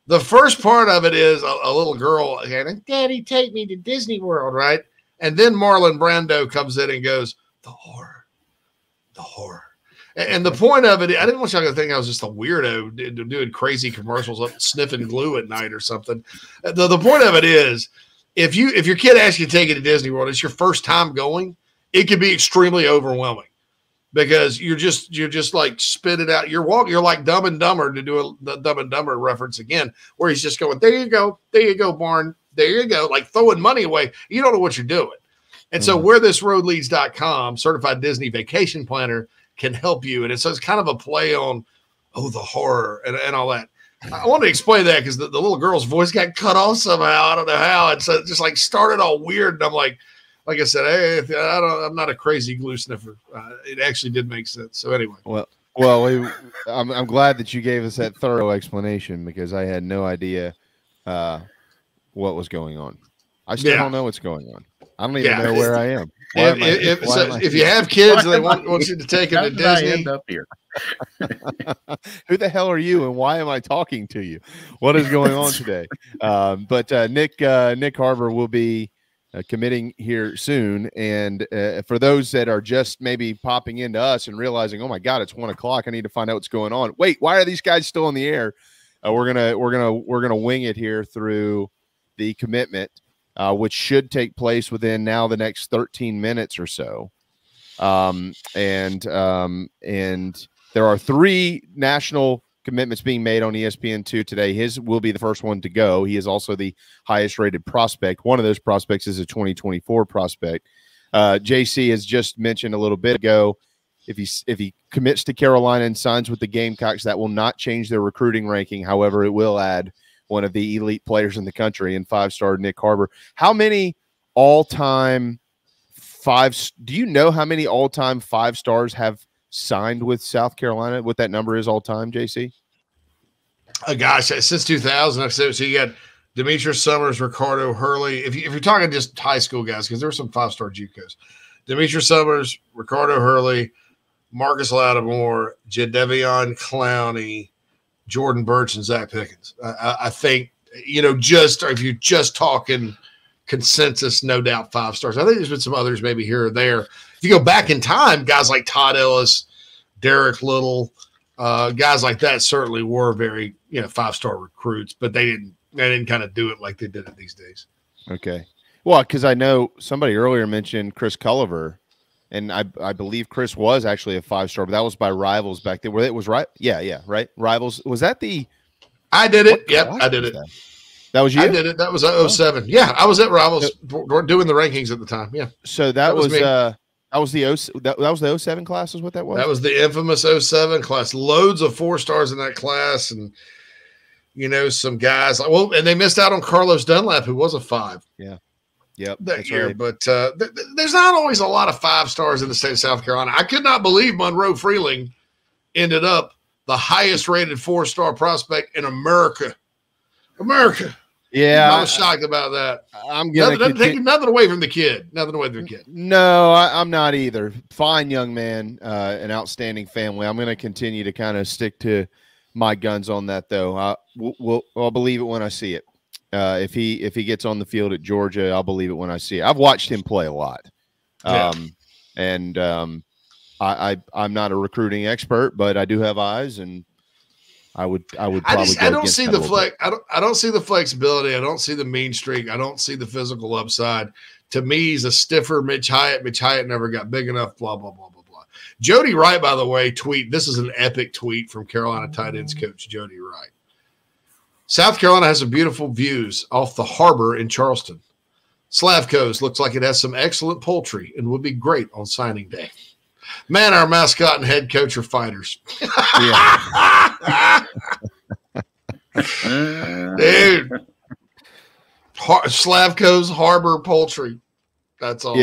The first part of it is a little girl, Daddy, take me to Disney World, right? And then Marlon Brando comes in and goes, the horror. And the point of it, I didn't want y'all to think I was just a weirdo doing crazy commercials, sniffing glue at night or something. The point of it is if your kid asks you to take it to Disney World, it's your first time going, it can be extremely overwhelming because you're just like spitting out. You're like Dumb and Dumber, to do the Dumb and Dumber reference again, where he's just going, there you go, Barn, there you go, like throwing money away. You don't know what you're doing. And so wherethisroadleads.com, certified Disney vacation planner, can help you. And it's kind of a play on, the horror and all that. I want to explain that because the little girl's voice got cut off somehow. I don't know how. And so it just like started all weird. And I'm like I said, hey, I'm not a crazy glue sniffer. It actually did make sense. So anyway. Well, I'm glad that you gave us that thorough explanation because I had no idea what was going on. I still don't know what's going on. I don't even know where I am. If you have kids and they want you to take them to Disney, end up here. Who the hell are you and why am I talking to you? What is going on today? But Nyck Harbor will be committing here soon. And for those that are just maybe popping into us and realizing, oh my God, it's 1 o'clock. I need to find out what's going on. Wait, why are these guys still in the air? We're gonna wing it here through the commitment, which should take place within now the next 13 minutes or so. And there are 3 national commitments being made on ESPN2 today. His will be the first one to go. He is also the highest rated prospect. One of those prospects is a 2024 prospect. JC has just mentioned a little bit ago, if he commits to Carolina and signs with the Gamecocks, that will not change their recruiting ranking. However, it will add one of the elite players in the country in 5-star Nyck Harbor. How many all-time do you know how many all-time 5-stars have signed with South Carolina? What that number is all time, JC? Gosh, since 2000. So you got Demetrius Summers, Ricardo Hurley. If you're talking just high school guys, because there were some 5-star JUCOs. Demetrius Summers, Ricardo Hurley, Marcus Lattimore, Jadeveon Clowney, Jordan Birch, and Zach Pickens. I think, if you're just talking consensus, no doubt 5 stars. I think there's been some others maybe here or there. If you go back in time, guys like Todd Ellis, Derek Little, guys like that certainly were very 5-star recruits, but they didn't kind of do it like they did it these days. Okay. Well, because I know somebody earlier mentioned Chris Culliver, and I believe Chris was actually a 5-star, but that was by Rivals back then. Where it was right? Yeah, right. Rivals. Was that the? I did it. Yep, I did it. That was you? I did it. That was 07. Yeah, I was at Rivals doing the rankings at the time. Yeah. So that was the 07 class is what that was? That was the infamous 07 class. Loads of 4-stars in that class, and some guys and they missed out on Carlos Dunlap, who was a 5. Yeah. Yep. That year. Right. But there's not always a lot of 5-stars in the state of South Carolina. I could not believe Monroe Freeling ended up the highest rated 4-star prospect in America. Yeah, I was shocked about that. I'm gonna take nothing away from the kid. No, I'm not either. Fine young man, an outstanding family. I'm going to continue to kind of stick to my guns on that, though. I'll believe it when I see it. If he gets on the field at Georgia, I'll believe it when I see it. I've watched him play a lot, and I'm not a recruiting expert, but I do have eyes, and I would probably. I don't see the flex. I don't see the flexibility. I don't see the mean streak. I don't see the physical upside. To me, he's a stiffer Mitch Hyatt. Mitch Hyatt never got big enough. Blah blah blah blah blah. Jody Wright, by the way, tweet. This is an epic tweet from Carolina tight ends coach Jody Wright. South Carolina has some beautiful views off the harbor in Charleston. Slavko's looks like it has some excellent poultry and would be great on signing day. Man, our mascot and head coach are fighters. Dude. Slavko's Harbor Poultry. That's awesome.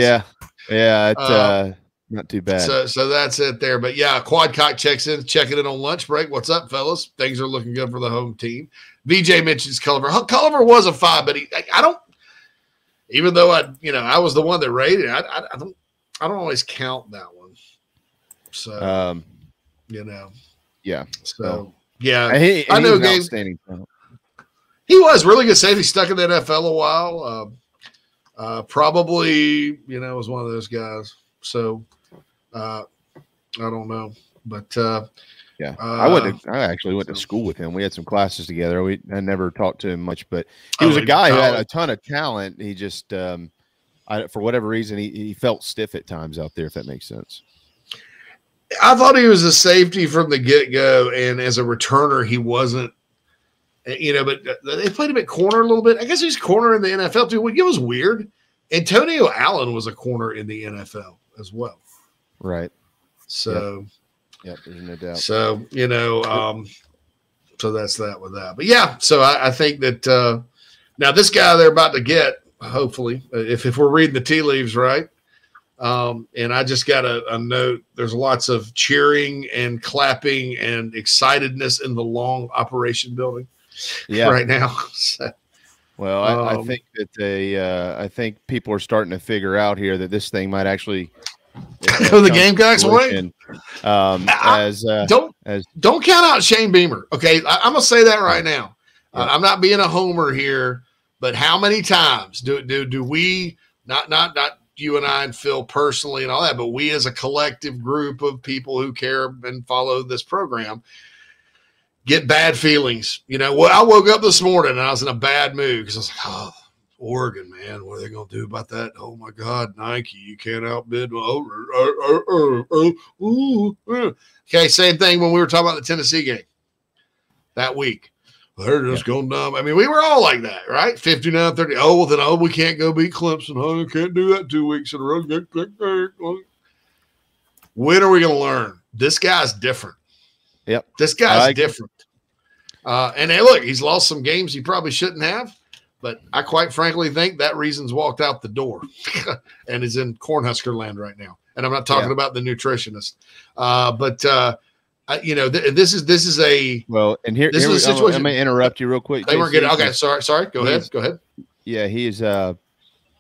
Yeah. Not too bad. So that's it there. But yeah, Quadcock checking in on lunch break. What's up, fellas? Things are looking good for the home team. VJ mentions Culliver. Culliver was a 5, but I don't. Even though I was the one that rated, I don't always count that one. So yeah. So yeah, I know outstanding. He was really good safety. Stuck in the NFL a while. Probably was one of those guys. So I don't know, but Yeah, I actually went to school with him. We had some classes together. I never talked to him much, but he was a guy who had a ton of talent. He just, for whatever reason, he felt stiff at times out there, if that makes sense. I thought he was a safety from the get-go, and as a returner, he wasn't. But they played him at corner a little bit. I guess he's corner in the NFL too. It was weird. Antonio Allen was a corner in the NFL as well. Right. So. Yep, there's no doubt. So, so that's that with that. But yeah, so I think that now this guy they're about to get, hopefully, if we're reading the tea leaves right, and I just got a note, there's lots of cheering and clapping and excitedness in the long operation building right now. So, well, I think that I think people are starting to figure out here that this thing might actually – the Gamecocks way. Don't count out Shane Beamer. Okay, I'm gonna say that right now. I'm not being a homer here, but how many times do we not you and I and Phil personally and all that, but we as a collective group of people who care and follow this program get bad feelings? Well, I woke up this morning and I was in a bad mood because I was like, oh, Oregon, man, what are they going to do about that? Oh, my God, Nike, you can't outbid. Okay, same thing when we were talking about the Tennessee game that week. They're just going down. I mean, we were all like that, right? 59-30. Oh, well, then, we can't go beat Clemson. Oh, we can't do that 2 weeks in a row. When are we going to learn? This guy's different. Yep. This guy's different. And, hey, look, he's lost some games he probably shouldn't have. But I quite frankly think that reason's walked out the door and is in Cornhusker land right now. And I'm not talking about the nutritionist. This is a and here is a situation. Let me interrupt you real quick. They weren't getting okay. Sorry. Go ahead. Yeah, he is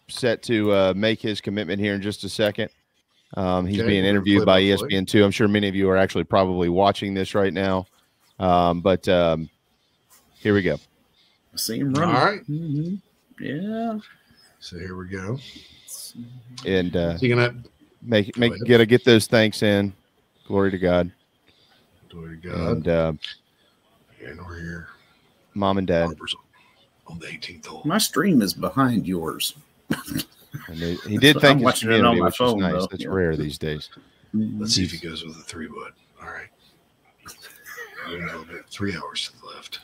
set to make his commitment here in just a second. He's being interviewed by ESPN2. I'm sure many of you are actually probably watching this right now. But here we go. I see him running. All right. Mm-hmm. Yeah. So here we go. And you gonna get those thanks in. Glory to God. Glory to God. And we're here. Mom and Dad. On the 18th hole. My stream is behind yours. And he did thank his community, which is nice. Though. That's rare these days. Let's see if he goes with a 3-wood. All right. 3 hours to the left.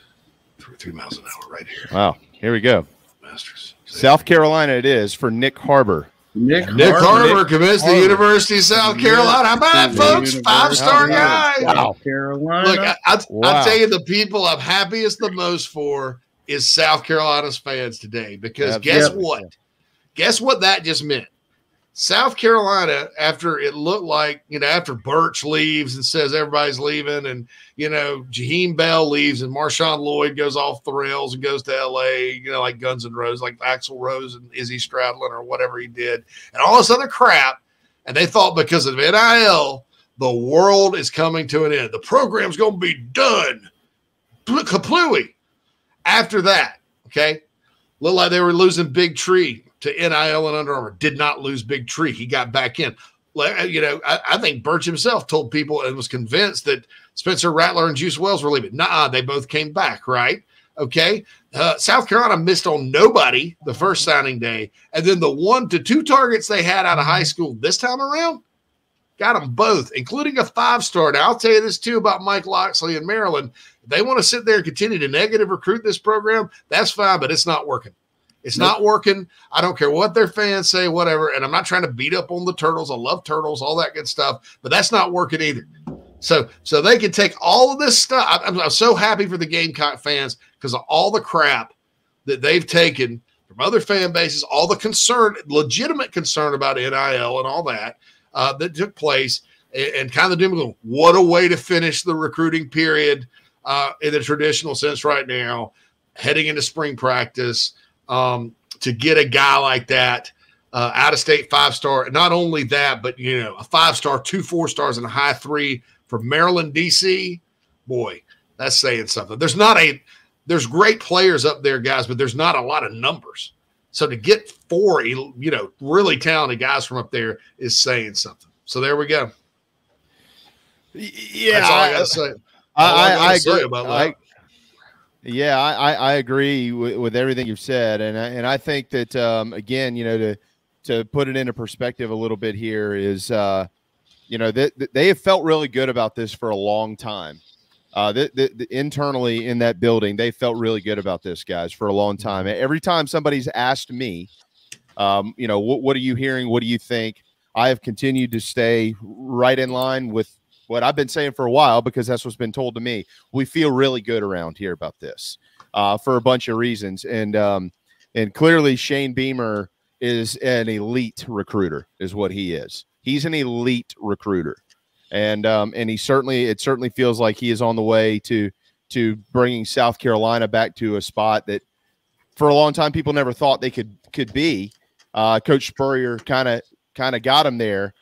3 miles an hour right here. Wow. Here we go. Masters. South Carolina it is for Nyck Harbor. Nyck Harbor commits to the University of South Carolina. How about it, folks? 5-star guy. Wow. Carolina. Look, I'll tell you, the people I'm happiest the most for is South Carolina's fans today, because guess what? Guess what that just meant? South Carolina, after it looked like, after Birch leaves and says everybody's leaving, and, Jaheim Bell leaves and Marshawn Lloyd goes off the rails and goes to L.A., like Guns N' Roses, like Axl Rose and Izzy Stradlin or whatever he did, and all this other crap. And they thought because of NIL, the world is coming to an end. The program's going to be done. Kaplooey. After that, okay, looked like they were losing Big Tree to NIL and Under Armour. Did not lose Big Tree. He got back in. I think Birch himself told people and was convinced that Spencer Rattler and Juice Wells were leaving. Nuh-uh, they both came back, right? Okay. South Carolina missed on nobody the first signing day. And then the 1 to 2 targets they had out of high school this time around, got them both, including a 5-star. Now, I'll tell you this, too, about Mike Loxley in Maryland. If they want to sit there and continue to negative recruit this program, that's fine, but it's not working. It's not working. I don't care what their fans say, whatever. And I'm not trying to beat up on the Turtles. I love Turtles, all that good stuff, but that's not working either. So they can take all of this stuff. I'm so happy for the Gamecock fans because of all the crap that they've taken from other fan bases, all the concern, legitimate concern about NIL and all that that took place, and kind of doom and gloom. What a way to finish the recruiting period in the traditional sense right now, heading into spring practice. To get a guy like that, out-of-state 5-star, not only that, but, a 5-star, 2 4-stars, and a high 3 from Maryland, D.C., boy, that's saying something. There's great players up there, guys, but there's not a lot of numbers. So to get 4, really talented guys from up there is saying something. So there we go. Yeah. That's all I got to say. I say agree about that. I agree with everything you've said, and I think that again, to put it into perspective a little bit here is they have felt really good about this for a long time. Internally in that building, they felt really good about this, guys, for a long time. Every time somebody's asked me, what are you hearing? What do you think? I have continued to stay right in line with what I've been saying for a while, because that's what's been told to me. We feel really good around here about this for a bunch of reasons. And clearly Shane Beamer is an elite recruiter, is what he is. He's an elite recruiter. And it certainly feels like he is on the way to bringing South Carolina back to a spot that for a long time people never thought they could be. Coach Spurrier kind of got him there,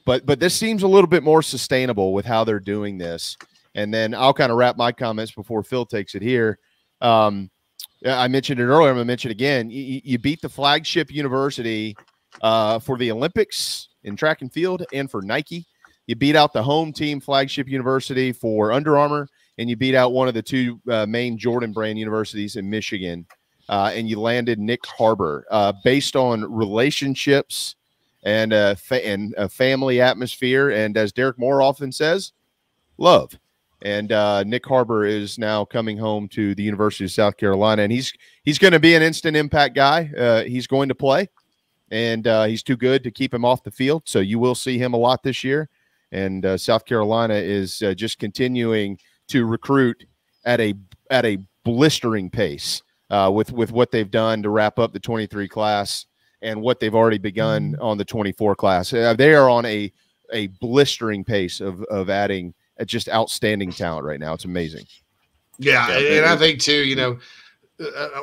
but this seems a little bit more sustainable with how they're doing this. And then I'll kind of wrap my comments before Phil takes it here. I mentioned it earlier. I'm going to mention it again. You beat the flagship university for the Olympics in track and field and for Nike. You beat out the home team, Flagship University, for Under Armour, and you beat out one of the two main Jordan brand universities in Michigan, and you landed Nyck Harbor based on relationships and a family atmosphere, and as Derek Moore often says, love. And Nyck Harbor is now coming home to the University of South Carolina, and he's going to be an instant impact guy. He's going to play, and he's too good to keep him off the field, so you will see him a lot this year. And South Carolina is just continuing to recruit at a blistering pace with what they've done to wrap up the 23 class and what they've already begun on the 24 class. They are on a blistering pace of adding just outstanding talent right now. It's amazing. Yeah, and I think too,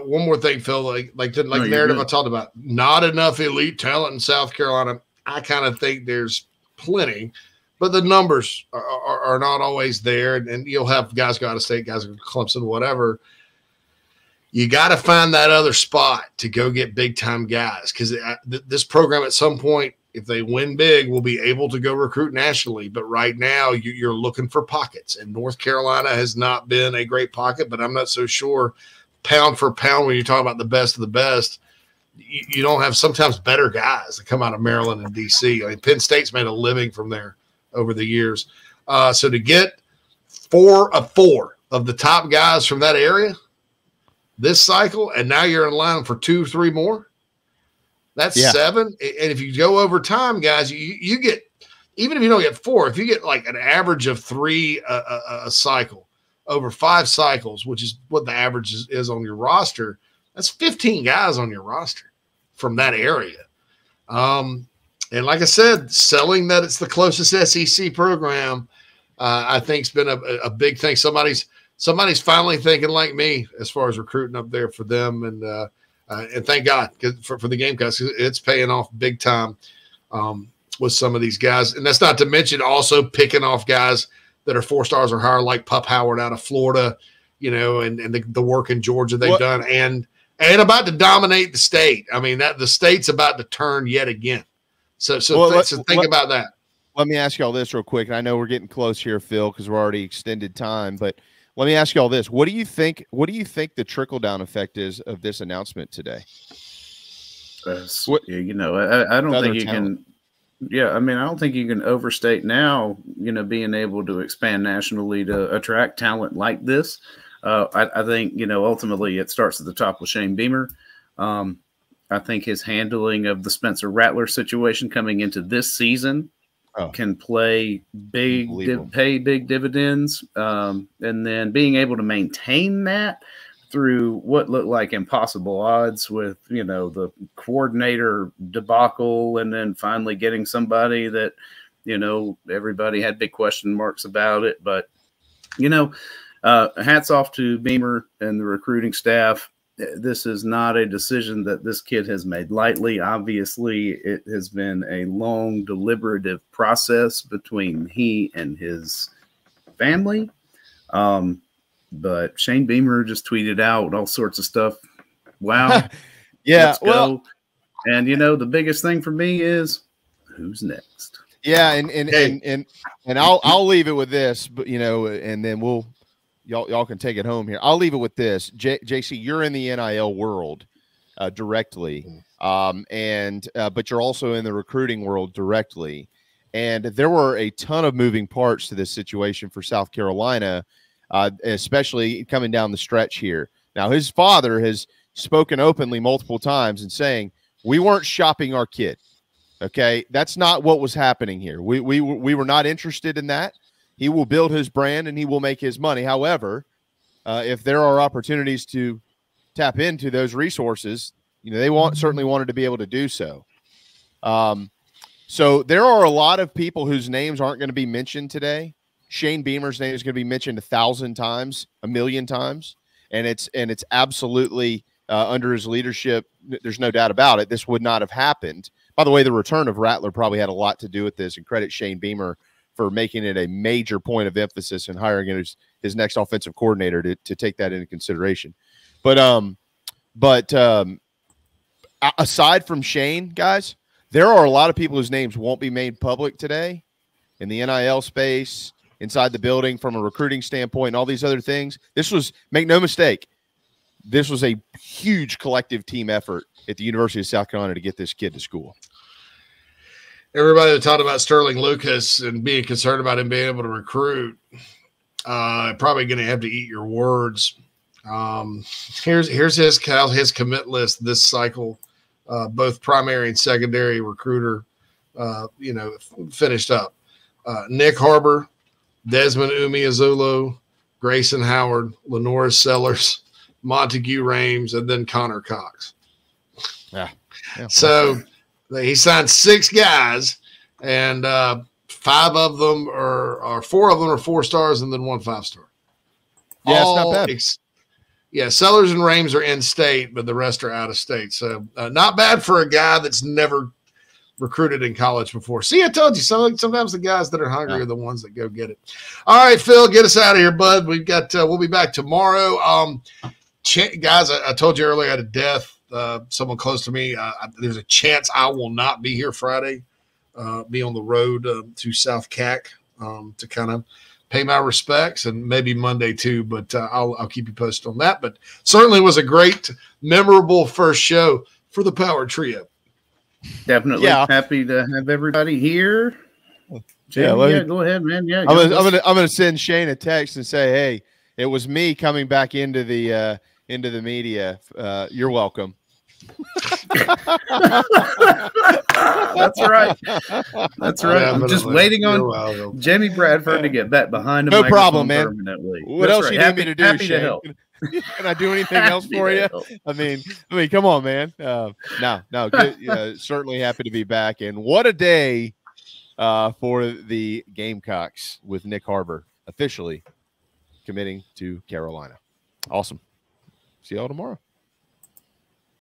one more thing, Phil, like the narrative I talked about, not enough elite talent in South Carolina. I kind of think there's plenty, but the numbers are not always there, and you'll have guys go out of state, guys go to Clemson, whatever. You got to find that other spot to go get big-time guys, because this program at some point, if they win big, will be able to go recruit nationally. But right now, you're looking for pockets, and North Carolina has not been a great pocket, but I'm not so sure pound for pound when you talk about the best of the best. You don't have sometimes better guys that come out of Maryland and D.C. I mean, Penn State's made a living from there over the years. So to get 4 of the top guys from that area this cycle, and now you're in line for 2-3 more, that's 7. And if you go over time, guys, you get, even if you don't get 4, if you get like an average of 3 a cycle over 5 cycles, which is what the average is on your roster, that's 15 guys on your roster from that area. And like I said, selling that it's the closest SEC program, I think, has been a big thing. Somebody's finally thinking like me as far as recruiting up there for them, and thank God for the Gamecocks. It's paying off big time with some of these guys, and that's not to mention also picking off guys that are 4 stars or higher, like Pup Howard out of Florida, and the work in Georgia they've done, and about to dominate the state. I mean, that the state's about to turn yet again. So think about that. Let me ask you all this real quick. And I know we're getting close here, Phil, because we're already extended time. But let me ask you all this: what do you think? What do you think the trickle down effect is of this announcement today? I don't think you can. Yeah, I mean, I don't think you can overstate now. Being able to expand nationally to attract talent like this. I think ultimately it starts at the top with Shane Beamer. I think his handling of the Spencer Rattler situation coming into this season can pay big dividends. And then being able to maintain that through what looked like impossible odds with, the coordinator debacle, and then finally getting somebody that, everybody had big question marks about it. But, hats off to Beamer and the recruiting staff. This is not a decision that this kid has made lightly. Obviously, it has been a long, deliberative process between he and his family. But Shane Beamer just tweeted out all sorts of stuff. Wow. Yeah. Let's go. And, the biggest thing for me is who's next? Yeah. And I'll leave it with this, but, and then we'll y'all can take it home here. I'll leave it with this. JC, you're in the NIL world directly, but you're also in the recruiting world directly. And there were a ton of moving parts to this situation for South Carolina, especially coming down the stretch here. Now, his father has spoken openly multiple times and saying, we weren't shopping our kid. Okay, that's not what was happening here. We were not interested in that. He will build his brand and he will make his money. However, if there are opportunities to tap into those resources, they certainly wanted to be able to do so. So there are a lot of people whose names aren't going to be mentioned today. Shane Beamer's name is going to be mentioned 1,000 times, 1,000,000 times, and it's absolutely under his leadership. There's no doubt about it. This would not have happened. By the way, the return of Rattler probably had a lot to do with this, and credit Shane Beamer for making it a major point of emphasis and hiring his next offensive coordinator to take that into consideration. But aside from Shane, guys, there are a lot of people whose names won't be made public today in the NIL space, inside the building, from a recruiting standpoint, and all these other things. This was, make no mistake, this was a huge collective team effort at the University of South Carolina to get this kid to school. Everybody that talked about Sterling Lucas and being concerned about him being able to recruit, probably going to have to eat your words. Here's his commit list this cycle, both primary and secondary recruiter, finished up. Nyck Harbor, Desmond Umeozulu, Grayson Howard, Lenora Sellers, Montague Rames, and then Connor Cox. Yeah. So he signed 6 guys, and 4 of them are 4 stars and then 1 5-star. Yeah, it's not bad. Sellers and Rames are in state, but the rest are out of state. So not bad for a guy that's never recruited in college before. See, I told you, sometimes the guys that are hungry are the ones that go get it. All right, Phil, get us out of here, bud. We've got we'll be back tomorrow. Guys, I told you earlier I had a death. Someone close to me. There's a chance I will not be here Friday. Be on the road to South CAC to kind of pay my respects, and maybe Monday too. But I'll keep you posted on that. But certainly was a great, memorable first show for the Power Trio. Definitely happy to have everybody here. Jamie, go ahead, man. Yeah, I'm gonna send Shane a text and say, hey, it was me coming back into the media. You're welcome. That's right. That's right. I'm just waiting on Jamie Bradford to get back behind him. No problem, man. Permanently. What else you need me to do, happy Shane? to help. Can I do anything else for you? I mean, come on, man. No. Good, certainly happy to be back. And what a day for the Gamecocks with Nyck Harbor officially committing to Carolina. Awesome. See y'all tomorrow.